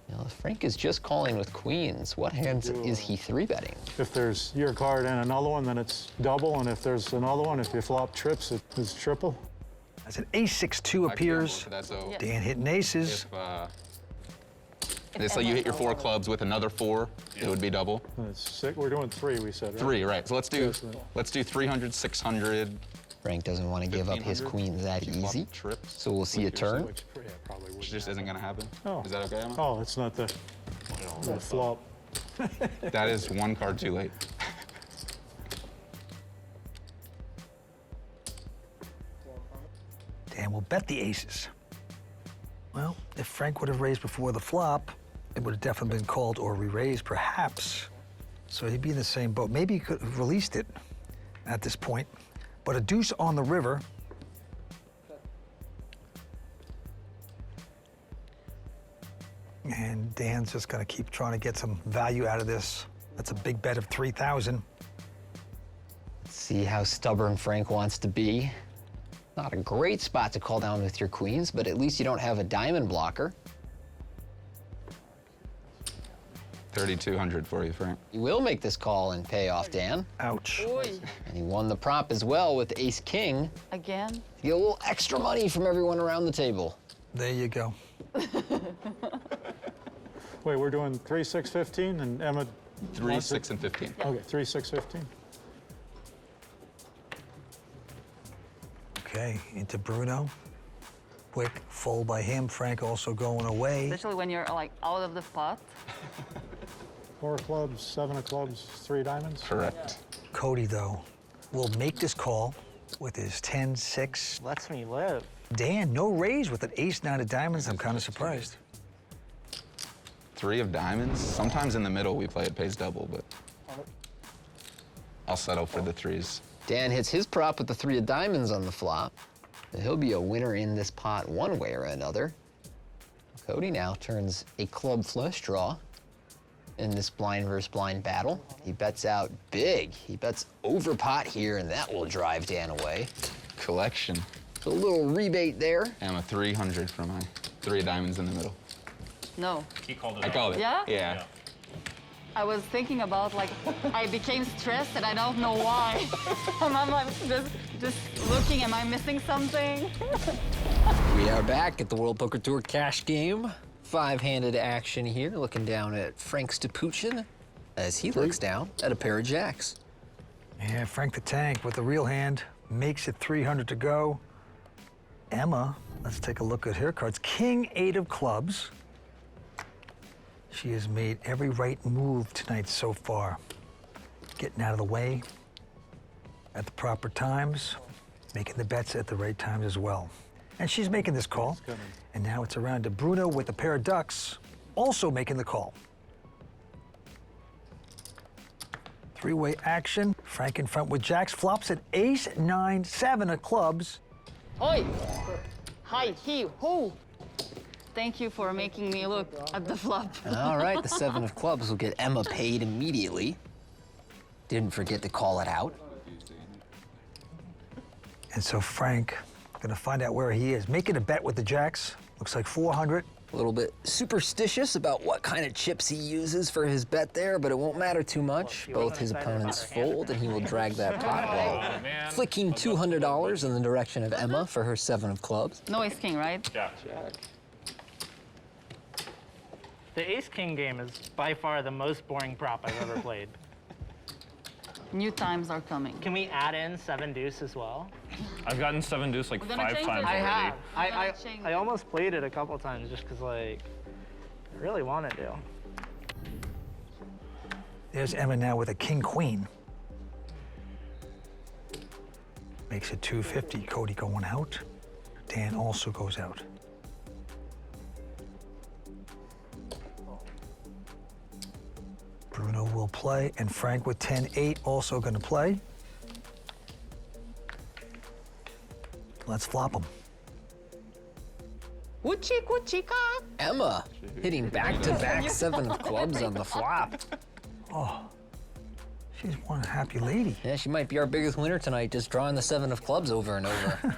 You know, Frank is just calling with queens. What hands is he 3-betting? If there's your card and another one, then it's double, and if there's another one, if your flop trips, it's triple. As an ace-6-2 appears. That's so Dan hitting aces. It's like you hit your 4 of clubs with another 4, it would be double. It's 6. We're doing 3, we said, right? 3, right. So let's do 300, 600. Frank doesn't want to give up his 1500. queens that If your flop easy. trips So we'll see a turn. Which probably Which wouldn't just isn't going to happen. Oh. Is that okay, Emma? Oh, it's not the flop. That is 1 card too late. Dan will bet the aces. Well, if Frank would have raised before the flop, it would have definitely been called or re-raised, perhaps. So he'd be in the same boat. Maybe he could have released it at this point. But a deuce on the river. And Dan's just gonna keep trying to get some value out of this. That's a big bet of 3,000. See how stubborn Frank wants to be. Not a great spot to call down with your queens, but at least you don't have a diamond blocker. 3,200 for you, Frank. You will make this call and pay off, Dan. Ouch. Oy. And he won the prop as well with ace-king. Again? To get a little extra money from everyone around the table. There you go. Wait, we're doing 3, 6, 15, and Emma. 3, 6, and 15. Okay, 3, 6, 15. Okay, into Bruno. Quick fold by him. Frank also going away. Especially when you're like out of the pot. 4 of clubs, 7 of clubs, 3 diamonds. Correct. Cody, though, will make this call with his 10-6. Lets me live. Dan, no raise with an ace-9 of diamonds. I'm kind of surprised. 3 of diamonds. Sometimes in the middle we play it pays double, but I'll settle for the 3s. Dan hits his prop with the 3 of diamonds on the flop. He'll be a winner in this pot one way or another. Cody now turns a club flush draw in this blind versus blind battle. He bets out big. He bets over pot here, and that will drive Dan away. Collection. A little rebate there. I'm a 300 for my 3 diamonds in the middle. No. He called it I called it. Yeah? Yeah. I was thinking about, like, I became stressed and I don't know why. And I'm like, just looking, am I missing something? We are back at the World Poker Tour cash game. 5-handed action here, looking down at Frank Stapuchin as he looks down at a pair of jacks. Yeah, Frank the Tank with the real hand makes it 300 to go. Emma, let's take a look at her cards. King 8 of clubs. She has made every right move tonight so far. Getting out of the way at the proper times, making the bets at the right times as well. And she's making this call. And now it's around to Bruno with a pair of ducks, also making the call. 3-way action. Frank in front with jacks, flops at ace, 9, 7 of clubs. Oi! Hi, he, who? Thank you for making me look at the flop. All right, the 7 of clubs will get Emma paid immediately. Didn't forget to call it out. And so Frank, gonna find out where he is. Making a bet with the jacks. Looks like 400. A little bit superstitious about what kind of chips he uses for his bet there, but it won't matter too much. Both his opponents fold, and he will drag that pot while flicking $200 in the direction of Emma for her 7 of clubs. No ace king, right? Jack. The ace-king game is by far the most boring prop I've ever played. New times are coming. Can we add in 7 deuce as well? I've gotten 7 deuce like We're gonna 5 change times it. already. I almost played it a couple times just because, like, I really wanted to. There's Emma now with a king-queen. Makes it 250. Cody going out. Dan also goes out. Bruno will play, and Frank with 10-8 also going to play. Let's flop him. Emma hitting back-to-back 7 of clubs on the flop. Oh, she's one happy lady. Yeah, she might be our biggest winner tonight, just drawing the 7 of clubs over and over.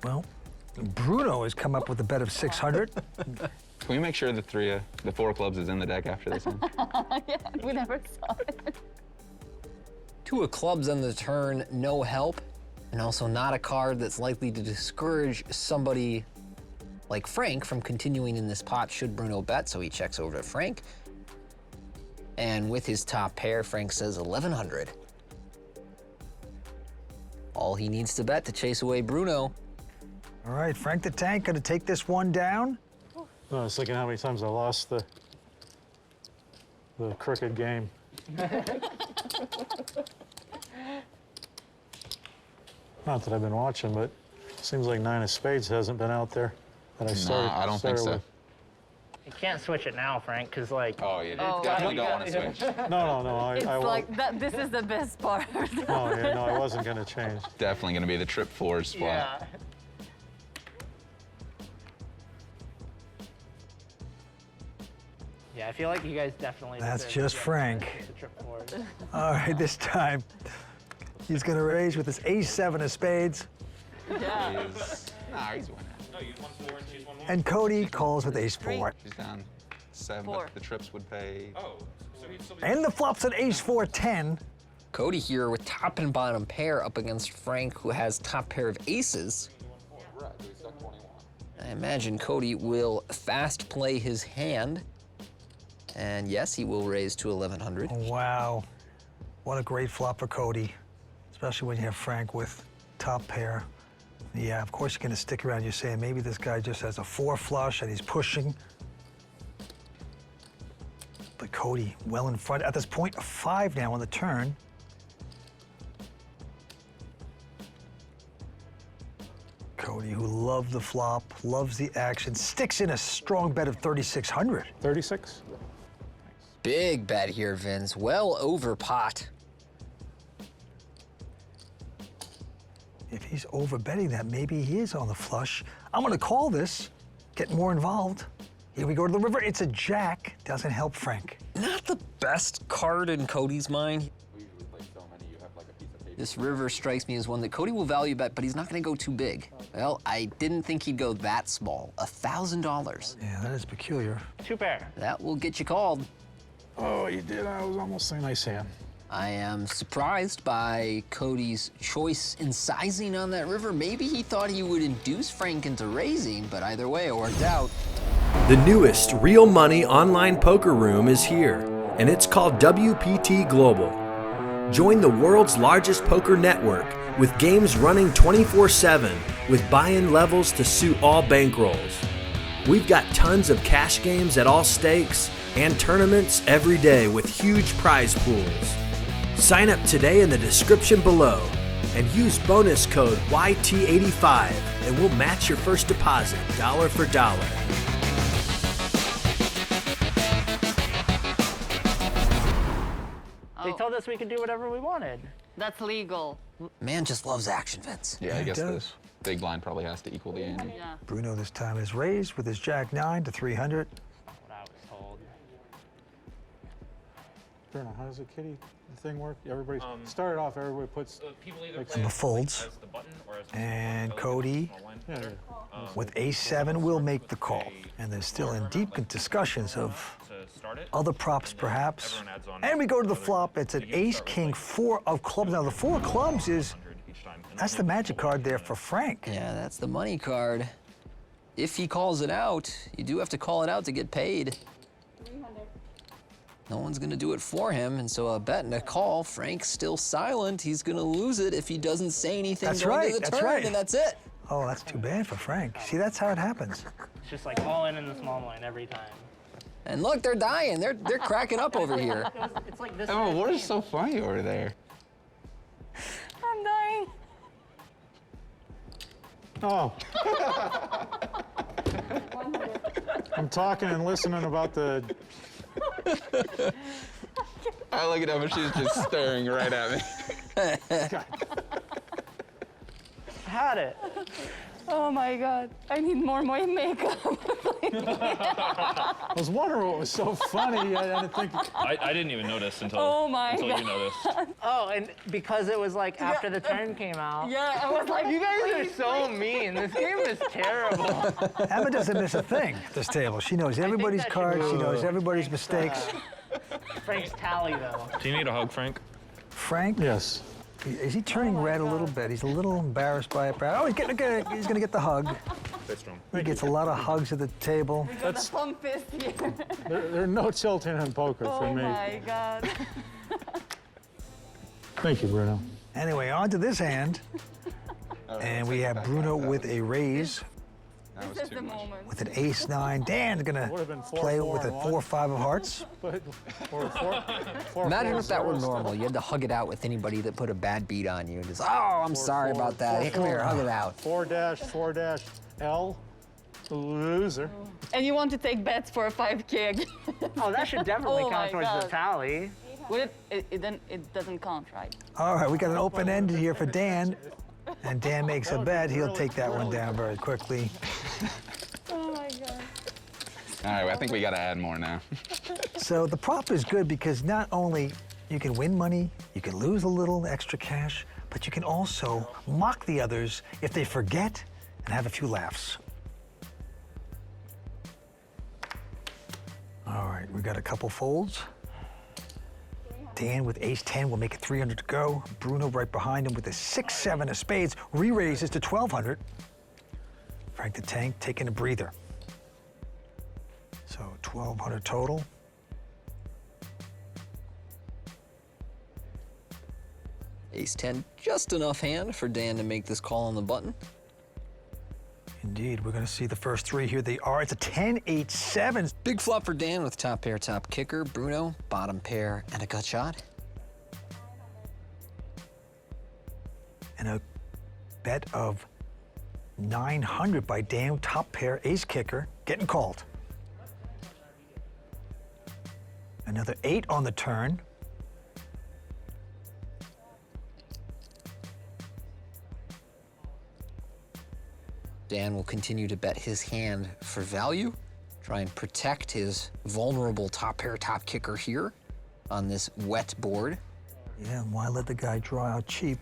Well, Bruno has come up with a bet of 600. Can we make sure the 4 clubs is in the deck after this one? Yeah, we never saw it. 2 of clubs on the turn, no help, and also not a card that's likely to discourage somebody like Frank from continuing in this pot should Bruno bet, so he checks over to Frank. And with his top pair, Frank says 1,100. All he needs to bet to chase away Bruno. All right, Frank the Tank gonna take this one down. I was thinking how many times I lost the crooked game. Not that I've been watching, but it seems like 9 of spades hasn't been out there that I started. Nah, I don't think so. with. You can't switch it now, Frank, because, like... Oh, you definitely don't want to switch. No, It's I won't. like that. This is the best part. Oh, yeah, no, I wasn't going to change. Definitely going to be the trip 4 spot. Yeah. Yeah, I feel like you guys definitely... That's deserve just to get Frank. the trip forward. All right, this time he's gonna raise with his ace-7 of spades. Yeah. Nah, he's winning. No, you won 4 and she's won 1. And Cody calls with ace-4. She's down 7, 4. but the trips would pay. Oh, so he'd still be... And the flops at ace-4, 10. Cody here with top and bottom pair up against Frank, who has top pair of aces. Right, we stuck 21. I imagine Cody will fast play his hand. And yes, he will raise to 1,100. Wow, what a great flop for Cody, especially when you have Frank with top pair. Yeah, of course you're gonna stick around. You're saying maybe this guy just has a 4 flush and he's pushing. But Cody well in front. At this point, a 5 now on the turn. Cody, who loved the flop, loves the action, sticks in a strong bet of 3,600. 36? Big bet here, Vince. Well over pot. If he's overbetting that, maybe he is on the flush. I'm gonna call this, get more involved. Here we go to the river. It's a jack. Doesn't help Frank. Not the best card in Cody's mind. This river strikes me as one that Cody will value bet, but he's not gonna go too big. Well, I didn't think he'd go that small. $1,000. Yeah, that is peculiar. 2 pair. That will get you called. Oh, you did. I was almost a nice hand. I am surprised by Cody's choice in sizing on that river. Maybe he thought he would induce Frank into raising, but either way, it worked out. The newest real money online poker room is here, and it's called WPT Global. Join the world's largest poker network with games running 24/7 with buy-in levels to suit all bankrolls. We've got tons of cash games at all stakes and tournaments every day with huge prize pools. Sign up today in the description below and use bonus code YT85 and we'll match your first deposit dollar for dollar. They told us we could do whatever we wanted. That's legal. Man just loves action, Vince. Yeah, I He guess does. the big blind probably has to equal the ante. Yeah. Bruno this time is raised with his jack 9 to 300. What I was told. Bruno, how does the kitty thing work? Everybody started off, everybody puts People either And the folds. as the button or as And Cody yeah, with ace-7 will make the call. And they're still in deep discussions of to start it. other props perhaps. Everyone adds on And we go to the another- flop. It's an ace, king, 4 of clubs. Now the 4 of clubs is, each time. And that's the magic card there for Frank. Yeah, that's the money card. If he calls it out, you do have to call it out to get paid. No one's gonna do it for him, and so a bet and a call. Frank's still silent. He's gonna lose it if he doesn't say anything That's going right, to the that's turn, right. and that's it. Oh, that's too bad for Frank. See, that's how it happens. It's just like all in the small blind every time. And look, they're dying. They're cracking up over here. It's like this. Oh, what is so funny over there? I'm dying. Oh. I'm talking and listening about the... I look at her, but she's just staring right at me. Had it. Oh my God. I need more makeup. I was wondering what was so funny. I didn't think... I didn't even notice until, Oh my until God. you noticed. Oh, and because it was like after the turn came out. Yeah, I was like, You guys are so mean. This game is terrible. Emma doesn't miss a thing at this table. She knows everybody's that should cards. She move. knows everybody's mistakes. Frank's tally though. Do you need a hug, Frank? Frank, Yes. is he turning red a little bit? He's a little embarrassed by it. Oh, he's going to get the hug. That's strong. He gets a lot of hugs at the table. got the thumb fist here. There are no tilting in poker for Oh me. my God. Thank you, Bruno. Anyway, on to this hand. And we have Bruno with a raise That This was is too the much. moment. with an ace-9. Dan's going Would've been to 4, play 4, with a and 4-5 of hearts. But, or 4, Imagine 4, if that were 0 normal. You had to hug it out with anybody that put a bad beat on you. Just, oh, I'm sorry about that. Hey, come here, hug it out. 4-4-L, loser. And you want to take bets for a 5K. Oh, that should definitely Oh my count towards the God. tally. Would it doesn't count, right? All right, we got an open-ended here for Dan. And Dan makes a bet. He'll take that one down very quickly. Oh my God. All right, well, I think we got to add more now. So the prop is good because not only you can win money, you can lose a little extra cash, but you can also mock the others if they forget and have a few laughs. All right, we got a couple folds. Dan with ace-10 will make it 300 to go. Bruno right behind him with a 6-7 of spades. Re-raises to 1,200. Frank the Tank taking a breather. So 1,200 total. Ace-10, just enough hand for Dan to make this call on the button. Indeed, we're going to see the first three here. They are. It's a 10-8-7. Big flop for Dan with top pair, top kicker. Bruno, bottom pair, and a gut shot. And a bet of 900 by Dan, top pair, ace kicker, getting called. Another 8 on the turn. Dan will continue to bet his hand for value, try and protect his vulnerable top pair top kicker here on this wet board. Yeah, and why let the guy draw out cheap?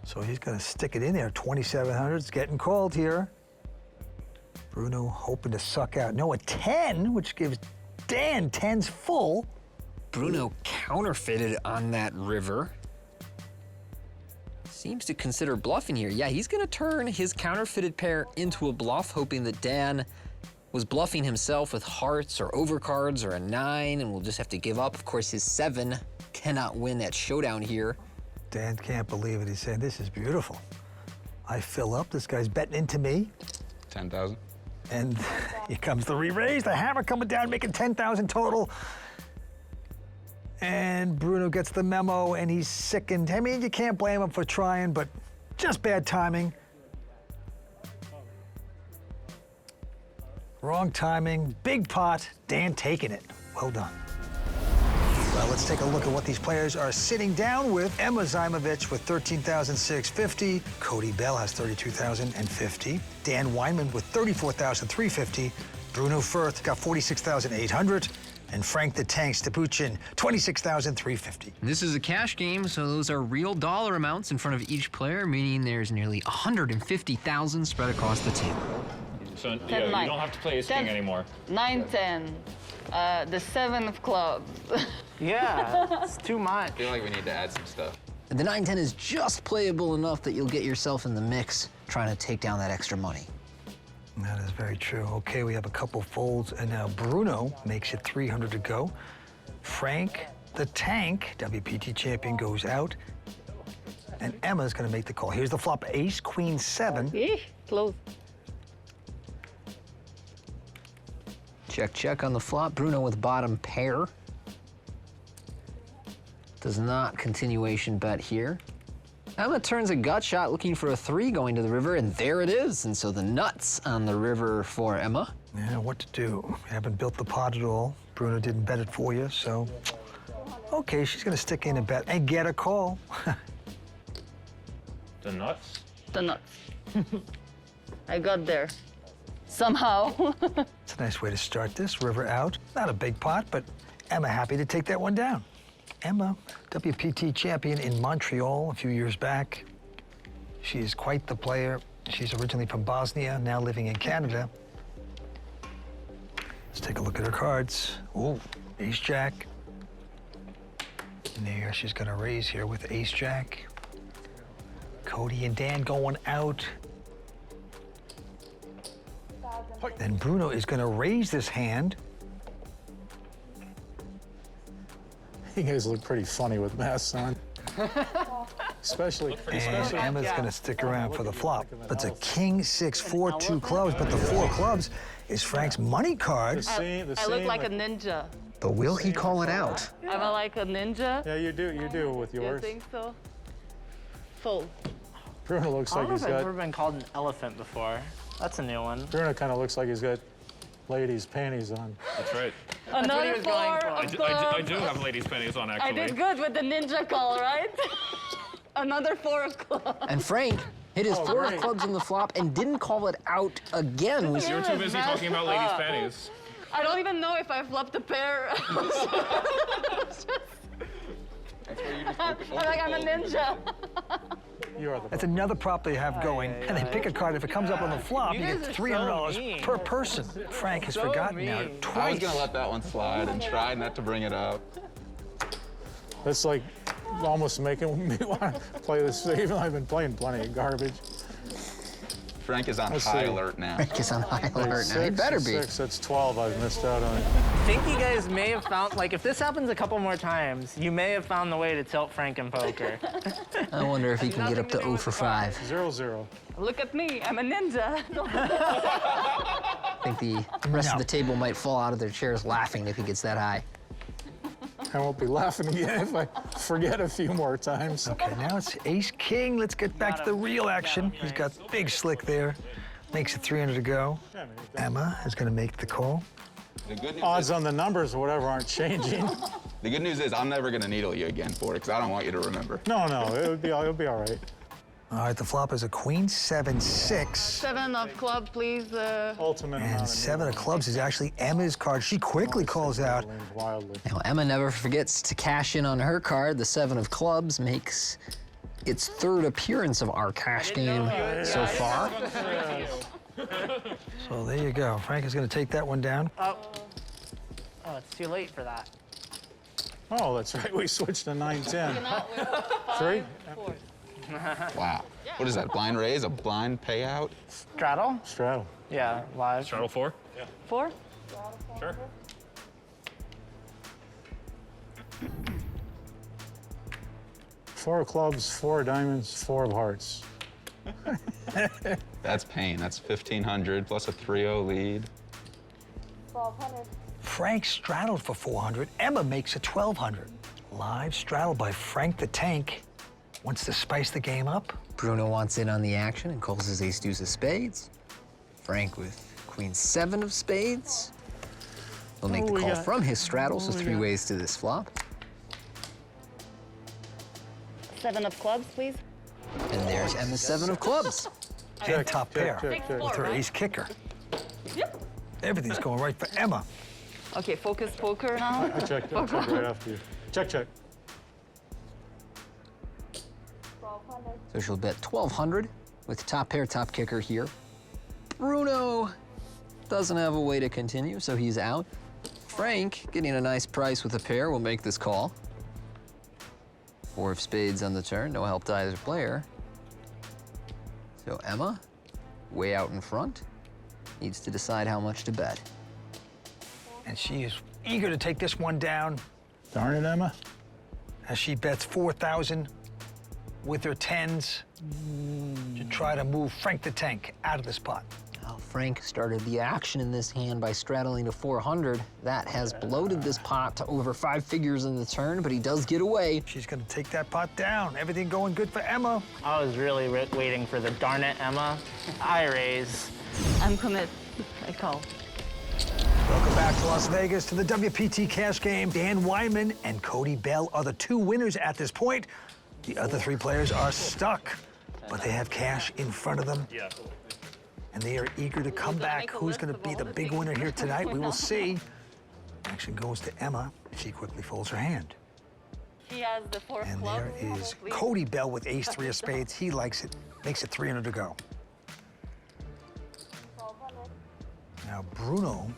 So he's gonna stick it in there. 2,700, it's getting called here. Bruno hoping to suck out. No, a 10, which gives Dan 10's full. Bruno counterfeited on that river. Seems to consider bluffing here. Yeah, he's gonna turn his counterfeited pair into a bluff, hoping that Dan was bluffing himself with hearts or overcards or a 9, and will just have to give up. Of course, his 7 cannot win at showdown here. Dan can't believe it. He's saying, this is beautiful. I fill up, this guy's betting into me. 10,000. And here comes the re-raise, the hammer coming down, making 10,000 total. And Bruno gets the memo, and he's sickened. I mean, you can't blame him for trying, but just bad timing. Wrong timing, big pot, Dan taking it. Well done. Well, let's take a look at what these players are sitting down with. Emma Zaimovich with 13,650. Cody Bell has 32,050. Dan Weinman with 34,350. Bruno Firth got 46,800. And Frank the Tank Stapuchin, 26,350. This is a cash game, so those are real dollar amounts in front of each player, meaning there's nearly 150,000 spread across the table. So yeah, you don't have to play ace-king anymore. 9, 10. The 7 of clubs. Yeah, it's too much. I feel like we need to add some stuff. The 9-10 is just playable enough that you'll get yourself in the mix trying to take down that extra money. That is very true. Okay, we have a couple folds, and now Bruno makes it 300 to go. Frank the Tank, WPT champion, goes out. And Emma's gonna make the call. Here's the flop, ace, queen, 7. Close. Check, check on the flop. Bruno with bottom pair. Does not continuation bet here. Emma turns a gut shot looking for a 3 going to the river, and there it is. And so the nuts on the river for Emma. Yeah, what to do? We haven't built the pot at all. Bruno didn't bet it for you, so. Okay, she's gonna stick in a bet and get a call. The nuts? The nuts. I got there. Somehow. It's a nice way to start this. River out. Not a big pot, but Emma happy to take that one down. Emma, WPT champion in Montreal a few years back. She is quite the player. She's originally from Bosnia, now living in Canada. Let's take a look at her cards. Ooh, ace-jack. And there, she's gonna raise here with ace-jack. Cody and Dan going out. Then Bruno is gonna raise this hand. You guys look pretty funny with masks on. especially. And Emma's gonna stick around for the flop. It's a king, 6, 4, 2 clubs, but the 4 clubs is Frank's money card. I look like a ninja. But will he call it out? Am I like a ninja? Yeah, you do with yours. You think so? Fold. Bruno looks I like don't know he's if I've got. ever been called an elephant before. That's a new one. Bruno kind of looks like he's got ladies' panties on. That's right. Another 4 I of do, clubs. I do have ladies' panties on, actually. I did good with the ninja call, right? Another 4 of clubs. And Frank hit his 4 of clubs in the flop and didn't call it out again. You're too busy talking about ladies' panties. I don't even know if I flopped a pair. I'm like, I'm a ninja. That's another prop they have going, and they pick a card. If it comes up on the flop, you get $300 per person. Frank has forgotten now twice. I was gonna let that one slide and try not to bring it up. That's like almost making me want to play this, even though I've been playing plenty of garbage. Frank is on high alert now. Frank is on high alert now. He better be. 6, that's 12 I've missed out on. I think you guys may have found, like, if this happens a couple more times, you may have found the way to tilt Frank in poker. I wonder if he can get up to 0 for 5. 0-0. Look at me, I'm a ninja. I think the rest of the table might fall out of their chairs laughing if he gets that high. I won't be laughing again if I forget a few more times. Okay, now it's ace-king. Let's get back to the real action. He's got big slick there. Makes it 300 to go. Emma is gonna make the call. The good news Odds on the numbers or whatever aren't changing. The good news is I'm never gonna needle you again for it, because I don't want you to remember. No, it'll be all right. All right, the flop is a queen, 7-6. 7 of club, please. Ultimate. And 7 of clubs is actually Emma's card. She quickly calls out. Wildly. Now, Emma never forgets to cash in on her card. The 7 of clubs makes its 3rd appearance of our cash game so far. So there you go. Frank is going to take that one down. Oh, it's too late for that. Oh, that's right. We switched to 9-10. 3? Wow. What is that? Blind raise? A blind payout? Straddle? Straddle. Yeah, live. Straddle 4? Yeah. 4? Sure. Four of clubs, 4 of diamonds, 4 of hearts. That's pain. That's 1,500 plus a 3-0 lead. 1,200. Frank straddled for 400. Emma makes it 1,200. Live straddle by Frank the Tank. Wants to spice the game up. Bruno wants in on the action and calls his ace deuce of spades. Frank with queen 7 of spades. He'll make the call from his straddle, so 3 ways to this flop. 7 of clubs, please. And there's Emma's 7 of clubs. And top pair check. with her ace kicker. Yep. Everything's going right for Emma. Okay, focus poker now. I checked right after you. Check, check. So she'll bet 1,200 with top pair, top kicker here. Bruno doesn't have a way to continue, so he's out. Frank, getting a nice price with a pair, will make this call. 4 of spades on the turn, no help to either player. So Emma, way out in front, needs to decide how much to bet. And she is eager to take this one down. Darn it, Emma. As she bets 4,000 with her 10s to try to move Frank the Tank out of the spot. Now, Frank started the action in this hand by straddling to 400. That has bloated this pot to over 5 figures in the turn, but he does get away. She's going to take that pot down. Everything going good for Emma. I was really waiting for the darn it, Emma. I raise. I'm commit. I call. Welcome back to Las Vegas to the WPT cash game. Dan Wyman and Cody Bell are the 2 winners at this point. The other 3 players are stuck, but they have cash in front of them. Yeah. And they are eager to come back. Who's going to be the big winner here tonight? We will see. Action goes to Emma. She quickly folds her hand. He has the 4 And clubs. there is Please. Cody Bell with ace 3 of spades. He likes it. Makes it 300 to go. Now Bruno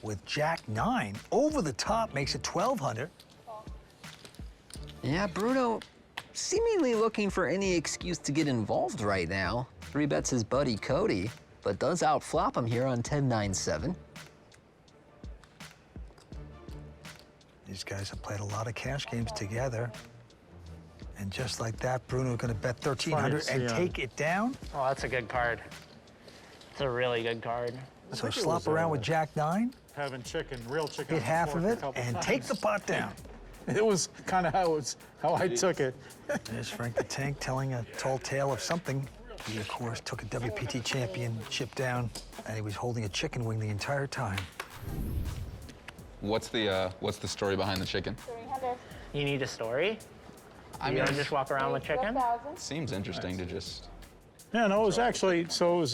with jack 9 over the top makes it 1,200. Yeah, Bruno seemingly looking for any excuse to get involved right now. 3 bets his buddy Cody, but does outflop him here on 10-9-7. These guys have played a lot of cash games together. And just like that, Bruno going to bet 1,300 and take it down. Oh, that's a good card. It's a really good card. So slop around with jack 9, Having chicken, real chicken. hit half of it, and take the pot down. It was kind of how I took it. There's Frank the Tank telling a tall tale of something. He, of course, took a WPT championship down, and he was holding a chicken wing the entire time. What's the story behind the chicken? You need a story? I You mean, don't just walk around with chicken? seems interesting to just. Yeah, no, it was actually, so it was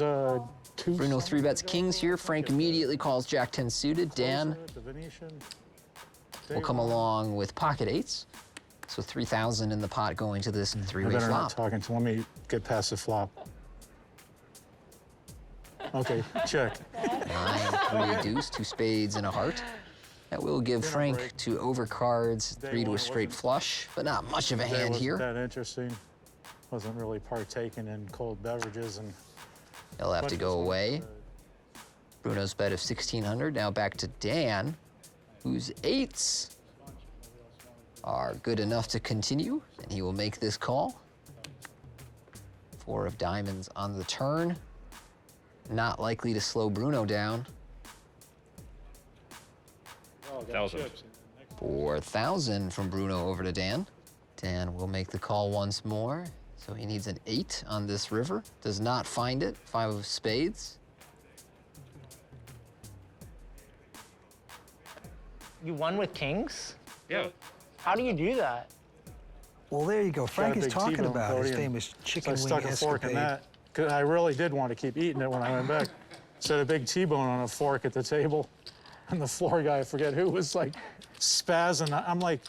2. Bruno 3 bets kings here. Frank immediately calls jack 10 suited. Dan The Venetian. will come along with pocket 8s. So 3,000 in the pot going to this 3-way Better not flop. talking to. Let me get past the flop. Okay, check. 9, 3 deuce, 2 spades and a heart. That will give Frank 2 overcards, 3 to a straight flush, but not much of a hand Wasn't here. that interesting. Wasn't really partaking in cold beverages and. He'll have to go away. Bruno's bet of 1,600. Now back to Dan, whose 8s are good enough to continue, and he will make this call. 4 of diamonds on the turn. Not likely to slow Bruno down. 1,000. 4,000 from Bruno over to Dan. Dan will make the call once more. So he needs an 8 on this river. Does not find it. 5 of spades. You won with kings? Yeah. How do you do that? Well, there you go. Got a Frank is big talking T-bone, about his Cody, and famous chicken so wing I stuck a fork in escapade. that, because I really did want to keep eating it when I went back. Set a big T-bone on a fork at the table, and the floor guy, I forget who, was like spazzing. I'm like,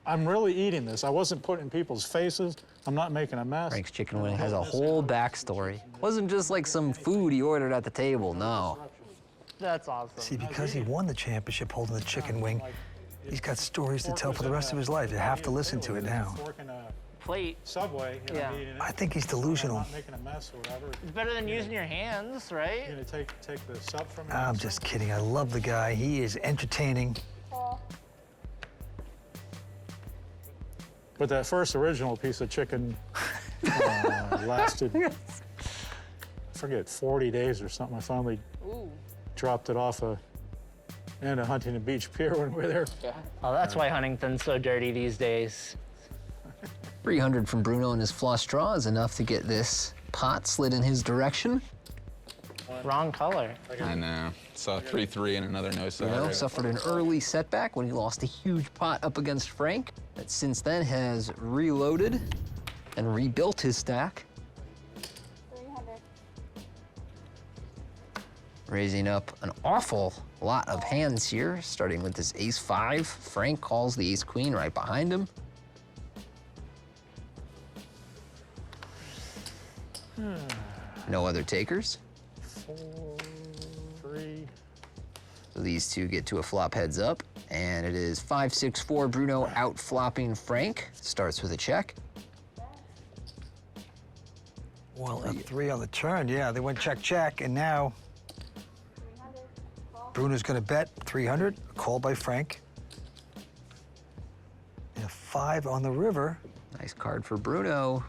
I'm really eating this. I wasn't putting in people's faces. I'm not making a mess. Frank's chicken wing has a whole backstory. Wasn't just like some food he ordered at the table, no. That's awesome. See, because he won the championship holding the chicken wing, he's got stories to tell for the rest of his life. You have to listen to it now. Plate. Subway. Yeah. I think he's delusional. Not making a mess or whatever. It's better than using your hands, right? You're gonna take the sub from him. I'm just kidding. I love the guy. He is entertaining. But that first original piece of chicken lasted, I forget, 40 days or something. I finally dropped it off a end of Huntington Beach Pier when we were there. Oh, that's why Huntington's so dirty these days. 300 from Bruno and his flush draw is enough to get this pot slid in his direction. Wrong color. I know. Saw 3-3 and another no side. Bruno suffered an early setback when he lost a huge pot up against Frank, that since then has reloaded and rebuilt his stack. Raising up an awful lot of hands here, starting with this ace-5. Frank calls the ace-queen right behind him. No other takers. 4, 3. So these two get to a flop heads up, and it is 5-6-4. Bruno out flopping Frank. Starts with a check. Well, a 3 on the turn. Yeah, they went check, check, and now Bruno's going to bet 300, call by Frank. And a 5 on the river. Nice card for Bruno.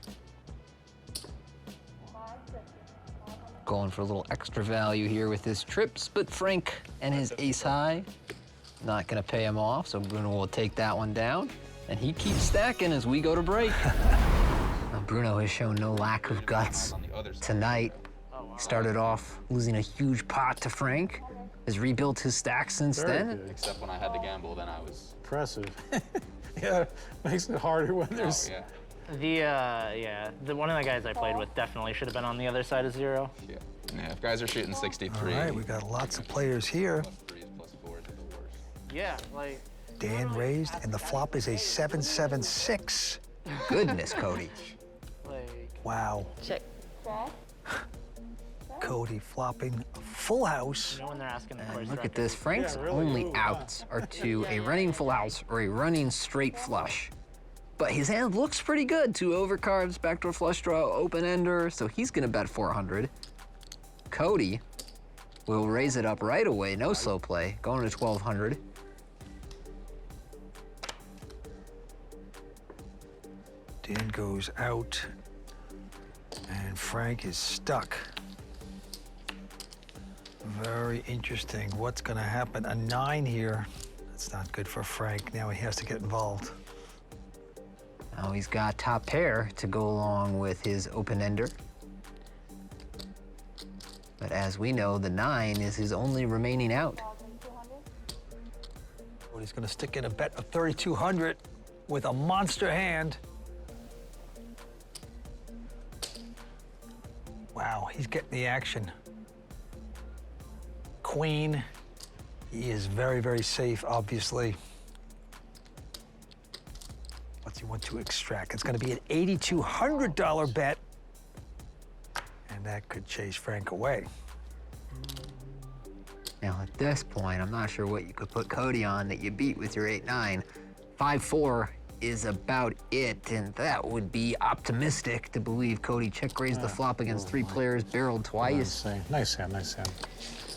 Going for a little extra value here with his trips, but Frank and his ace high not gonna pay him off, so Bruno will take that one down, and he keeps stacking as we go to break. Now, Bruno has shown no lack of guts tonight. He started off losing a huge pot to Frank, has rebuilt his stack since then. Except when I had to gamble, then I was... Impressive. Yeah, makes it harder when there's... Oh, yeah. The one of the guys I played with definitely should have been on the other side of 0. Yeah. Yeah, if guys are shooting 63... All right, we got lots of players here. Yeah, like... Dan raised, and the flop is a 7-7-6. Goodness, Cody. Wow. Check. Cody flopping a full house. You know when they're asking the And look at this. Frank's only outs are to a running full house or a running straight flush. But his hand looks pretty good. 2 overcards, backdoor flush draw, open ender, so he's gonna bet 400. Cody will raise it up right away, no slow play, going to 1200. Dan goes out, and Frank is stuck. Very interesting. What's gonna happen? A 9 here. That's not good for Frank. Now he has to get involved. Now he's got top pair to go along with his open ender. But as we know, the 9 is his only remaining out. He's gonna stick in a bet of 3,200 with a monster hand. Wow, he's getting the action. Queen. He is very, very safe, obviously. What's he want to extract? It's gonna be an $8,200 bet. And that could chase Frank away. Now at this point, I'm not sure what you could put Cody on that you beat with your 8-9. 5-4 is about it, and that would be optimistic to believe Cody check raised the flop against 3 players, barreled twice. Nice hand, nice hand.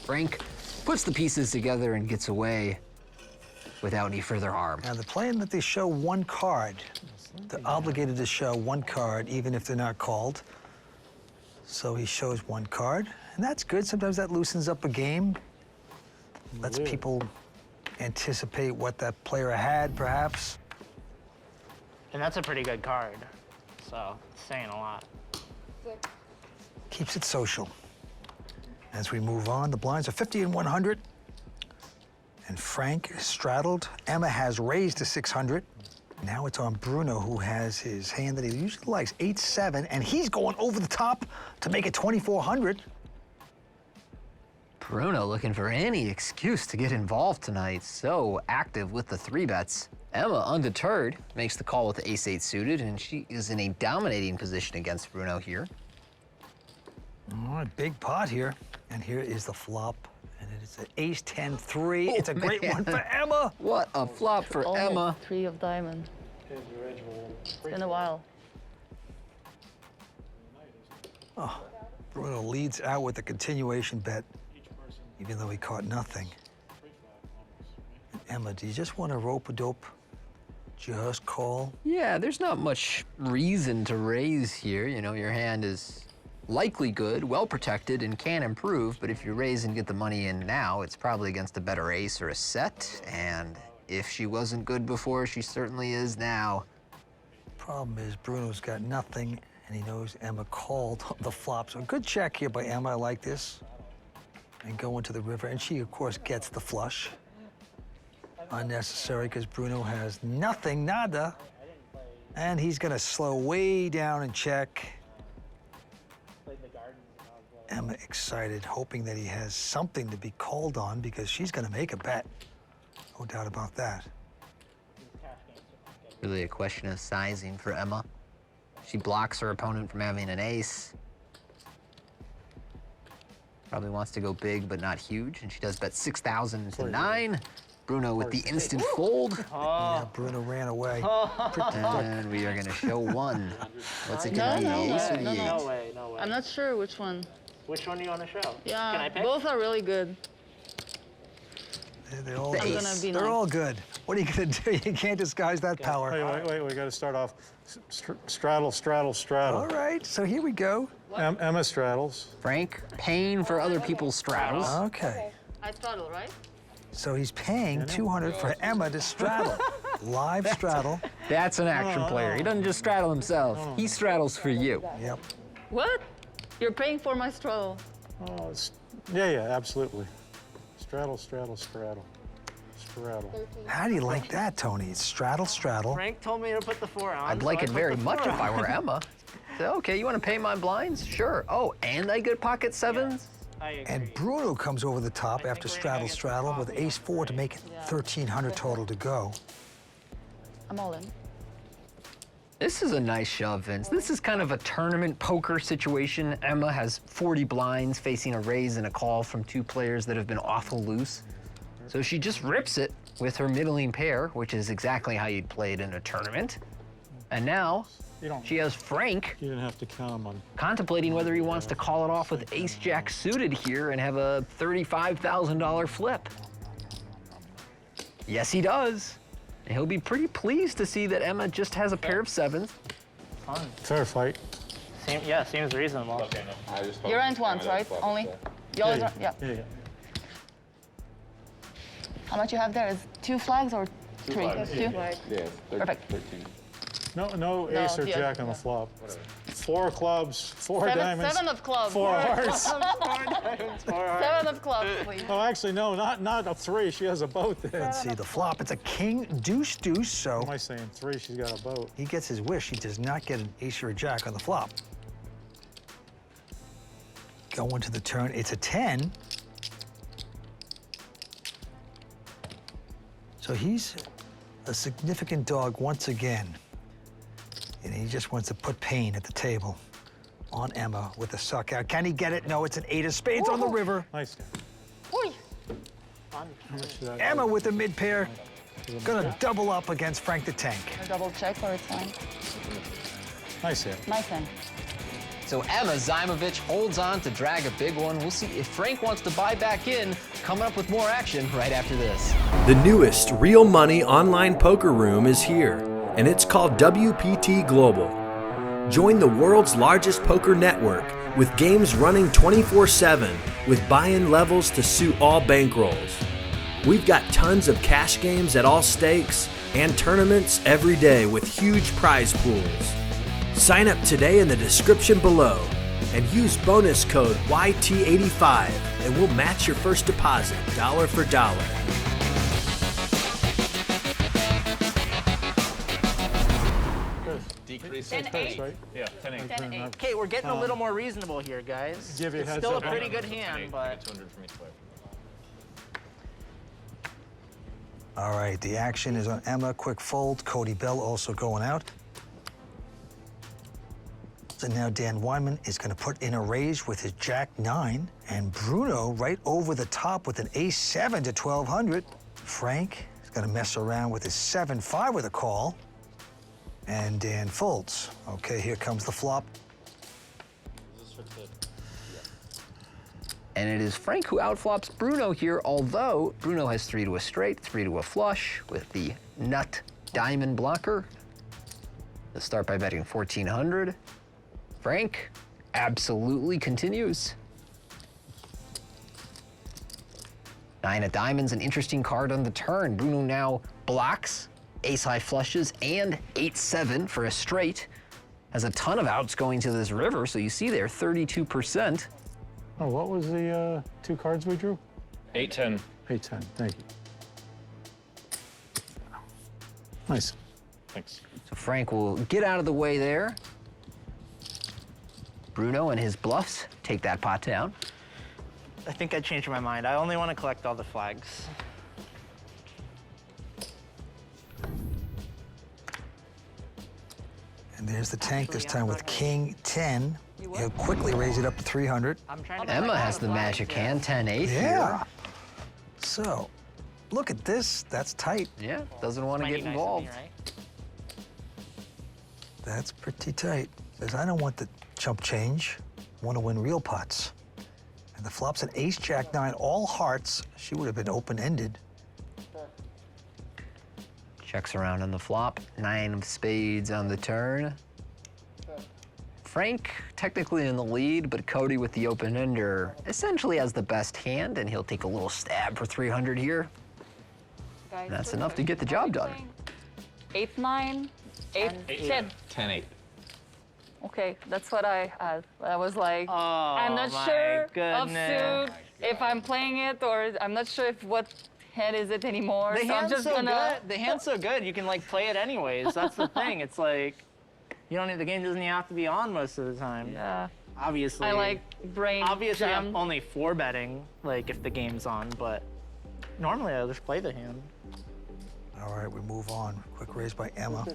Frank puts the pieces together and gets away without any further harm. Now, they're playing that they show 1 card. They're obligated to show 1 card, even if they're not called. So he shows 1 card, and that's good. Sometimes that loosens up a game. Lets people anticipate what that player had, perhaps. And that's a pretty good card, so it's saying a lot. Keeps it social. As we move on, the blinds are 50 and 100. And Frank is straddled. Emma has raised to 600. Now it's on Bruno, who has his hand that he usually likes, 8-7, and he's going over the top to make it 2,400. Bruno looking for any excuse to get involved tonight. So active with the 3-bets. Emma, undeterred, makes the call with the ace-8 suited, and she is in a dominating position against Bruno here. All right, big pot here. And here is the flop. And it is an ace-10-3. It's a great one for Emma. What a flop for Almost Emma. 3 of diamond. It's been a while. Oh, Bruno leads out with a continuation bet, even though he caught nothing. And Emma, do you just want to rope-a-dope? Just call? Yeah, there's not much reason to raise here. You know, your hand is likely good, well protected, and can improve, but if you raise and get the money in now, it's probably against a better ace or a set, and if she wasn't good before, she certainly is now. Problem is, Bruno's got nothing, and he knows Emma called the flop. So a good check here by Emma, I like this. And go into the river, and she, of course, gets the flush. Unnecessary, because Bruno has nothing, nada. And he's gonna slow way down and check. Emma excited, hoping that he has something to be called on, because she's gonna make a bet. No doubt about that. Really a question of sizing for Emma. She blocks her opponent from having an ace. Probably wants to go big, but not huge, and she does bet 6,000 to 9. Bruno with the instant fold. Yeah, Bruno ran away. And we are gonna show one. What's it No, gonna be, no, the ace or no, the no. eight? No way, no way. I'm not sure which one. Which one do you want to show? Can Yeah, I pick? both are really good. They're all The good. ace. Gonna be They're nice. all good. What are you gonna do? You can't disguise that power. Wait, we got to start off. Straddle, straddle, straddle. All right, so here we go. Emma straddles. Frank, paying for other people's straddles. Okay. I straddle, right? So he's paying 200 for Emma to straddle. Live straddle. That's an action player. He doesn't just straddle himself. He straddles for you. Yep. What? You're paying for my straddle. Oh, yeah, absolutely. Straddle, straddle, straddle. Straddle. How do you like that, Tony? It's straddle, straddle. Frank told me to put the 4 on. I'd so like I it put very the much 4 if I on. were Emma. So, okay, you want to pay my blinds? Sure. Oh, and I get pocket sevens? I agree. And Bruno comes over the top after straddle, straddle with ace-4 to make it 1,300 total to go. I'm all in. This is a nice shove, Vince. This is kind of a tournament poker situation. Emma has 40 blinds facing a raise and a call from 2 players that have been awful loose. So she just rips it with her middling pair, which is exactly how you'd play it in a tournament. And now she has Frank You didn't have to count them on. contemplating whether he wants to call it off with ace-jack suited here and have a $35,000 flip. Yes, he does. And he'll be pretty pleased to see that Emma just has a pair of sevens. Fun. Fair fight. Seems reasonable. You rent once, right? Only? You always rent? Yeah. Yeah. How much you have there? Is 2 flags or 3? 2? Yeah, Perfect. 13. No ace or yeah, jack on the flop. 4 clubs, 4 diamonds. 7 of clubs. 4 hearts. 7 of clubs, please. Oh, actually, no, not a 3. She has a boat there. Let's see, the flop, it's a king, deuce, deuce, so Am I saying 3? She's got a boat. he gets his wish. He does not get an ace or a jack on the flop. Going to the turn, it's a 10. So he's a significant dog once again. And he just wants to put pain at the table on Emma with a suck out. Can he get it? No, it's an 8 of spades on the river. Nice. Oi. Fun. How much did I Emma with a mid pair, gonna double up against Frank the Tank. I double check or it's fine. Nice hit. Nice hand. So Emma Zaimovich holds on to drag a big one. We'll see if Frank wants to buy back in. Coming up with more action right after this. The newest real money online poker room is here, and it's called WPT Global. Join the world's largest poker network with games running 24/7 with buy-in levels to suit all bankrolls. We've got tons of cash games at all stakes and tournaments every day with huge prize pools. Sign up today in the description below and use bonus code YT85 and we'll match your first deposit dollar for dollar. ace like this, right? Yeah, 10-8. 10-8. Okay, we're getting a little more reasonable here, guys. Give you a It's heads still a up. pretty good hand, but 200 from each player. All right, the action is on Emma, quick fold. Cody Bell also going out. So now Dan Wyman is going to put in a raise with his Jack-9, and Bruno right over the top with an ace-7 to 1,200. Frank is going to mess around with his 7-5 with a call, and Dan folds. Okay, here comes the flop. And it is Frank who outflops Bruno here, although Bruno has 3 to a straight, 3 to a flush with the nut diamond blocker. Let's start by betting 1,400. Frank absolutely continues. 9 of diamonds, an interesting card on the turn. Bruno now blocks ace-high flushes and 8-7 for a straight. Has a ton of outs going to this river, so you see there, 32%. Oh, what was the 2 cards we drew? 8-10. 8-10, thank you. Nice. Thanks. So Frank will get out of the way there. Bruno and his bluffs take that pot down. I think I changed my mind. I only want to collect all the flags. And there's the tank this time with King-10. He'll quickly raise it up to 300. Emma has the magic hand, 10-8 Yeah. So, look at this. That's tight. Yeah, doesn't want to get involved. That's pretty tight. Says, I don't want the chump change. I want to win real pots. And the flop's an ace, jack, 9, all hearts. She would have been open-ended. Checks around on the flop, 9 of spades on the turn. Frank technically in the lead, but Cody with the open-ender essentially has the best hand, and he'll take a little stab for 300 here. Guys, That's enough to get the job done. 8-9, 8-10. 10-8. Okay, that's what I had. I was like, I'm not my sure of goodness. suit, if I'm playing it, or I'm not sure if what hand is it anymore. The so I'm hand's just so gonna. good. The hand's so good. You can like play it anyways. That's the thing. It's like you don't need the game doesn't even have to be on most of the time. Yeah. Obviously. I like brain Obviously, jam. I'm only 4-betting like if the game's on, but normally I just play the hand. All right, we move on. Quick raise by Emma.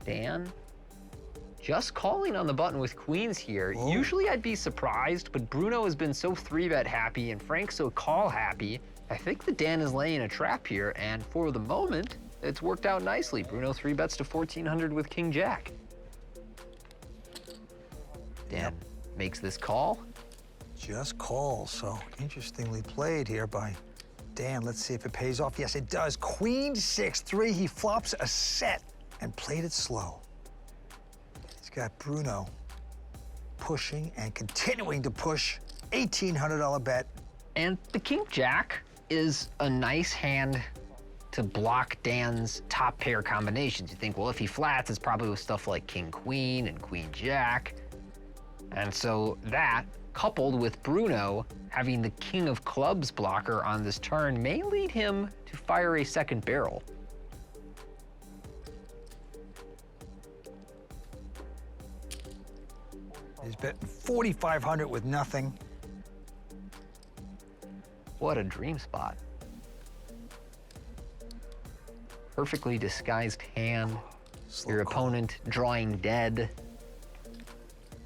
Dan, just calling on the button with queens here. Usually I'd be surprised, but Bruno has been so 3-bet happy and Frank so call happy. I think that Dan is laying a trap here, and for the moment, it's worked out nicely. Bruno 3-bets to 1,400 with King Jack. Dan makes this call. Just call, so interestingly played here by Dan. Let's see if it pays off. Yes, it does. Queen 6-3. He flops a set and played it slow. He's got Bruno pushing and continuing to push. $1,800 bet. And the King Jack is a nice hand to block Dan's top pair combinations. You think, well, if he flats, it's probably with stuff like King Queen and Queen Jack. And so that, coupled with Bruno having the King of Clubs blocker on this turn, may lead him to fire a second barrel. He's betting 4,500 with nothing. What a dream spot. Perfectly disguised hand. Your opponent drawing dead.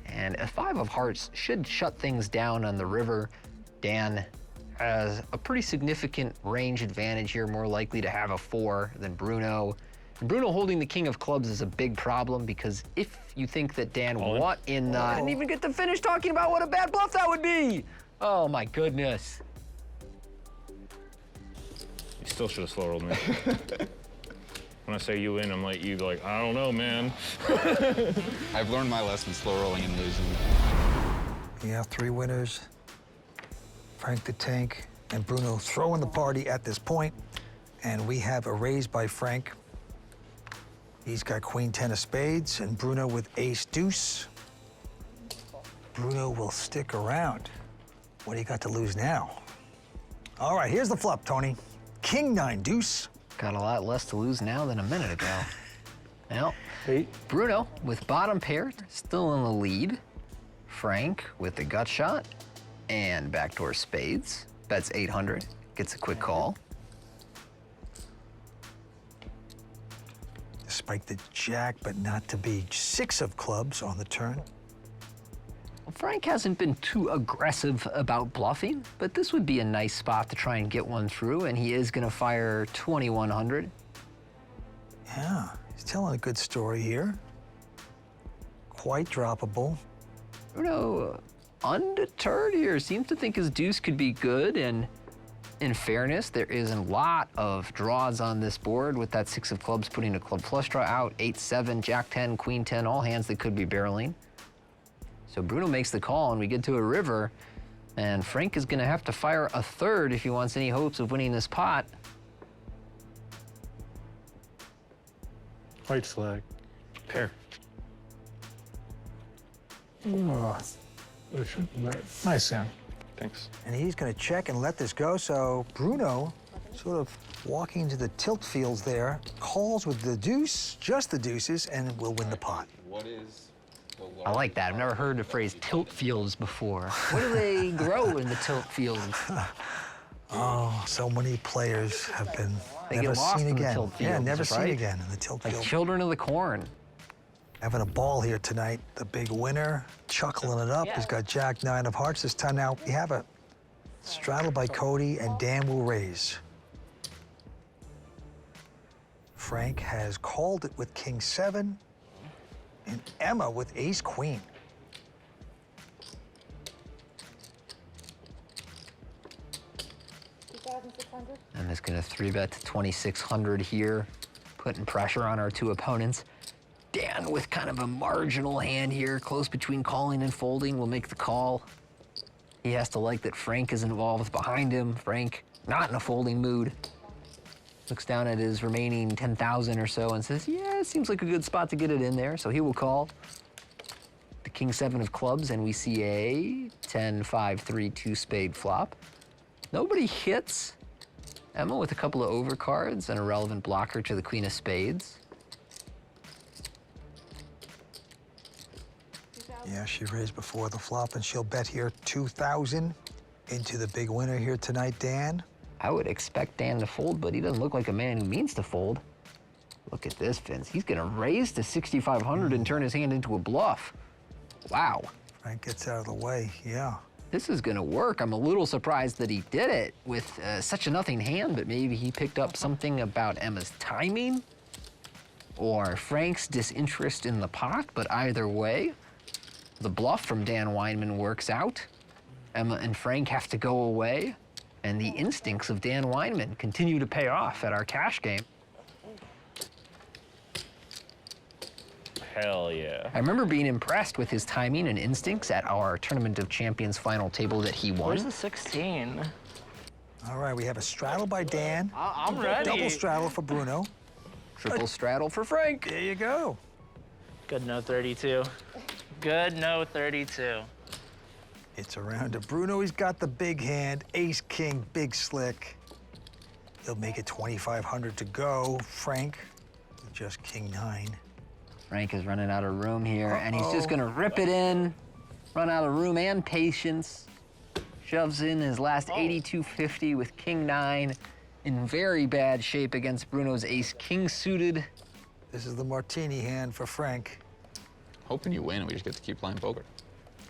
And a 5 of hearts should shut things down on the river. Dan has a pretty significant range advantage here, more likely to have a 4 than Bruno. And Bruno holding the King of Clubs is a big problem because if you think that Dan what in I didn't even get to finish talking about what a bad bluff that would be. Oh my goodness. You still should have slow rolled me. When I say you win, I'm like, you like, I don't know, man. I've learned my lesson, slow rolling and losing. You have 3 winners. Frank the Tank and Bruno throwing the party at this point. And we have a raise by Frank. He's got Queen 10 of spades and Bruno with ace deuce. Bruno will stick around. What do you got to lose now? All right, here's the flop, Tony. King 9 deuce. Got a lot less to lose now than a minute ago. Well, Bruno with bottom pair, still in the lead. Frank with the gut shot and backdoor spades. Bets 800, gets a quick call. Despite the jack, but not to be 6 of clubs on the turn. Well, Frank hasn't been too aggressive about bluffing, but this would be a nice spot to try and get one through, and he is gonna fire 2100. Yeah, he's telling a good story here. Quite droppable. Bruno, undeterred here, seems to think his deuce could be good, and in fairness, there is a lot of draws on this board with that 6 of clubs putting a club flush draw out, 8-7, jack 10, queen 10, all hands that could be barreling. So Bruno makes the call and we get to a river, and Frank is gonna have to fire a third if he wants any hopes of winning this pot. White flag. Pair. Oh, nice hand. Thanks. And he's going to check and let this go. So Bruno, sort of walking into the tilt fields there, calls with the deuce, just the deuces, and will win the pot. What is the I like that. I've never heard the phrase tilt fields before. What do they grow in the tilt fields? Oh, so many players have been They never get lost seen in the again. tilt Yeah, fields, never seen right? again in the tilt Like field. children of the corn. Having a ball here tonight. The big winner, chuckling it up. He's got jack 9 of hearts this time. Now, you have a straddle by Cody, and Dan will raise. Frank has called it with king 7, and Emma with ace queen. I'm just gonna 3-bet to 2,600 here, putting pressure on our 2 opponents. Dan with kind of a marginal hand here, close between calling and folding, will make the call. He has to like that Frank is involved behind him. Frank, not in a folding mood. Looks down at his remaining 10,000 or so and says, yeah, it seems like a good spot to get it in there. So he will call the king 7 of clubs, and we see a 10, 5, 3, 2 spade flop. Nobody hits. Emma with a couple of overcards and a relevant blocker to the queen of spades. Yeah, she raised before the flop, and she'll bet here 2,000 into the big winner here tonight, Dan. I would expect Dan to fold, but he doesn't look like a man who means to fold. Look at this, Vince. He's gonna raise to 6,500 and turn his hand into a bluff. Wow. Frank gets out of the way, yeah. This is gonna work. I'm a little surprised that he did it with such a nothing hand, but maybe he picked up something about Emma's timing or Frank's disinterest in the pot, but either way, the bluff from Dan Weinman works out. Emma and Frank have to go away, and the instincts of Dan Weinman continue to pay off at our cash game. Hell yeah. I remember being impressed with his timing and instincts at our Tournament of Champions final table that he won. Where's the 16? All right, we have a straddle by Dan. I'm ready. Double straddle for Bruno. Triple straddle for Frank. There you go. Good no 32. Good no 32. It's around to Bruno. He's got the big hand, ace, king, big slick. He'll make it 2,500 to go. Frank, just king 9. Frank is running out of room here, and he's just gonna rip it in, run out of room and patience. Shoves in his last 8250 with king 9 in very bad shape against Bruno's ace king suited. This is the martini hand for Frank. Hoping you win and we just get to keep playing poker.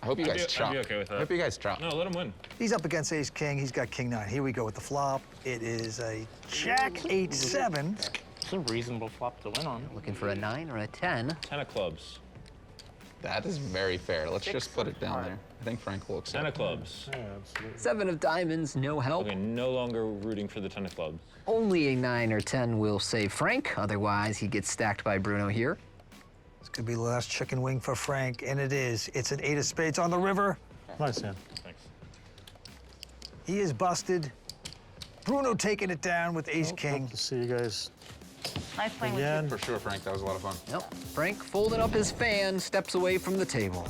I hope you guys chop. I'd be okay with that. I hope you guys chop. No, let him win. He's up against ace king. He's got king 9. Here we go with the flop. It is a jack 8-7. It's a reasonable flop to win on. Looking for a 9 or a 10. 10 of clubs. That is very fair. Let's just put it down there. I think Frank will accept. 10 of clubs. Yeah, absolutely. 7 of diamonds, no help. Okay, no longer rooting for the 10 of clubs. Only a 9 or 10 will save Frank. Otherwise, he gets stacked by Bruno here. This could be the last chicken wing for Frank, and it is. It's an 8 of spades on the river. Nice hand. Thanks. He is busted. Bruno taking it down with ace king. Hope to see you guys Nice playing with again. For sure, Frank. That was a lot of fun. Nope. Frank folding up his fan, steps away from the table.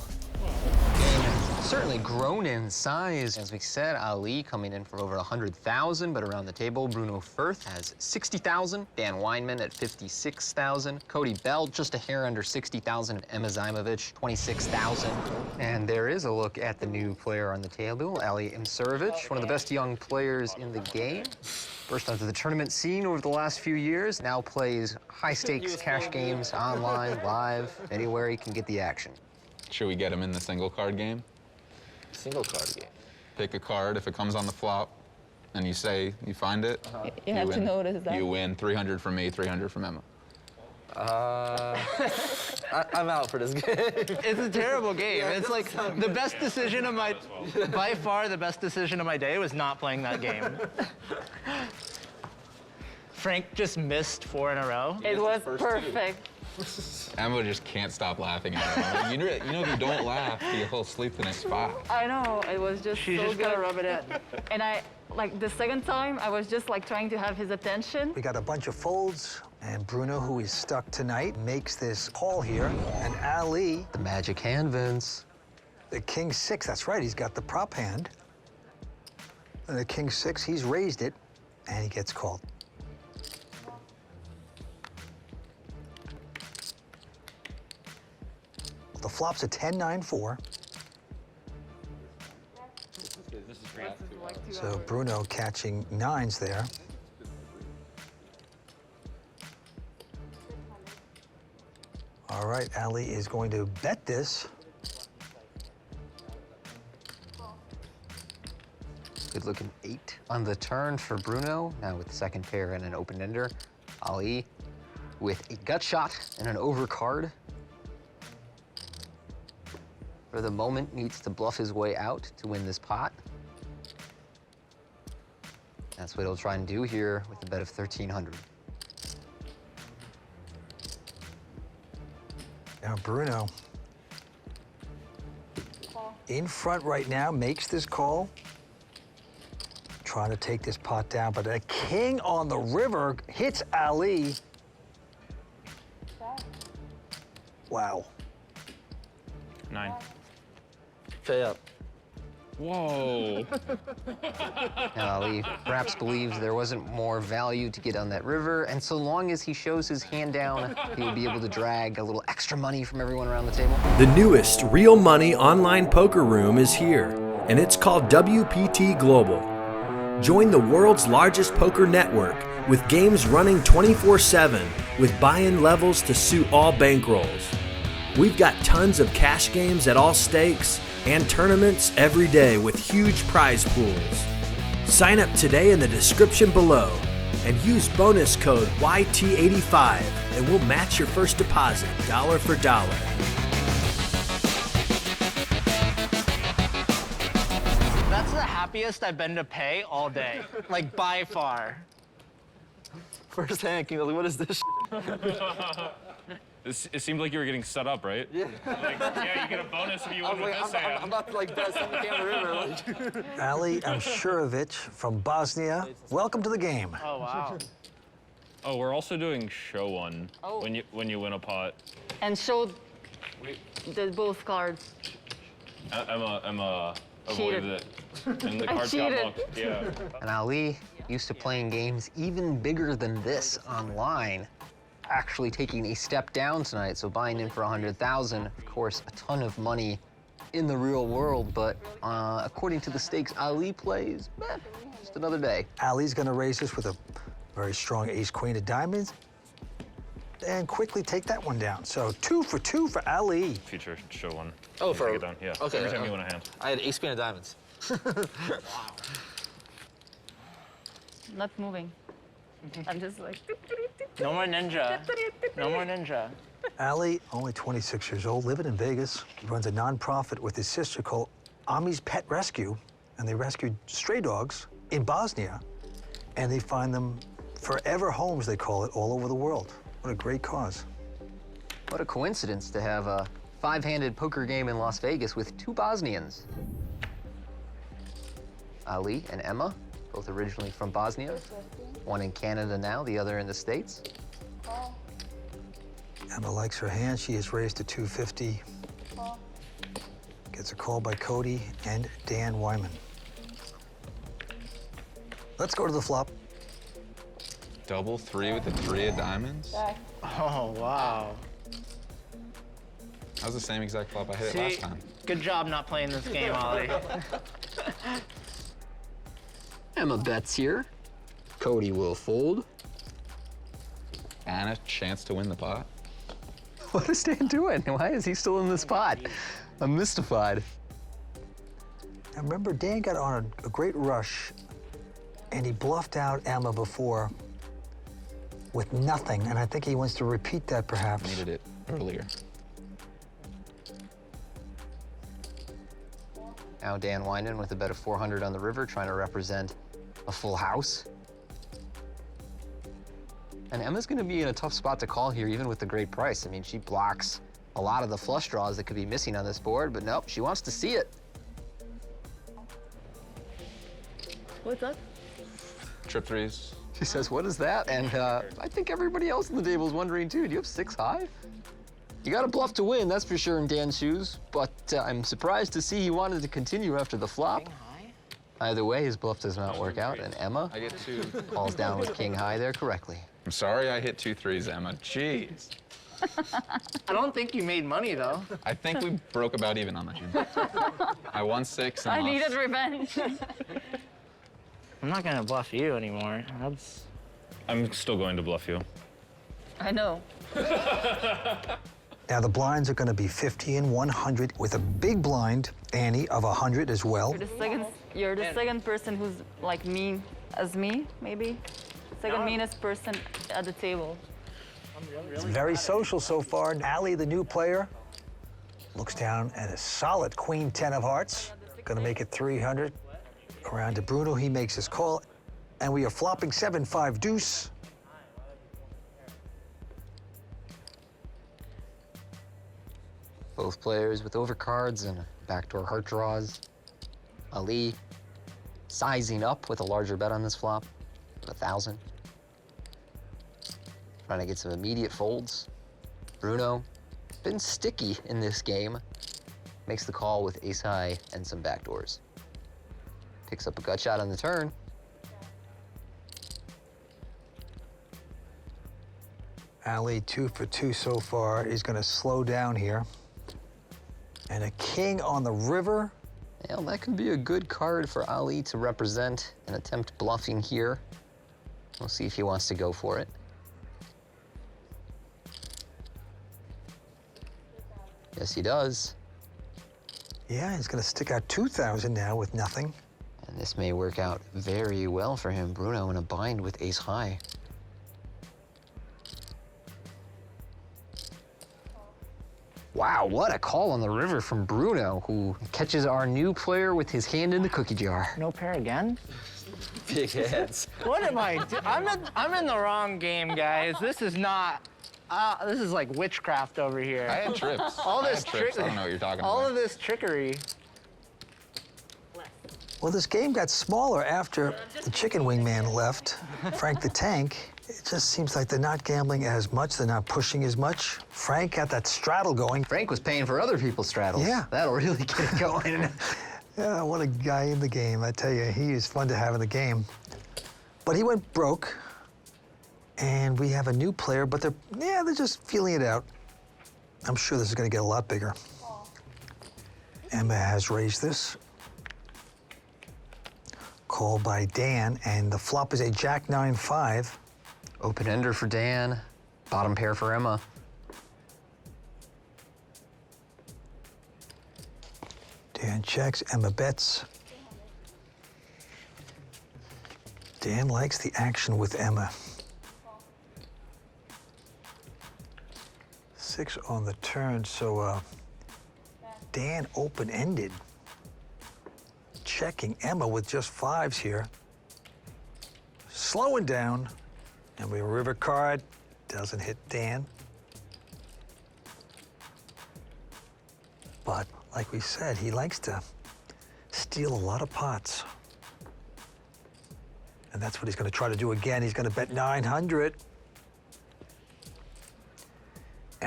certainly grown in size. As we said, Ali coming in for over 100,000, but around the table, Bruno Firth has 60,000, Dan Weinman at 56,000, Cody Bell just a hair under 60,000, and Emma Zajmovic, 26,000. And there is a look at the new player on the table, Ali Imsirovic, one of the best young players in the game. Burst onto the tournament scene over the last few years, now plays high-stakes cash games online, live, anywhere he can get the action. Should we get him in the single card game? Single card game. Pick a card. If it comes on the flop and you say you find it, You have to win. notice that. You win 300 from me, 300 from Emma. I'm out for this game. It's a terrible game. It's like the best decision of my, by far the best decision of my day was not playing that game. Frank just missed 4 in a row. It was perfect. Emma just can't stop laughing at him. You know, if you don't laugh, you'll sleep the next 5. I know, it was just She's so just good. gotta rub it in. And like the second time, I was just like trying to have his attention. We got a bunch of folds, and Bruno, who is stuck tonight, makes this call here. And Ali, The magic hand, Vince. the king 6, that's right, he's got the prop hand. And the king 6, he's raised it, and he gets called. The flop's a 10-9-4. So Bruno catching 9s there. All right, Ali is going to bet this. Good looking 8 on the turn for Bruno. Now with the second pair and an open ender. Ali with a gut shot and an overcard. For the moment, needs to bluff his way out to win this pot. That's what he'll try and do here with a bet of 1,300. Now Bruno, in front right now, makes this call. Trying to take this pot down, but a king on the river hits Ali. Wow. 9. Pay up. Whoa. Ali perhaps believes there wasn't more value to get on that river, and so long as he shows his hand down, he will be able to drag a little extra money from everyone around the table. The newest real money online poker room is here, and it's called WPT Global. Join the world's largest poker network with games running 24/7 with buy-in levels to suit all bankrolls. We've got tons of cash games at all stakes and tournaments every day with huge prize pools. Sign up today in the description below and use bonus code YT85 and we'll match your first deposit dollar for dollar. That's the happiest I've been to pay all day, like by far. First hand, King Lily, what is this? It seemed like you were getting set up, right? Yeah. Yeah, you get a bonus if you win with this hand. I'm about to like bet something on the river. Like. Ali Imsirovic from Bosnia, welcome to the game. Oh, wow. Oh, we're also doing show one Oh. when you win a pot. And showed the both cards. Emma Cheated. avoided it. And the I cards got cheated. blocked. Yeah. And Ali, used to playing games even bigger than this online, actually taking a step down tonight, so buying in for 100,000. Of course, a ton of money in the real world, but according to the stakes Ali plays, just another day. Ali's gonna raise this with a very strong ace-queen of diamonds and quickly take that one down. So 2 for 2 for Ali. Future show one. Oh, You for take it down. Yeah. Okay. Every time you win a hand. I had ace queen of diamonds. Not moving. I'm just like. No more ninja. No more ninja. Ali, only 26 years old, living in Vegas. He runs a nonprofit with his sister called Ami's Pet Rescue, and they rescue stray dogs in Bosnia, and they find them forever homes, they call it, all over the world. What a great cause. What a coincidence to have a 5-handed poker game in Las Vegas with 2 Bosnians. Ali and Emma, both originally from Bosnia. One in Canada now, the other in the States. Emma likes her hand. She is raised to 250. Gets a call by Cody and Dan Wyman. Let's go to the flop. Double three with the 3 of diamonds? Oh, wow. That was the same exact flop I hit it last time. Good job not playing this game, Ollie. Emma bets here. Cody will fold. And a chance to win the pot. What is Dan doing? Why is he still in this pot? I'm mystified. I remember Dan got on a great rush, and he bluffed out Emma before with nothing, and I think he wants to repeat that perhaps. Needed it earlier. Now Dan Wyman with a bet of 400 on the river, trying to represent a full house. And Emma's gonna be in a tough spot to call here, even with the great price. I mean, she blocks a lot of the flush draws that could be missing on this board, but nope, she wants to see it. What's up? Trip threes. She says, what is that? And I think everybody else on the table is wondering too, do you have 6 high? You got a bluff to win, that's for sure, in Dan's shoes, but I'm surprised to see he wanted to continue after the flop. Either way, his bluff does not work out, and Emma I get 2. falls down with king high there correctly. I'm sorry I hit 2 threes, Emma. Jeez. I don't think you made money, though. I think we broke about even on that game. I won 6 and I lost. needed revenge. I'm not gonna bluff you anymore. I'm still going to bluff you. I know. Now the blinds are going to be 50 and 100 with a big blind, Annie, of 100 as well. You're the second person who's like mean as me, maybe. Second meanest person at the table. It's very social so far. Allie, the new player, looks down at a solid queen 10 of hearts. Going to make it 300. Around to Bruno, he makes his call. And we are flopping 7-5 deuce. Both players with overcards and backdoor heart draws. Ali sizing up with a larger bet on this flop, 1,000. Trying to get some immediate folds. Bruno, been sticky in this game. Makes the call with ace high and some backdoors. Picks up a gut shot on the turn. Ali, 2 for 2 so far. He's going to slow down here. And a king on the river. Well, that could be a good card for Ali to represent and attempt bluffing here. We'll see if he wants to go for it. Yes, he does. Yeah, he's going to stick out 2,000 now with nothing. And this may work out very well for him. Bruno in a bind with ace high. Wow, what a call on the river from Bruno, who catches our new player with his hand in the cookie jar. No pair again? Big heads. What am I doing? I'm in the wrong game, guys. This is not. This is like witchcraft over here. I had trips. All this trips. I don't know what you're talking all about. of this trickery. Well, this game got smaller after the chicken wing man left, Frank the Tank. It just seems like they're not gambling as much. They're not pushing as much. Frank got that straddle going. Frank was paying for other people's straddles. Yeah. That'll really get it going. Yeah, what a guy in the game. I tell you, he is fun to have in the game. But he went broke, and we have a new player, but they're just feeling it out. I'm sure this is going to get a lot bigger. Emma has raised this. Call by Dan, and the flop is a jack 9-5. Open ender for Dan, bottom pair for Emma. Dan checks, Emma bets. Dan likes the action with Emma. 6 on the turn, so Dan open-ended. Checking Emma with just 5s here. Slowing down. And we river card, doesn't hit Dan. But like we said, he likes to steal a lot of pots. And that's what he's going to try to do again. He's going to bet 900.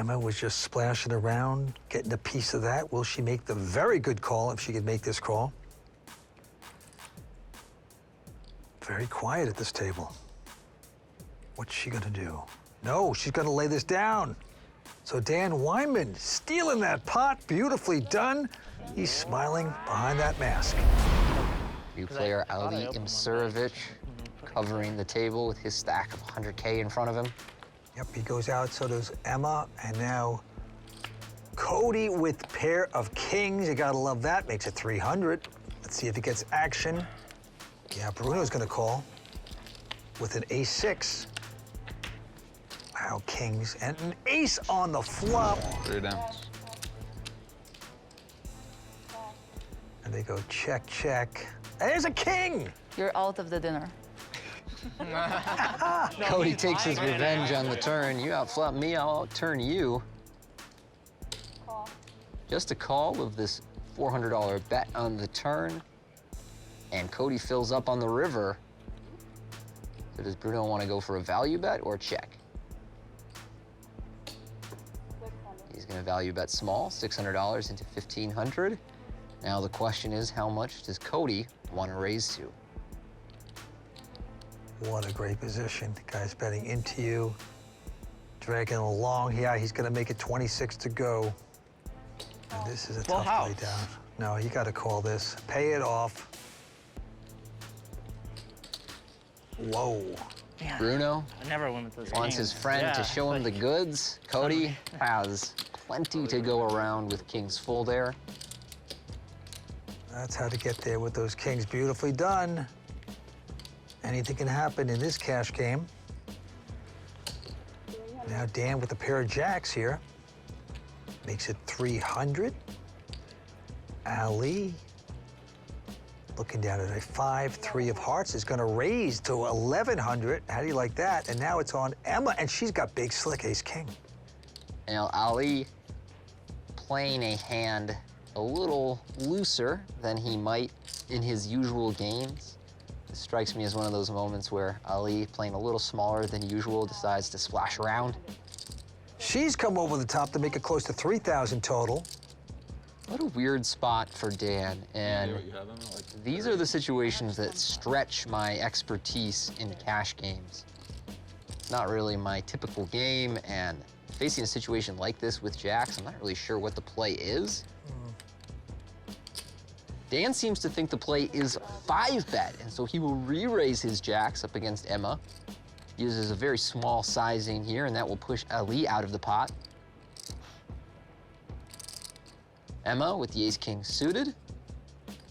Emma was just splashing around, getting a piece of that. Will she make the very good call if she could make this call? Very quiet at this table. What's she gonna do? No, she's gonna lay this down. So Dan Wyman stealing that pot, beautifully done. He's smiling behind that mask. New player Ali Imsurovic covering the table with his stack of 100K in front of him. Yep, he goes out, so does Emma, and now Cody with pair of kings. You gotta love that, makes it 300. Let's see if he gets action. Yeah, Bruno's gonna call with an ace-6. Wow, kings, and an ace on the flop. 3 down. And they go check, check. And there's a king! You're out of the dinner. Cody takes his revenge on the turn. You outflop me, I'll outturn you. Just a call of this $400 bet on the turn. And Cody fills up on the river. So does Bruno want to go for a value bet or check? He's going to value bet small, $600 into $1,500. Now the question is, how much does Cody want to raise to? What a great position. The guy's betting into you, dragging along. Yeah, he's gonna make it 26 to go. And this is a tough play down. No, you gotta call this. Pay it off. Whoa. Man, Bruno I never win with those wants games. his friend to show him the goods. Cody has plenty to go around with kings full there. That's how to get there with those kings. Beautifully done. Anything can happen in this cash game. Now Dan with a pair of jacks here. Makes it 300. Ali looking down at a 5-3 of hearts is gonna raise to 1,100. How do you like that? And now it's on Emma, and she's got big slick ace-king. Now Ali playing a hand a little looser than he might in his usual games. It strikes me as one of those moments where Ali, playing a little smaller than usual, decides to splash around. She's come over the top to make it close to 3,000 total. What a weird spot for Dan. And these are the situations that stretch my expertise in cash games. It's not really my typical game, and facing a situation like this with jacks, I'm not really sure what the play is. Dan seems to think the play is 5-bet, and so he will re-raise his jacks up against Emma. Uses a very small sizing here, and that will push Ali out of the pot. Emma with the ace-king suited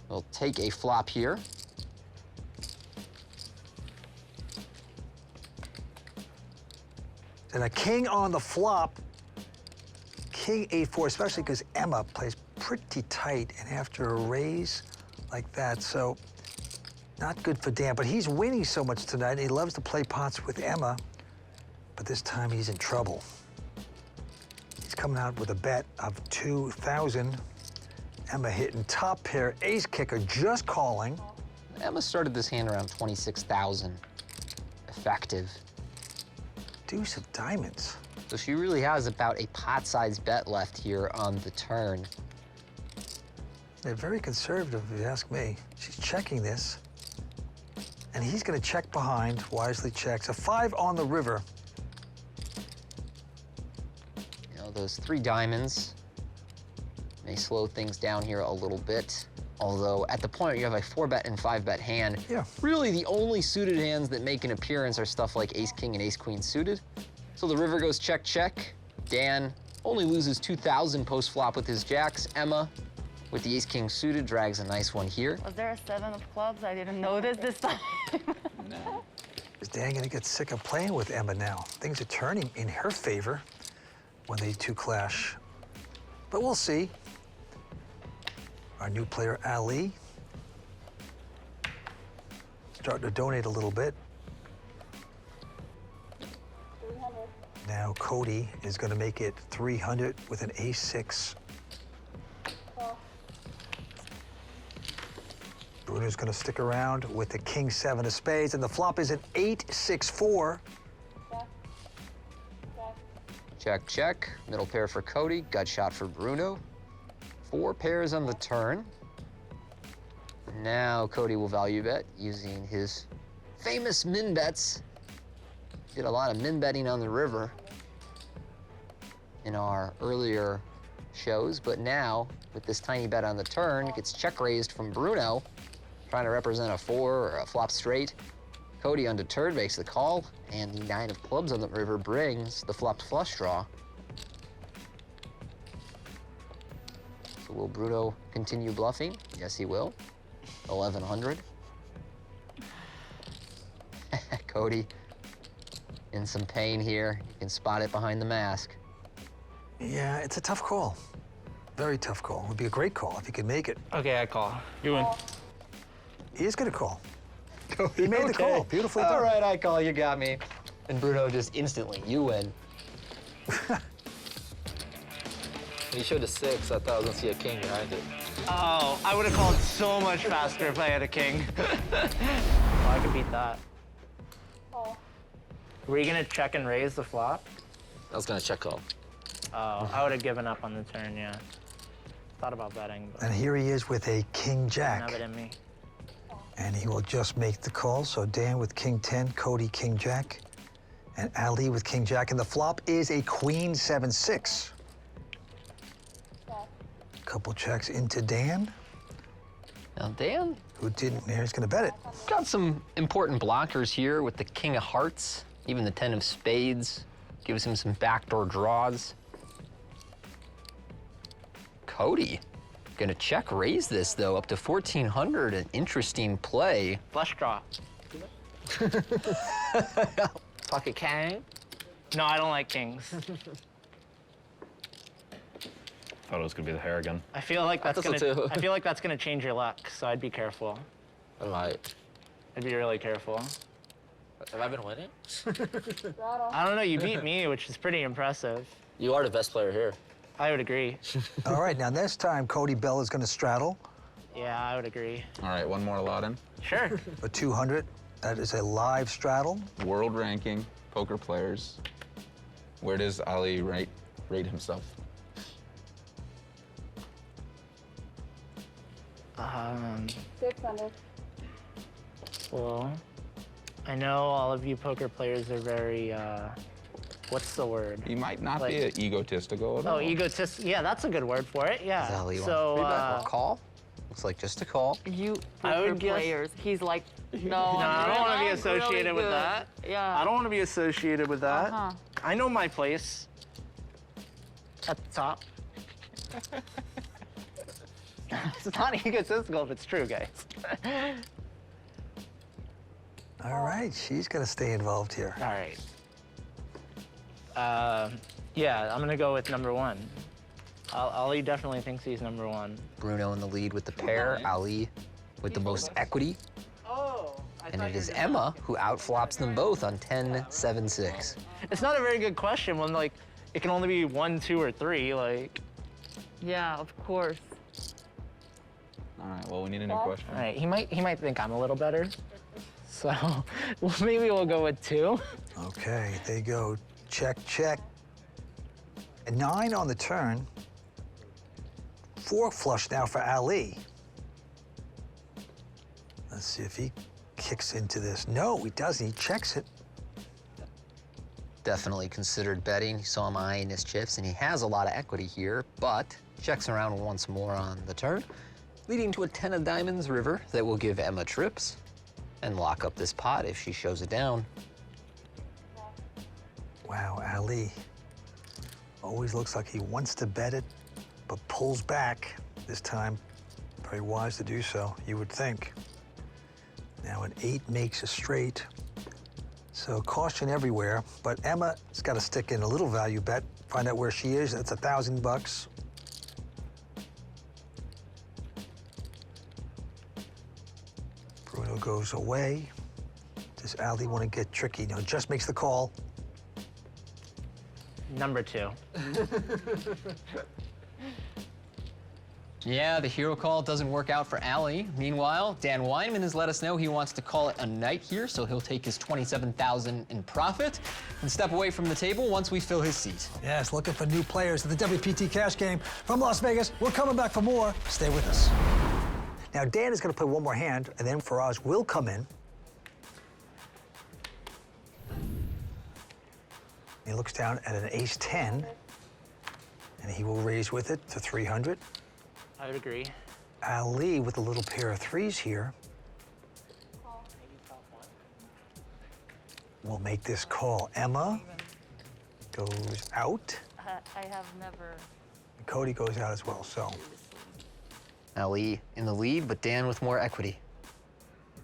will take a flop here. And a king on the flop. King A4, especially because Emma plays pretty tight, and after a raise like that, so not good for Dan, but he's winning so much tonight. He loves to play pots with Emma, but this time he's in trouble. He's coming out with a bet of 2,000. Emma hitting top pair, ace kicker, just calling. Emma started this hand around 26,000 effective. Deuce of Diamonds. So she really has about a pot-sized bet left here on the turn. They're very conservative, if you ask me. She's checking this, and he's gonna check behind, wisely checks. A 5 on the river. You know, those 3 diamonds may slow things down here a little bit. Although at the point you have a 4-bet and 5-bet hand, really the only suited hands that make an appearance are stuff like ace-king and ace-queen suited. So the river goes check, check. Dan only loses 2,000 post-flop with his jacks. Emma, with the ace-king suited, drags a nice one here. Was there a 7 of clubs? I didn't notice this time. Is Dan gonna get sick of playing with Emma now? Things are turning in her favor when they two clash. But we'll see. Our new player, Ali, starting to donate a little bit. Now Cody is gonna make it 300 with an ace-6. Bruno's gonna stick around with the king-7 of spades, and the flop is an 8-6-4. Check, check. Middle pair for Cody, gut shot for Bruno. 4 pairs on the turn. Now Cody will value bet using his famous min bets. Did a lot of min betting on the river in our earlier shows, but now with this tiny bet on the turn, it gets check raised from Bruno, trying to represent a 4 or a flop straight. Cody, undeterred, makes the call, and the 9 of clubs on the river brings the flopped flush draw. So will Bruno continue bluffing? Yes, he will. 1100. Cody in some pain here. You can spot it behind the mask. Yeah, it's a tough call. Very tough call. It would be a great call if he could make it. Okay, I call. You win. He is going to call. He made the call. Beautifully done. All right, I call. You got me. And Bruno just instantly, you win. You showed a 6. I thought I was gonna see a king behind it. Oh, I would have called so much faster if I had a king. Oh, I could beat that. Were you gonna check and raise the flop? I was gonna check call. Oh, I would have given up on the turn, yeah. Thought about betting, but And here he is with a king jack. have it in me. And he will just make the call. So Dan with king 10, Cody king jack, and Ali with king jack. And the flop is a queen 7-6. Couple checks into Dan, Now, Dan who didn't. He's going to bet it. got some important blockers here with the king of hearts, even the 10 of spades. Gives him some backdoor draws. Cody gonna check raise this, though, up to 1,400. An interesting play. Flush draw. Pocket king? No, I don't like kings. Thought it was gonna be the hair again. I feel like that's thought so, gonna. too. I feel like that's gonna change your luck, so I'd be careful. I might. I'd be really careful. Have I been winning? I don't know. You beat me, which is pretty impressive. You are the best player here. I would agree. All right, now this time Cody Bell is going to straddle Yeah, I would agree. All right, one more lot in. Sure. for 200. That is a live straddle. World ranking, poker players. Where does Ali rate himself? Um, 600. well, I know all of you poker players are very, what's the word? He might not Like- be egotistical at all. Oh, egotist. Yeah, that's a good word for it. Yeah. Does Ali want So, to or call? Looks like just a call. You I would poker guess- players. He's like, no, No, I don't want to be I'm associated really with good. that. Yeah. I don't want to be associated with that. Uh-huh. I know my place. At the top. It's not egotistical if it's true, guys. All right, she's going to stay involved here. All right. Yeah, I'm gonna go with number 1. Ali definitely thinks he's number 1. Bruno in the lead with the pair. Ali with the most equity. Oh. And it is Emma who outflops them both on 10-7-6. It's not a very good question when like it can only be 1, 2, or 3. Like. Yeah, of course. All right, well, we need a new question. All right, he might think I'm a little better. So well, maybe we'll go with 2. Okay, there you go. Check, check. A 9 on the turn. 4 flush now for Ali. Let's see if he kicks into this. No, he doesn't. He checks it. Definitely considered betting. He saw him eyeing his chips, and he has a lot of equity here, but checks around once more on the turn, leading to a 10 of diamonds river that will give Emma trips and lock up this pot if she shows it down. Wow, Ali always looks like he wants to bet it, but pulls back. This time, very wise to do so, you would think. Now an 8 makes a straight. So caution everywhere, but Emma's got to stick in a little value bet, find out where she is. That's $1,000. Bruno goes away. Does Ali want to get tricky? No, just makes the call. Number 2. Yeah, the hero call doesn't work out for Ali. Meanwhile, Dan Weinman has let us know he wants to call it a night here, so he'll take his $27,000 in profit and step away from the table once we fill his seat. Yes, looking for new players at the WPT Cash Game from Las Vegas. We're coming back for more. Stay with us. Now, Dan is going to play one more hand, and then Faraz will come in. He looks down at an ace-10, and he will raise with it to 300. I would agree. Ali with a little pair of threes here will make this call. Emma goes out. I have never. Cody goes out as well, so. Ali in the lead, but Dan with more equity.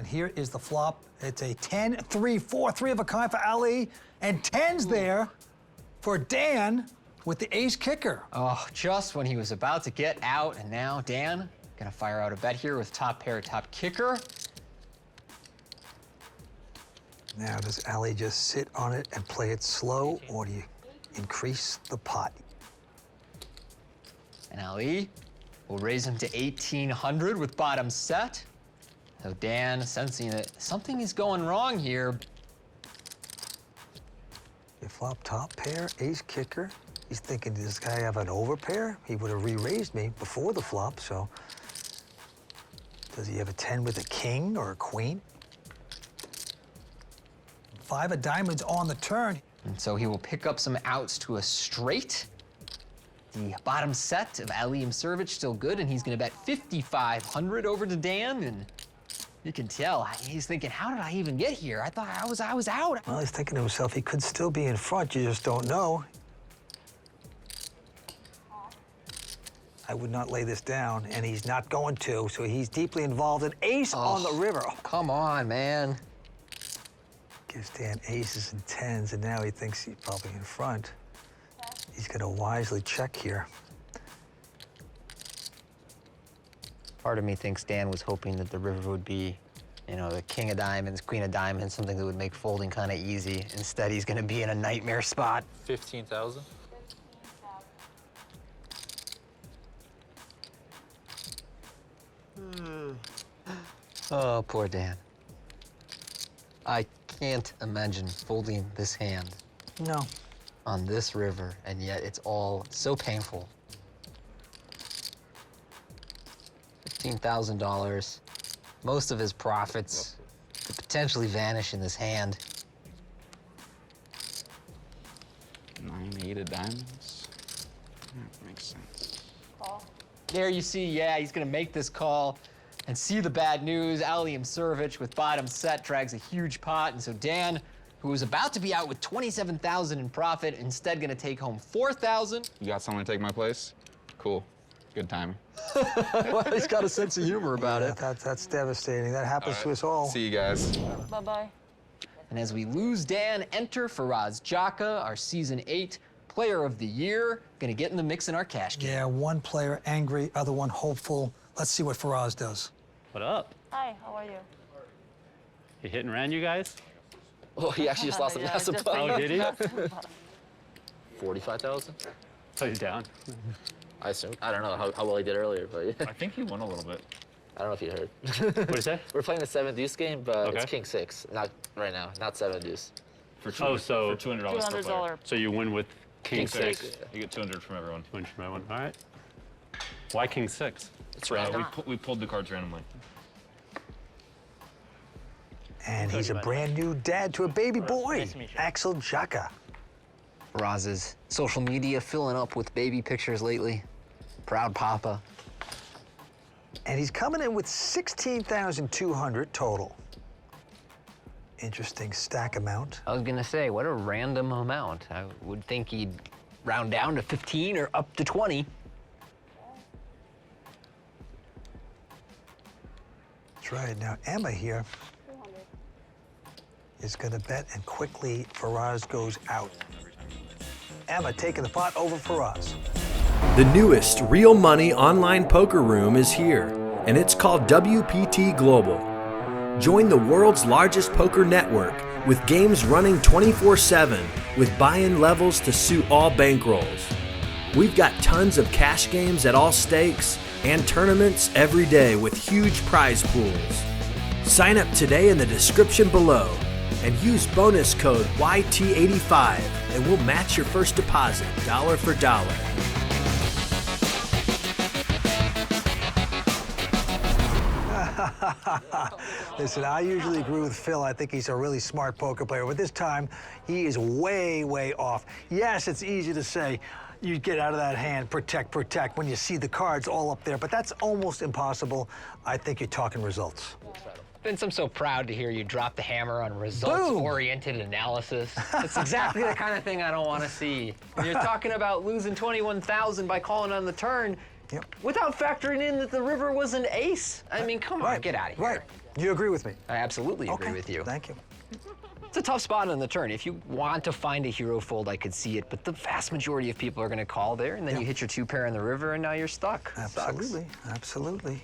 And here is the flop. It's a 10, 3, 4, 3 of a kind for Ali, and 10's there for Dan with the ace kicker. Oh, just when he was about to get out, and now Dan gonna fire out a bet here with top pair, top kicker. Now, does Ali just sit on it and play it slow, or do you increase the pot? And Ali will raise him to 1,800 with bottom set. So Dan, sensing that something is going wrong here. You flop top pair, ace kicker. He's thinking, does this guy have an overpair? He would have re-raised me before the flop, so. Does he have a 10 with a king or a queen? 5 of diamonds on the turn. And so he will pick up some outs to a straight. The bottom set of Ali Imservic still good, and he's gonna bet 5,500 over to Dan, and you can tell he's thinking, how did I even get here? I thought I was out. Well, he's thinking to himself, he could still be in front, you just don't know. I would not lay this down, and he's not going to, so he's deeply involved in ace on the river. Come on, man. Gives Dan aces and 10s, and now he thinks he's probably in front. He's gonna wisely check here. Part of me thinks Dan was hoping that the river would be, you know, the king of diamonds, queen of diamonds, something that would make folding kind of easy. Instead, he's gonna be in a nightmare spot. 15,000. Oh, poor Dan. I can't imagine folding this hand. No. On this river, and yet it's all so painful. $15,000. Most of his profits could potentially vanish in this hand. 9, 8 of diamonds. That makes sense. There you see, yeah, he's gonna make this call and see the bad news. Ali Imservic with bottom set drags a huge pot, and so Dan, who was about to be out with 27,000 in profit, instead gonna take home 4,000. You got someone to take my place? Cool. Good timing. Well, he's got a sense of humor about it. That's devastating. That happens to us all. See you guys. Bye-bye. And as we lose Dan, enter Faraz Jaka, our Season 8 Player of the Year. Gonna get in the mix in our cash game. Yeah, one player angry, other one hopeful. Let's see what Faraz does. What up? Hi, how are you? He hit and ran you guys? Oh, he actually just lost a massive pot. Oh, did he? 45,000? So he's down. I assume. I don't know how well he did earlier, but yeah. I think he won a little bit. I don't know if you heard. What'd you say? We're playing the 7 deuce game, but Okay. it's king 6. Not right now, not 7 deuce. For Oh, so for $200 per player. So you win with king 6. You get 200 from everyone. 200 from everyone. All right. Why king 6? It's random. We pulled the cards randomly. And he's a brand new dad to a baby boy, Nice to meet you. Axel Jaka. Faraz's social media filling up with baby pictures lately. Proud papa. And he's coming in with 16,200 total. Interesting stack amount. I was gonna say, what a random amount. I would think he'd round down to 15 or up to 20. That's right. Now, Emma here is going to bet, and quickly Faraz goes out. Emma taking the pot over Faraz. The newest real money online poker room is here, and it's called WPT Global. Join the world's largest poker network with games running 24/7 with buy-in levels to suit all bankrolls. We've got tons of cash games at all stakes and tournaments every day with huge prize pools. Sign up today in the description below and use bonus code YT85 and we'll match your first deposit dollar for dollar. Listen, I usually agree with Phil. I think he's a really smart poker player, but this time he is way, way off. Yes, it's easy to say you get out of that hand, protect, protect, when you see the cards all up there, but that's almost impossible. I think you're talking results. Vince, I'm so proud to hear you drop the hammer on results-oriented analysis. That's exactly the kind of thing I don't want to see. When you're talking about losing 21,000 by calling on the turn, without factoring in that the river was an ace. I mean, come on, get out of here. Right. You agree with me? I absolutely agree with you. Thank you. It's a tough spot on the turn. If you want to find a hero fold, I could see it, but the vast majority of people are going to call there, and then you hit your 2-pair in the river, and now you're stuck. Absolutely, absolutely.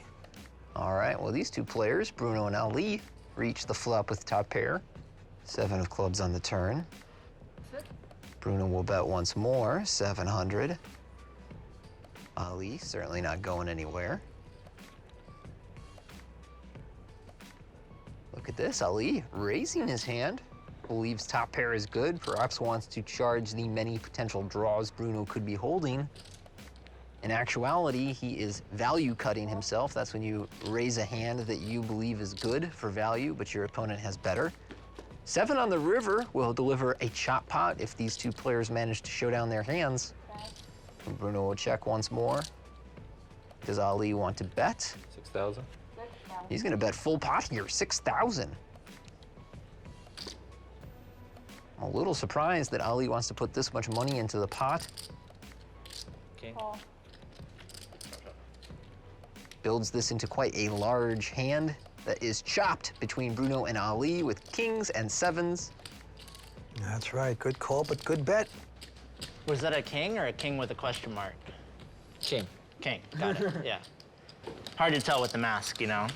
All right, well, these two players, Bruno and Ali, reach the flop with top pair. 7 of clubs on the turn. Bruno will bet once more, 700. Ali certainly not going anywhere. Look at this, Ali raising his hand. Believes top pair is good, perhaps wants to charge the many potential draws Bruno could be holding. In actuality, he is value cutting himself. That's when you raise a hand that you believe is good for value, but your opponent has better. 7 on the river will deliver a chop pot if these two players manage to show down their hands. Bruno will check once more. Does Ali want to bet? 6,000. He's gonna bet full pot here, 6,000. I'm a little surprised that Ali wants to put this much money into the pot. Okay. Builds this into quite a large hand that is chopped between Bruno and Ali with kings and 7s. That's right, good call, but good bet. Was that a king or a king with a question mark? King. King, got it, yeah. Hard to tell with the mask, you know?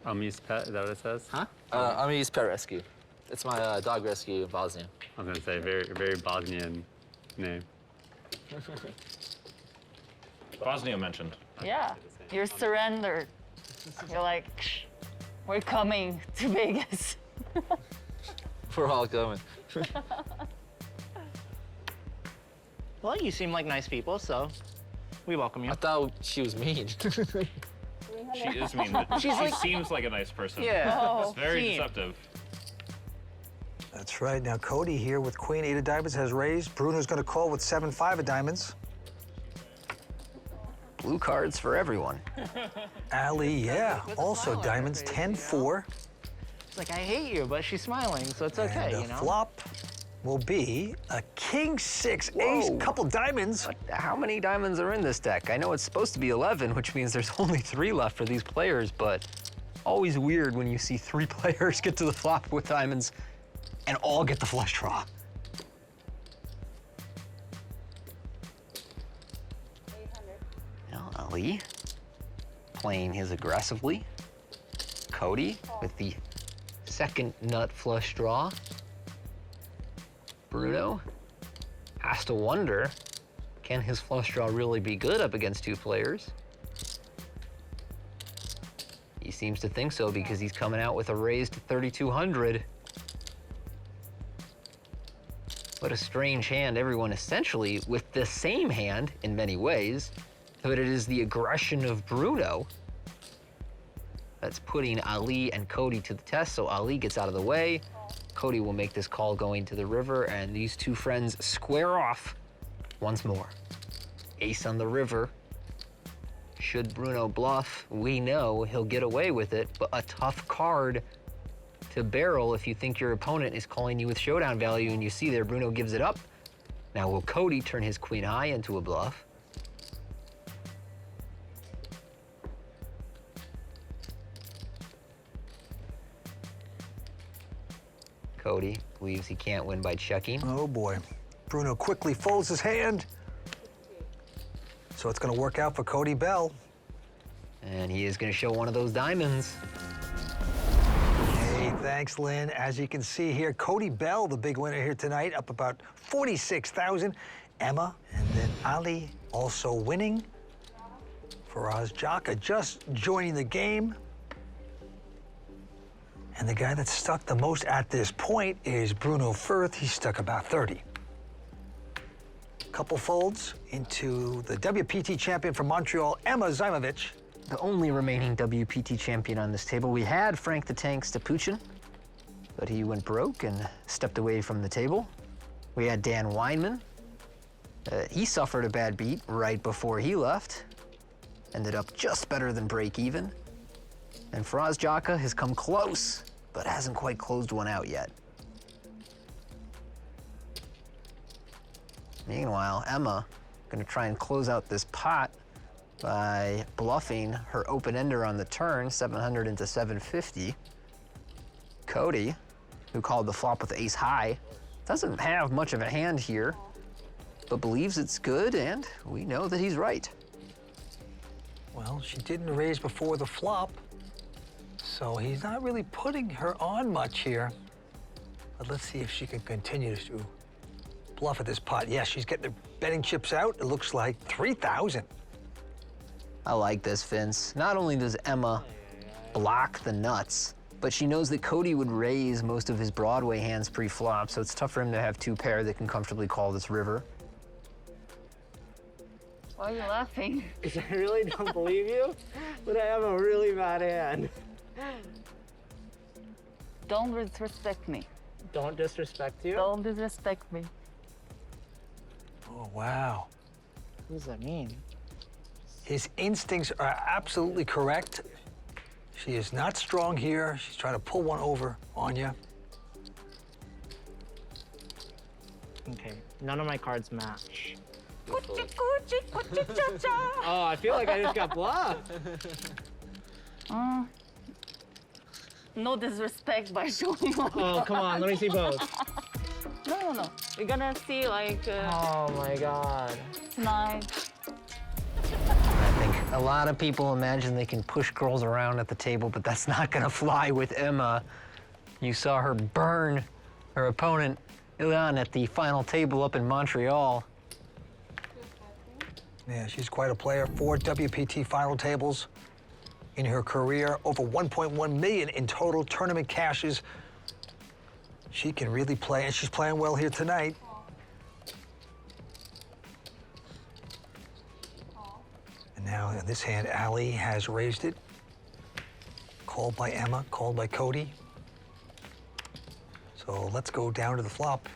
Ami's pet, is that what it says? Huh? Ami's pet rescue. It's my dog rescue in Bosnia. I was gonna say, very Bosnian name. Bosnia mentioned. Yeah, you're surrendered. You're like, we're coming to Vegas. We're all coming. Well, you seem like nice people, so we welcome you. I thought she was mean. She is mean, but she seems like a nice person. Yeah. It's very deceptive. That's right. Now, Cody here with Queen 8 of diamonds has raised. Bruno's going to call with 7-5 of diamonds. Blue cards for everyone. Ali, yeah, also diamonds, 10-4. It's like, I hate you, but she's smiling, so it's okay, And you know? flop will be a king 6 ace, couple diamonds. How many diamonds are in this deck? I know it's supposed to be 11, which means there's only 3 left for these players, but always weird when you see 3 players get to the flop with diamonds and all get the flush draw. Now, Ali playing his aggressively. Cody with the second nut flush draw. Bruno has to wonder, can his flush draw really be good up against 2 players? He seems to think so because he's coming out with a raise to 3,200. What a strange hand, everyone essentially with the same hand in many ways, but it is the aggression of Bruno that's putting Ali and Cody to the test, so Ali gets out of the way. Cody will make this call going to the river, and these 2 friends square off once more. Ace on the river. Should Bruno bluff, we know he'll get away with it, but a tough card to barrel if you think your opponent is calling you with showdown value, and you see there Bruno gives it up. Now will Cody turn his queen high into a bluff? Cody believes he can't win by checking. Oh boy. Bruno quickly folds his hand. So it's going to work out for Cody Bell. And he is going to show one of those diamonds. Hey, thanks, Lynn. As you can see here, Cody Bell, the big winner here tonight, up about 46,000. Emma, and then Ali also winning. Faraz Jaka just joining the game. And the guy that's stuck the most at this point is Bruno Firth. He's stuck about 30. Couple folds into the WPT champion from Montreal, Emma Zaimovic. The only remaining WPT champion on this table. We had Frank the Tank Stapuchin, but he went broke and stepped away from the table. We had Dan Weinman. He suffered a bad beat right before he left. Ended up just better than break even. And Faraz Jaka has come close, but hasn't quite closed one out yet. Meanwhile, Emma gonna try and close out this pot by bluffing her open-ender on the turn, 700 into 750. Cody, who called the flop with ace high, doesn't have much of a hand here, but believes it's good, and we know that he's right. Well, she didn't raise before the flop, so he's not really putting her on much here. But let's see if she can continue to bluff at this pot. Yes, she's getting the betting chips out. It looks like 3,000. I like this, Vince. Not only does Emma block the nuts, but she knows that Cody would raise most of his Broadway hands pre-flop, so it's tough for him to have two pair that can comfortably call this river. Why are you laughing? Because I really don't believe you, but I have a really bad hand. Don't disrespect me. Don't disrespect you? Don't disrespect me. Oh, wow. What does that mean? His instincts are absolutely correct. She is not strong here. She's trying to pull one over on you. Okay, none of my cards match. Cha-cha. Oh, I feel like I just got bluffed. No disrespect by showing one. Oh, come on, let me see both. No. You're gonna see like. Oh my God. Tonight. I think a lot of people imagine they can push girls around at the table, but that's not gonna fly with Emma. You saw her burn her opponent, Ilan, at the final table up in Montreal. Yeah, she's quite a player. 4 WPT final tables in her career, over 1.1 million in total tournament cashes. She can really play, and she's playing well here tonight. And now in this hand, Ali has raised it. Called by Emma, called by Cody. So let's go down to the flop.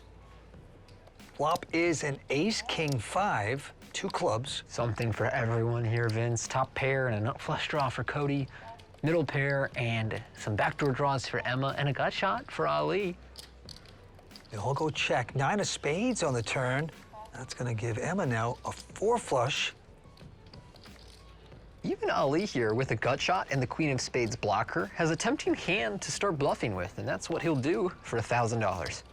Flop is an ace-king-5. 2 clubs. Something for everyone here, Vince. Top pair and a nut flush draw for Cody. Middle pair and some backdoor draws for Emma and a gut shot for Ali. They all go check. 9 of spades on the turn. That's gonna give Emma now a 4 flush. Even Ali here with a gut shot and the queen of spades blocker has a tempting hand to start bluffing with, and that's what he'll do for $1,000.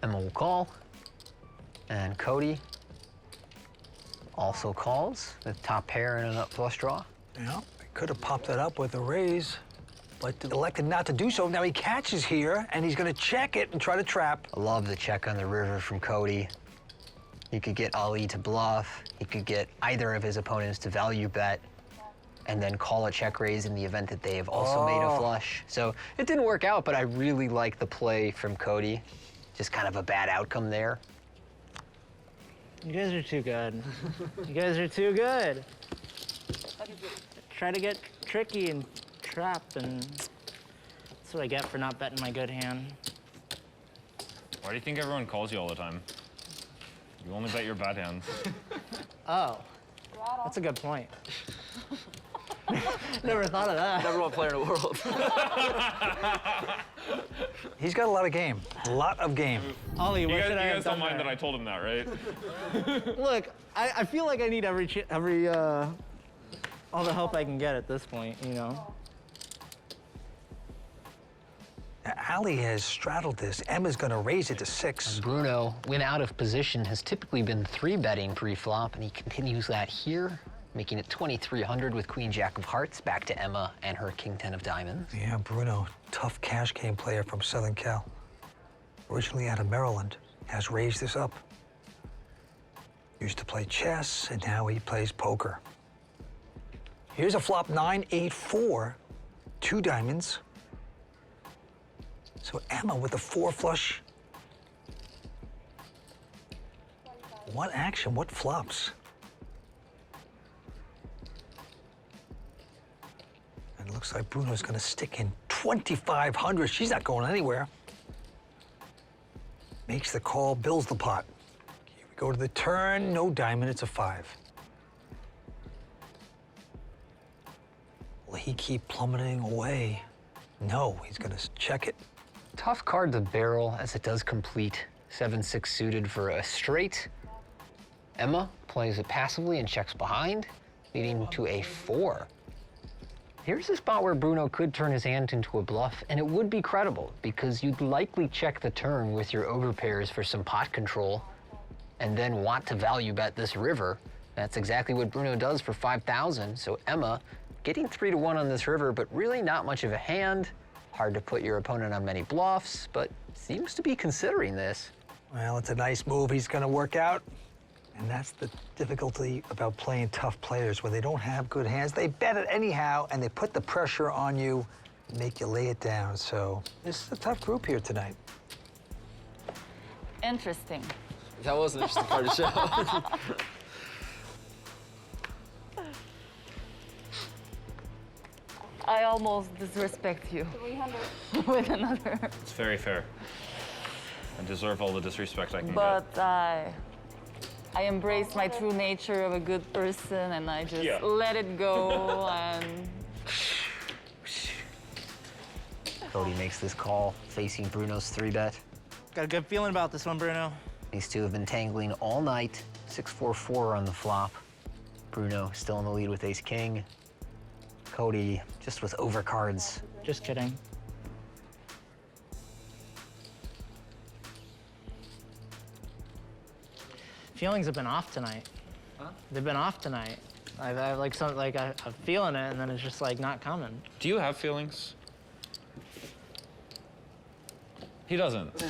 Emma will call, and Cody also calls with top pair and a nut flush draw. Yeah, I could have popped that up with a raise, but elected not to do so. Now he catches here, and he's gonna check it and try to trap. I love the check on the river from Cody. He could get Ali to bluff. He could get either of his opponents to value bet, and then call a check raise in the event that they have also made a flush. So it didn't work out, but I really like the play from Cody. Just kind of a bad outcome there. You guys are too good. You guys are too good. Try to get tricky and trap, and that's what I get for not betting my good hand. Why do you think everyone calls you all the time? You only bet your bad hands. Oh, that's a good point. Never thought of that. Number 1 player in the world. He's got a lot of game. A lot of game. Ollie, what should I have You guys don't done mind there? that I told him that, right? Look, I feel like I need every all the help I can get at this point, you know? Ali has straddled this. Emma's gonna raise it to 6. Bruno, when out of position, has typically been 3-betting pre-flop, and he continues that here. making it 2,300 with Queen Jack of Hearts, back to Emma and her King 10 of Diamonds. Yeah, Bruno, tough cash game player from Southern Cal. Originally out of Maryland, has raised this up. Used to play chess, and now he plays poker. Here's a flop 9-8-4, 2 diamonds. So Emma with the 4 flush. What action, what flops? And it looks like Bruno's gonna stick in 2,500. She's not going anywhere. Makes the call, bills the pot. Here we go to the turn, no diamond, it's a 5. Will he keep plummeting away? No, he's gonna check it. Tough card to barrel, as it does complete 7-6 suited for a straight. Emma plays it passively and checks behind, leading to a 4. Here's a spot where Bruno could turn his hand into a bluff, and it would be credible, because you'd likely check the turn with your ogre pairs for some pot control, and then want to value bet this river. That's exactly what Bruno does for 5,000, so Emma getting 3-1 on this river, but really not much of a hand. Hard to put your opponent on many bluffs, but seems to be considering this. Well, it's a nice move he's gonna work out. And that's the difficulty about playing tough players. When they don't have good hands, they bet it anyhow, and they put the pressure on you, make you lay it down. So this is a tough group here tonight. Interesting. That was an interesting part to show. I almost disrespect you. 300. With another. It's very fair. I deserve all the disrespect I can But I embrace my true nature of a good person, and I just let it go. And Cody makes this call, facing Bruno's 3-bet. Got a good feeling about this one, Bruno. These two have been tangling all night. 6-4-4 on the flop. Bruno still in the lead with ace-king. Cody just with overcards. Just kidding. Feelings have been off tonight. Huh? They've been off tonight. I like something like I'm feeling it, and then it's just like not coming. Do you have feelings? He doesn't.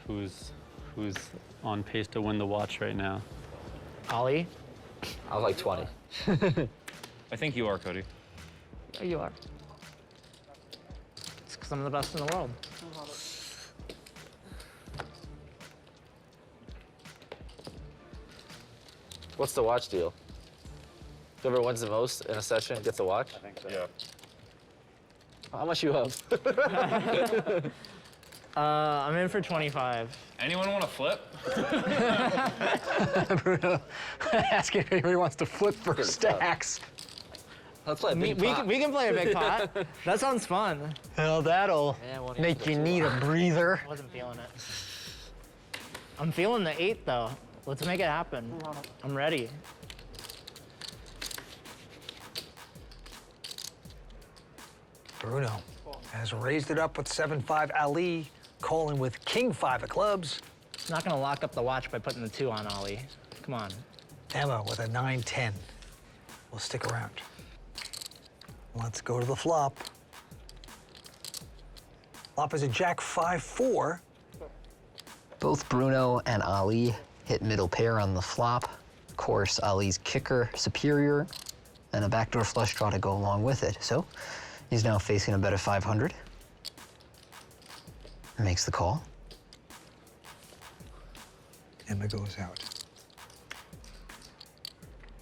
Who's on pace to win the watch right now? Ollie? I was like 20. I think you are, Cody. you are. It's because I'm the best in the world. What's the watch deal? Whoever wins the most in a session gets a watch? I think so. Yeah. How much you have? I'm in for 25. Anyone want to flip? Bruno, asking if anybody wants to flip for stacks. Let's play a big pot. We can play a big pot. That sounds fun. Well, that'll make you need a breather. I wasn't feeling it. I'm feeling the 8, though. Let's make it happen. I'm ready. Bruno has raised it up with 7-5. Ali calling with king 5 of clubs. Not gonna lock up the watch by putting the 2 on Ollie. Come on. Emma with a 9-10. We'll stick around. Let's go to the flop. Flop is a jack 5-4. Both Bruno and Ali hit middle pair on the flop. Of course, Ali's kicker superior, and a backdoor flush draw to go along with it. So he's now facing a bet of 500. Makes the call. Emma goes out.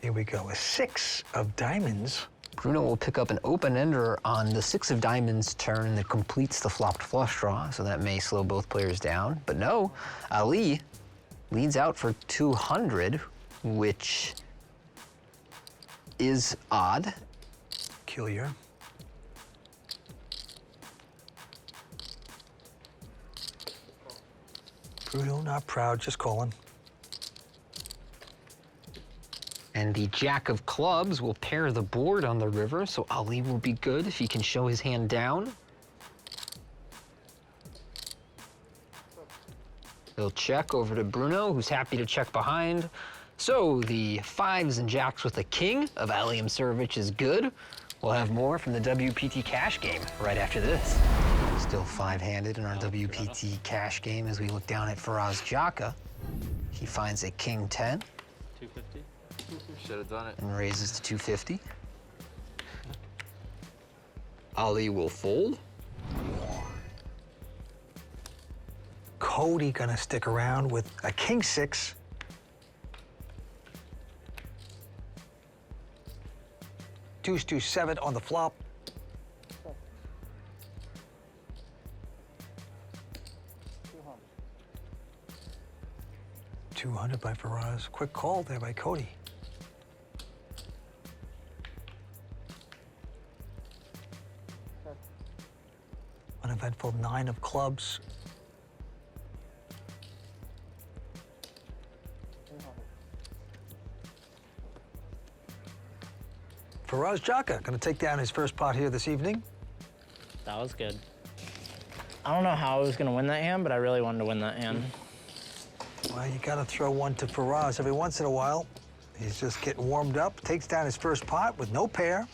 Here we go, a 6 of diamonds. Bruno will pick up an open-ender on the 6 of diamonds turn that completes the flopped flush draw, so that may slow both players down. But no, Ali leads out for 200, which is odd. Peculiar. Bruno, not proud, just calling. And the jack of clubs will pair the board on the river, so Ali will be good if he can show his hand down. He'll check over to Bruno, who's happy to check behind. So the 5s and jacks with a king of Ali Imsirovic is good. We'll have more from the WPT cash game right after this. Still 5-handed in our WPT cash game as we look down at Faraz Jaka. He finds a king 10. 250. Should have done it. And raises to 250. Ali will fold. Cody gonna stick around with a king 6. Deuce, deuce, 7 on the flop. $200 by Faraz. Quick call there by Cody. Uneventful 9 of clubs. Faraz Jaka gonna take down his first pot here this evening. That was good. I don't know how I was gonna win that hand, but I really wanted to win that hand. Well, you gotta throw one to Faraz every once in a while. He's just getting warmed up, takes down his first pot with no pair.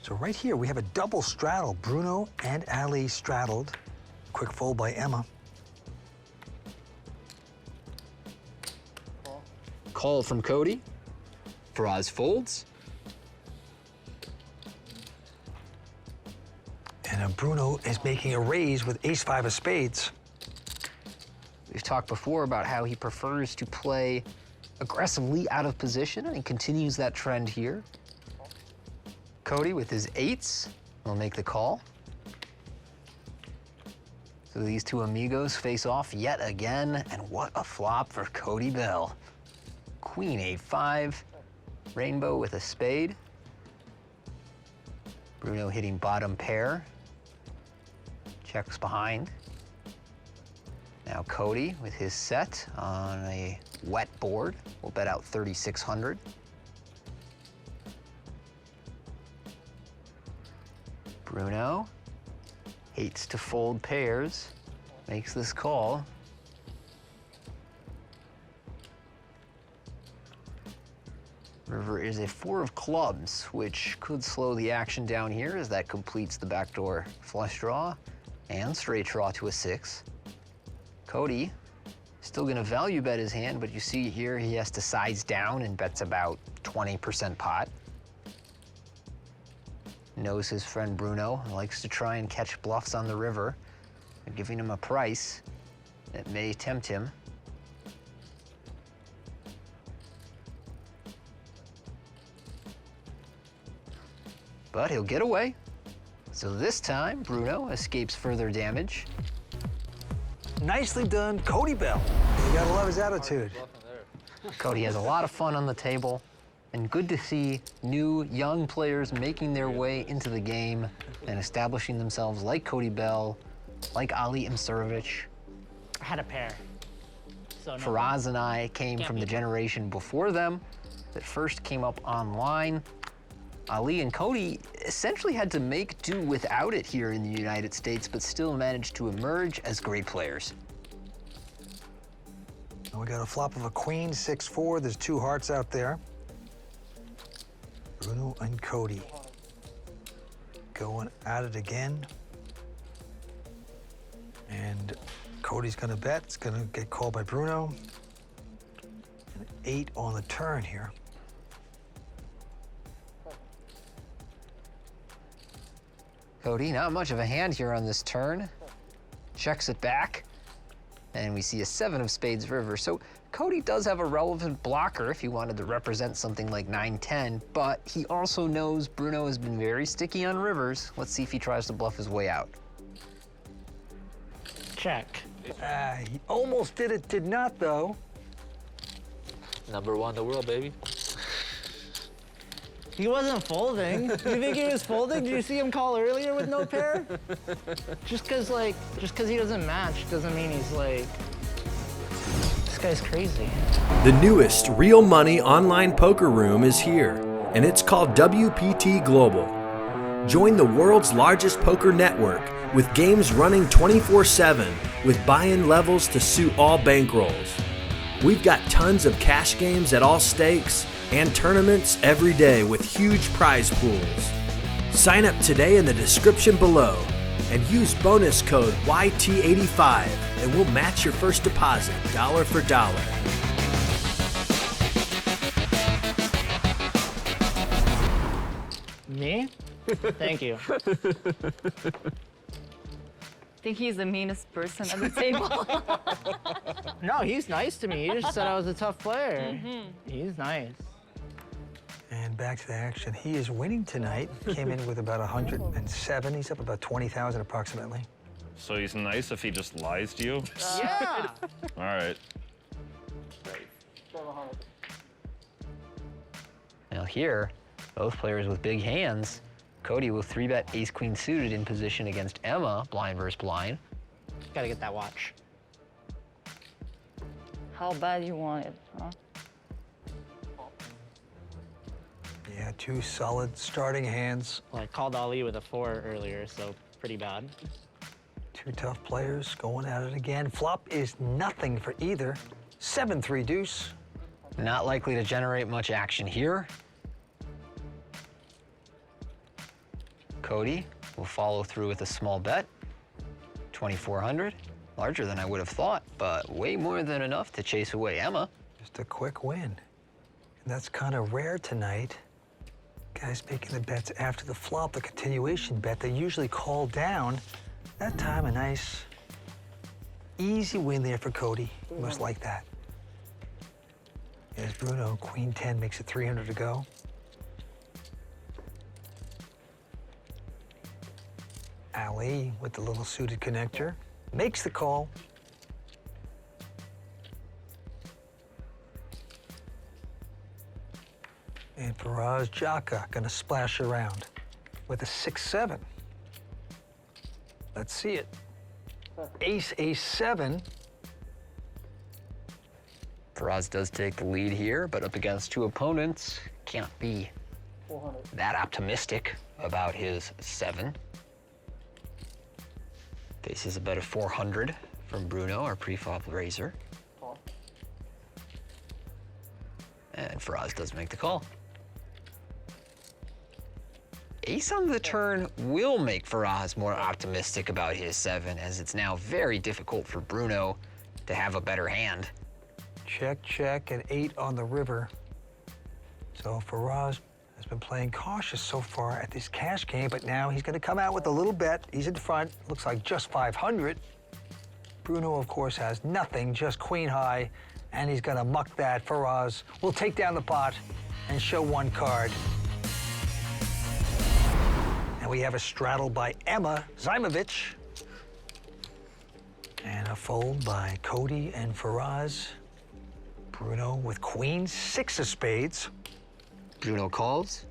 So right here, we have a double straddle. Bruno and Ali straddled. Quick fold by Emma. Call from Cody. Faraz folds. And Bruno is making a raise with ace-5 of spades. We've talked before about how he prefers to play aggressively out of position, and he continues that trend here. Cody with his 8s will make the call. So these two amigos face off yet again, and what a flop for Cody Bell. Queen 8-5, rainbow with a spade. Bruno hitting bottom pair. Checks behind. Now Cody with his set on a wet board will bet out 3,600. Bruno hates to fold pairs, makes this call. River is a 4 of clubs, which could slow the action down here as that completes the backdoor flush draw and straight draw to a 6. Cody still gonna value bet his hand, but you see here he has to size down and bets about 20% pot. Knows his friend Bruno likes to try and catch bluffs on the river. They're giving him a price that may tempt him. But he'll get away. So this time, Bruno escapes further damage. Nicely done, Cody Bell. You gotta love his attitude. Cody has a lot of fun on the table, and good to see new, young players making their way into the game and establishing themselves like Cody Bell, like Ali Imsirovic. I had a pair. So no Faraz and I came Can't from the beat that. generation before them that first came up online. Ali and Cody essentially had to make do without it here in the United States, but still managed to emerge as great players. And we got a flop of a queen, 6-4. There's 2 hearts out there. Bruno and Cody going at it again. And Cody's gonna bet. It's gonna get called by Bruno. An 8 on the turn here. Cody, not much of a hand here on this turn. Checks it back, and we see a 7 of spades river. So Cody does have a relevant blocker if he wanted to represent something like 9-10, but he also knows Bruno has been very sticky on rivers. Let's see if he tries to bluff his way out. Check. He almost did it, did not though. Number 1 in the world, baby. He wasn't folding. You think he was folding? Did you see him call earlier with no pair? Just cause he doesn't match doesn't mean he's like, this guy's crazy. The newest real money online poker room is here, and it's called WPT Global. Join the world's largest poker network with games running 24/7 with buy-in levels to suit all bankrolls. We've got tons of cash games at all stakes and tournaments every day with huge prize pools. Sign up today in the description below and use bonus code YT85 and we'll match your first deposit dollar for dollar. Me? Thank you. I think he's the meanest person at the table. No, he's nice to me. He just said I was a tough player. He's nice. And back to the action. He is winning tonight. Came in with about 107. He's up about 20,000 approximately. So he's nice if he just lies to you? Yeah. All right. Now here, both players with big hands. Cody will 3-bet ace-queen suited in position against Emma, blind versus blind. Gotta get that watch. How bad you want it, huh? Yeah, two solid starting hands. Well, I called Ali with a 4 earlier, so pretty bad. Two tough players going at it again. Flop is nothing for either. 7-3 deuce. Not likely to generate much action here. Cody will follow through with a small bet. 2,400, larger than I would have thought, but way more than enough to chase away Emma. Just a quick win. And that's kind of rare tonight. Guys making the bets after the flop, the continuation bet, they usually call down. That time, a nice, easy win there for Cody. He must like that. There's Bruno, queen 10 makes it 300 to go. Ali with the little suited connector makes the call. And Faraz Jaka gonna splash around with a 6-7. Let's see it. Ace-7. Faraz does take the lead here, but up against two opponents, can't be that optimistic about his 7. Faces a bet of 400 from Bruno, our pre-flop raiser. And Faraz does make the call. Ace on the turn will make Faraz more optimistic about his 7, as it's now very difficult for Bruno to have a better hand. Check, check, and 8 on the river. So Faraz has been playing cautious so far at this cash game, but now he's going to come out with a little bet. He's in front, looks like just 500. Bruno, of course, has nothing, just queen high, and he's going to muck that. Faraz will take down the pot and show one card. And we have a straddle by Emma Zaimovich. And a fold by Cody and Faraz. Bruno with queen, 6 of spades. Bruno calls.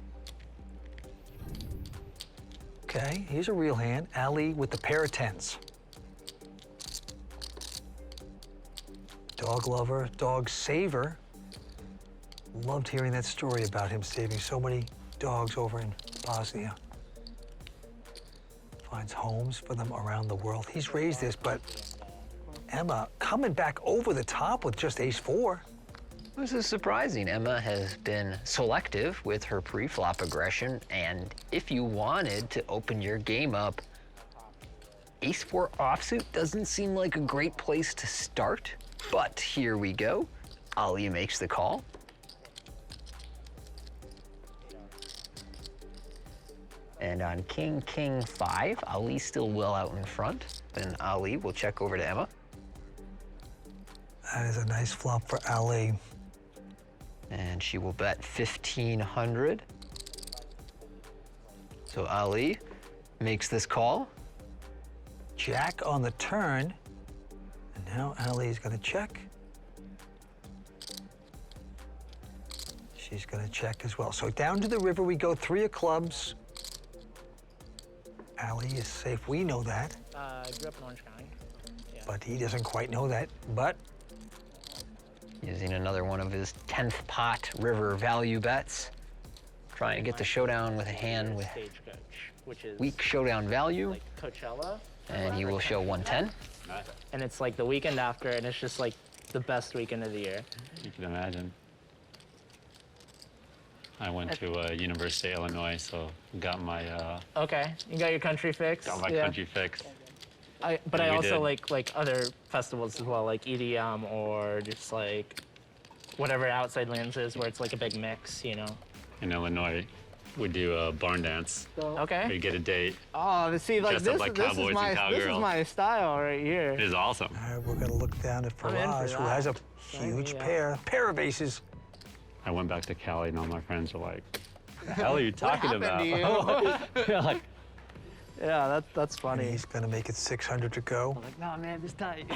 Okay, here's a real hand. Ali with the pair of 10s. Dog lover, dog saver. Loved hearing that story about him saving so many dogs over in Bosnia. Finds homes for them around the world. He's raised this, but Emma coming back over the top with just ace-4. This is surprising. Emma has been selective with her pre-flop aggression, and if you wanted to open your game up, ace-4 offsuit doesn't seem like a great place to start, but here we go. Ali makes the call. And on king, king 5, Ali's still well out in front. Then Ali will check over to Emma. That is a nice flop for Ali. And she will bet 1,500. So Ali makes this call. Jack on the turn. And now Ali's gonna check. She's gonna check as well. So down to the river we go, 3 of clubs. Ali is safe, we know that. I grew up in Orange County. Yeah. But he doesn't quite know that, but. Using another one of his 10th pot river value bets. Trying to get the showdown with a hand with Stagecoach, which is weak showdown value. like Coachella. And he will show 110. And it's like the weekend after, and it's just like the best weekend of the year. You can imagine. I went to University of Illinois, so got my Okay, you got your country fix. got my Yeah. country fix. But Yeah, I we also did. like other festivals as well, like EDM or just like whatever Outside Lands is, where it's like a big mix, you know. In Illinois, we do a barn dance. Okay. We get a date. Oh, see, like Dressed this, up like this cowboys is my and cowgirls. my style right here. It is awesome. All right, we're gonna look down at I'm in for Faraz, who has a that. huge Yeah. pair of aces. I went back to Cali, and all my friends were like, "What the hell are you talking happened about?" to you? Yeah, like, Yeah, that's And funny. he's gonna make it 600 to go. Like, no, man, this tight.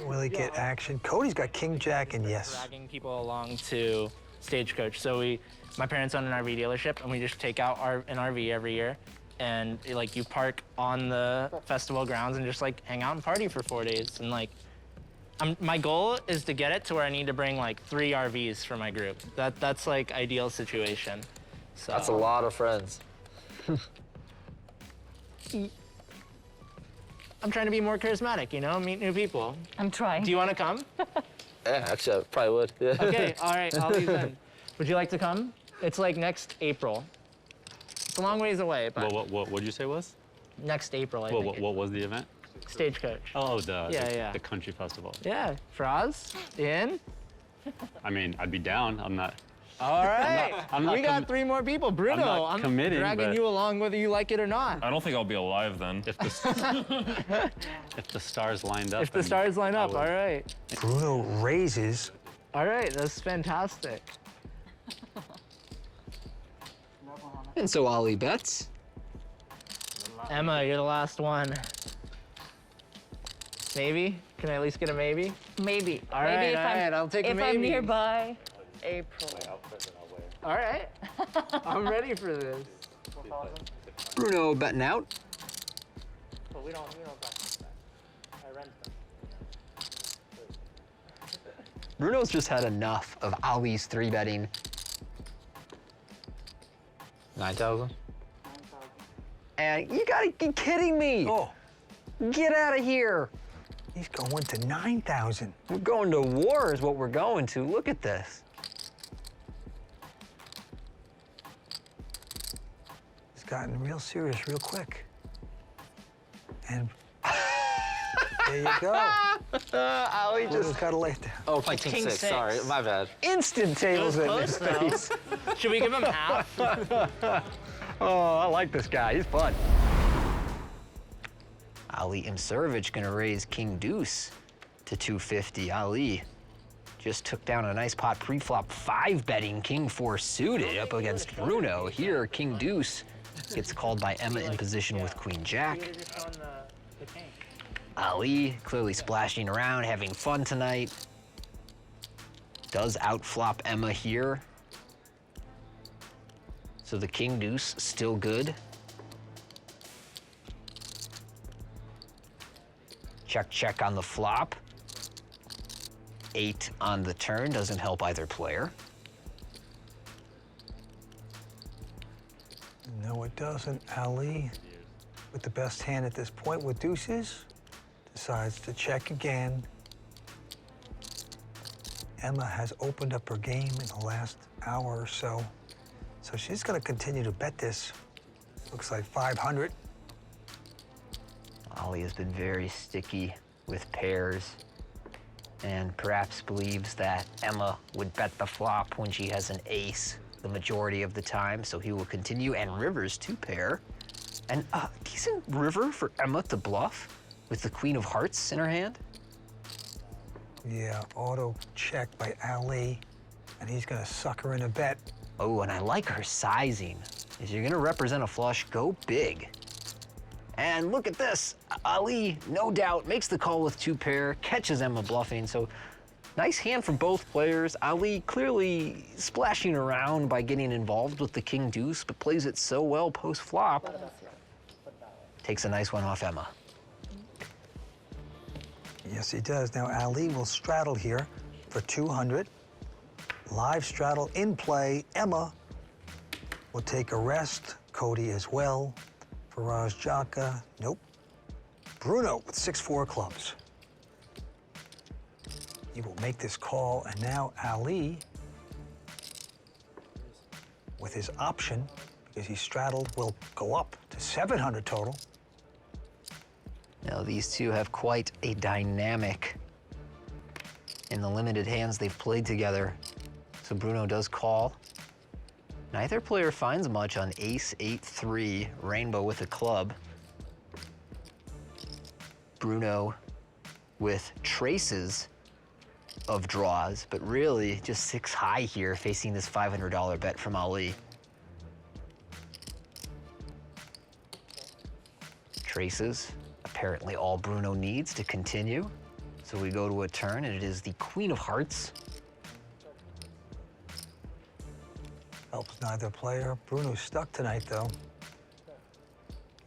Will he get action? Cody's got king, jack, and yes. Dragging people along to Stagecoach. So my parents own an RV dealership, and we just take out an RV every year, and like you park on the festival grounds and just like hang out and party for 4 days. And like, my goal is to get it to where I need to bring like 3 RVs for my group. That's like ideal situation. So That's a lot of friends. I'm trying to be more charismatic, you know, meet new people. I'm trying. Do you want to come? Yeah, actually, I probably would. Yeah. Okay, all right, I'll leave then. Would you like to come? It's like next April. It's a long ways away, but what did you say was? next April, I What, think. what was the event? Stagecoach. Oh, the Yeah. the country festival. Yeah, Faraz, in? I mean, I'd be down. I'm not. All right. I'm not we got commi- 3 more people. Bruno, not I'm committing, dragging but- you along whether you like it or not. I don't think I'll be alive then. If the if the stars lined up. If the then stars line I up, would. all right. Bruno raises. All right, that's fantastic. And so Ali bets. Emma, you're the last one. Maybe? Can I at least get a maybe? Maybe. All Maybe right, if all I'm, right, I'll take a if maybe. I'm nearby. April. All right. I'm ready for this. Bruno betting out. But we don't got I rent them. Bruno's just had enough of Ali's 3-betting. 9,000. And you gotta be kidding me. Oh, Get out of here. he's going to 9,000. We're going to war is what we're going to. Look at this. It's gotten real serious real quick. And there you go. Ali Bruno's just got to lay it down. Oh, king, King 6. six. Sorry, my bad. instant tables in his Close, though. face. Should we give him half? Oh, I like this guy. He's fun. Ali Imserovic gonna raise King Deuce to 250. Ali just took down a nice pot pre-flop 5-betting King 4 suited up against Bruno. Here, King Deuce gets called by Emma in position with Queen Jack. Ali clearly splashing around, having fun tonight. Does outflop Emma here. So the King Deuce still good. Check, check on the flop. 8 on the turn doesn't help either player. No, it doesn't. Ali, with the best hand at this point with deuces, decides to check again. Emma has opened up her game in the last hour or so. So she's going to continue to bet this. Looks like 500. Ali has been very sticky with pairs and perhaps believes that Emma would bet the flop when she has an ace the majority of the time, so he will continue. And river's 2-pair. And a decent river for Emma to bluff with the Queen of Hearts in her hand. Yeah, auto check by Ali, and he's going to suck her in a bet. Oh, and I like her sizing. If you're gonna represent a flush, go big. And look at this. Ali, no doubt, makes the call with 2-pair, catches Emma bluffing. So nice hand from both players. Ali clearly splashing around by getting involved with the King Deuce, but plays it so well post-flop. Takes a nice one off Emma. Yes, he does. Now, Ali will straddle here for 200. Live straddle in play. Emma will take a rest. Cody as well. Faraz Jaka, nope. Bruno with 6-4 clubs. He will make this call, and now Ali, with his option, because he's straddled, will go up to 700 total. Now these two have quite a dynamic in the limited hands they've played together. So Bruno does call. Neither player finds much on ace, 8-3, rainbow with a club. Bruno with traces of draws, but really just 6 high here, facing this $500 bet from Ali. Traces, apparently all Bruno needs to continue. So we go to a turn, and it is the Queen of Hearts. Helps neither player. Bruno's stuck tonight, though.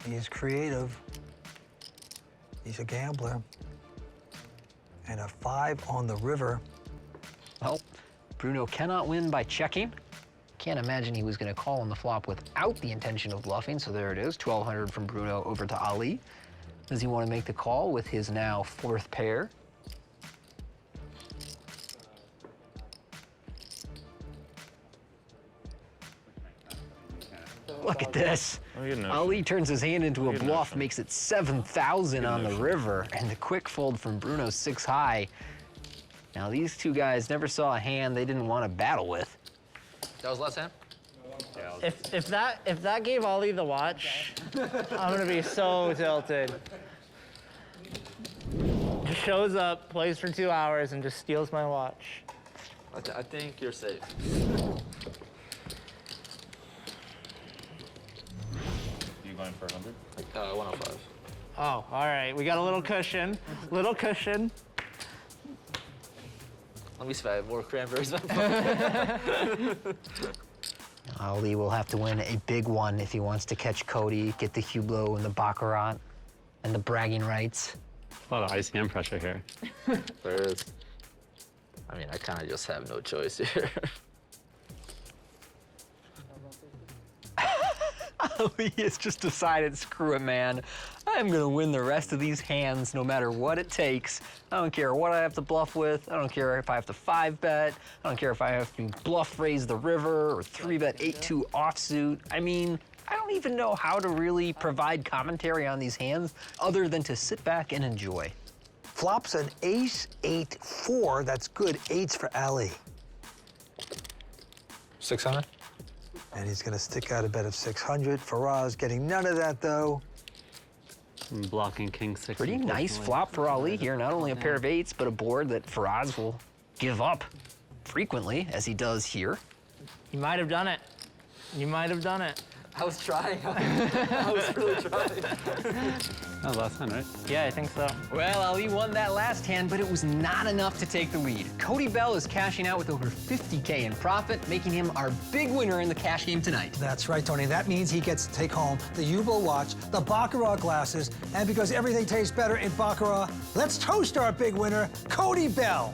He is creative. He's a gambler. And a 5 on the river. Well, Bruno cannot win by checking. Can't imagine he was going to call on the flop without the intention of bluffing, so there it is, 1,200 from Bruno over to Ali. Does he want to make the call with his now 4th pair? Look at this. Ali turns his hand into a bluff, makes it 7,000 on the river, and the quick fold from Bruno's 6 high. Now, these two guys never saw a hand they didn't want to battle with. That was last hand? If that gave Ali the watch, I'm gonna be so tilted. Just shows up, plays for 2 hours, and just steals my watch. I think you're safe. You going for 100? 105. Oh, all right. We got a little cushion. Little cushion. Let me see if I have more cranberries. Ali will have to win a big one if he wants to catch Cody, get the Hublot and the Baccarat and the bragging rights. A lot of ICM pressure here. There is. I mean, I kind of just have no choice here. Ali has just decided, screw it, man. I'm gonna win the rest of these hands no matter what it takes. I don't care what I have to bluff with. I don't care if I have to 5-bet. I don't care if I have to bluff raise the river or 3-bet 8-2 offsuit. I mean, I don't even know how to really provide commentary on these hands other than to sit back and enjoy. Flops an ace, 8-4. That's good. 8s for Ali. 600? And he's going to stick out a bet of 600. Faraz getting none of that, though. I'm blocking king 6. Pretty nice flop for Ali here. Not only a pair of 8s, but a board that Faraz will give up frequently, as he does here. You might have done it. You might have done it. I was trying. I was really trying. That was last hand, right? Yeah, I think so. Well, Ali won that last hand, but it was not enough to take the lead. Cody Bell is cashing out with over $50K in profit, making him our big winner in the cash game tonight. That's right, Tony. That means he gets to take home the Hublot watch, the Baccarat glasses, and because everything tastes better in Baccarat, let's toast our big winner, Cody Bell.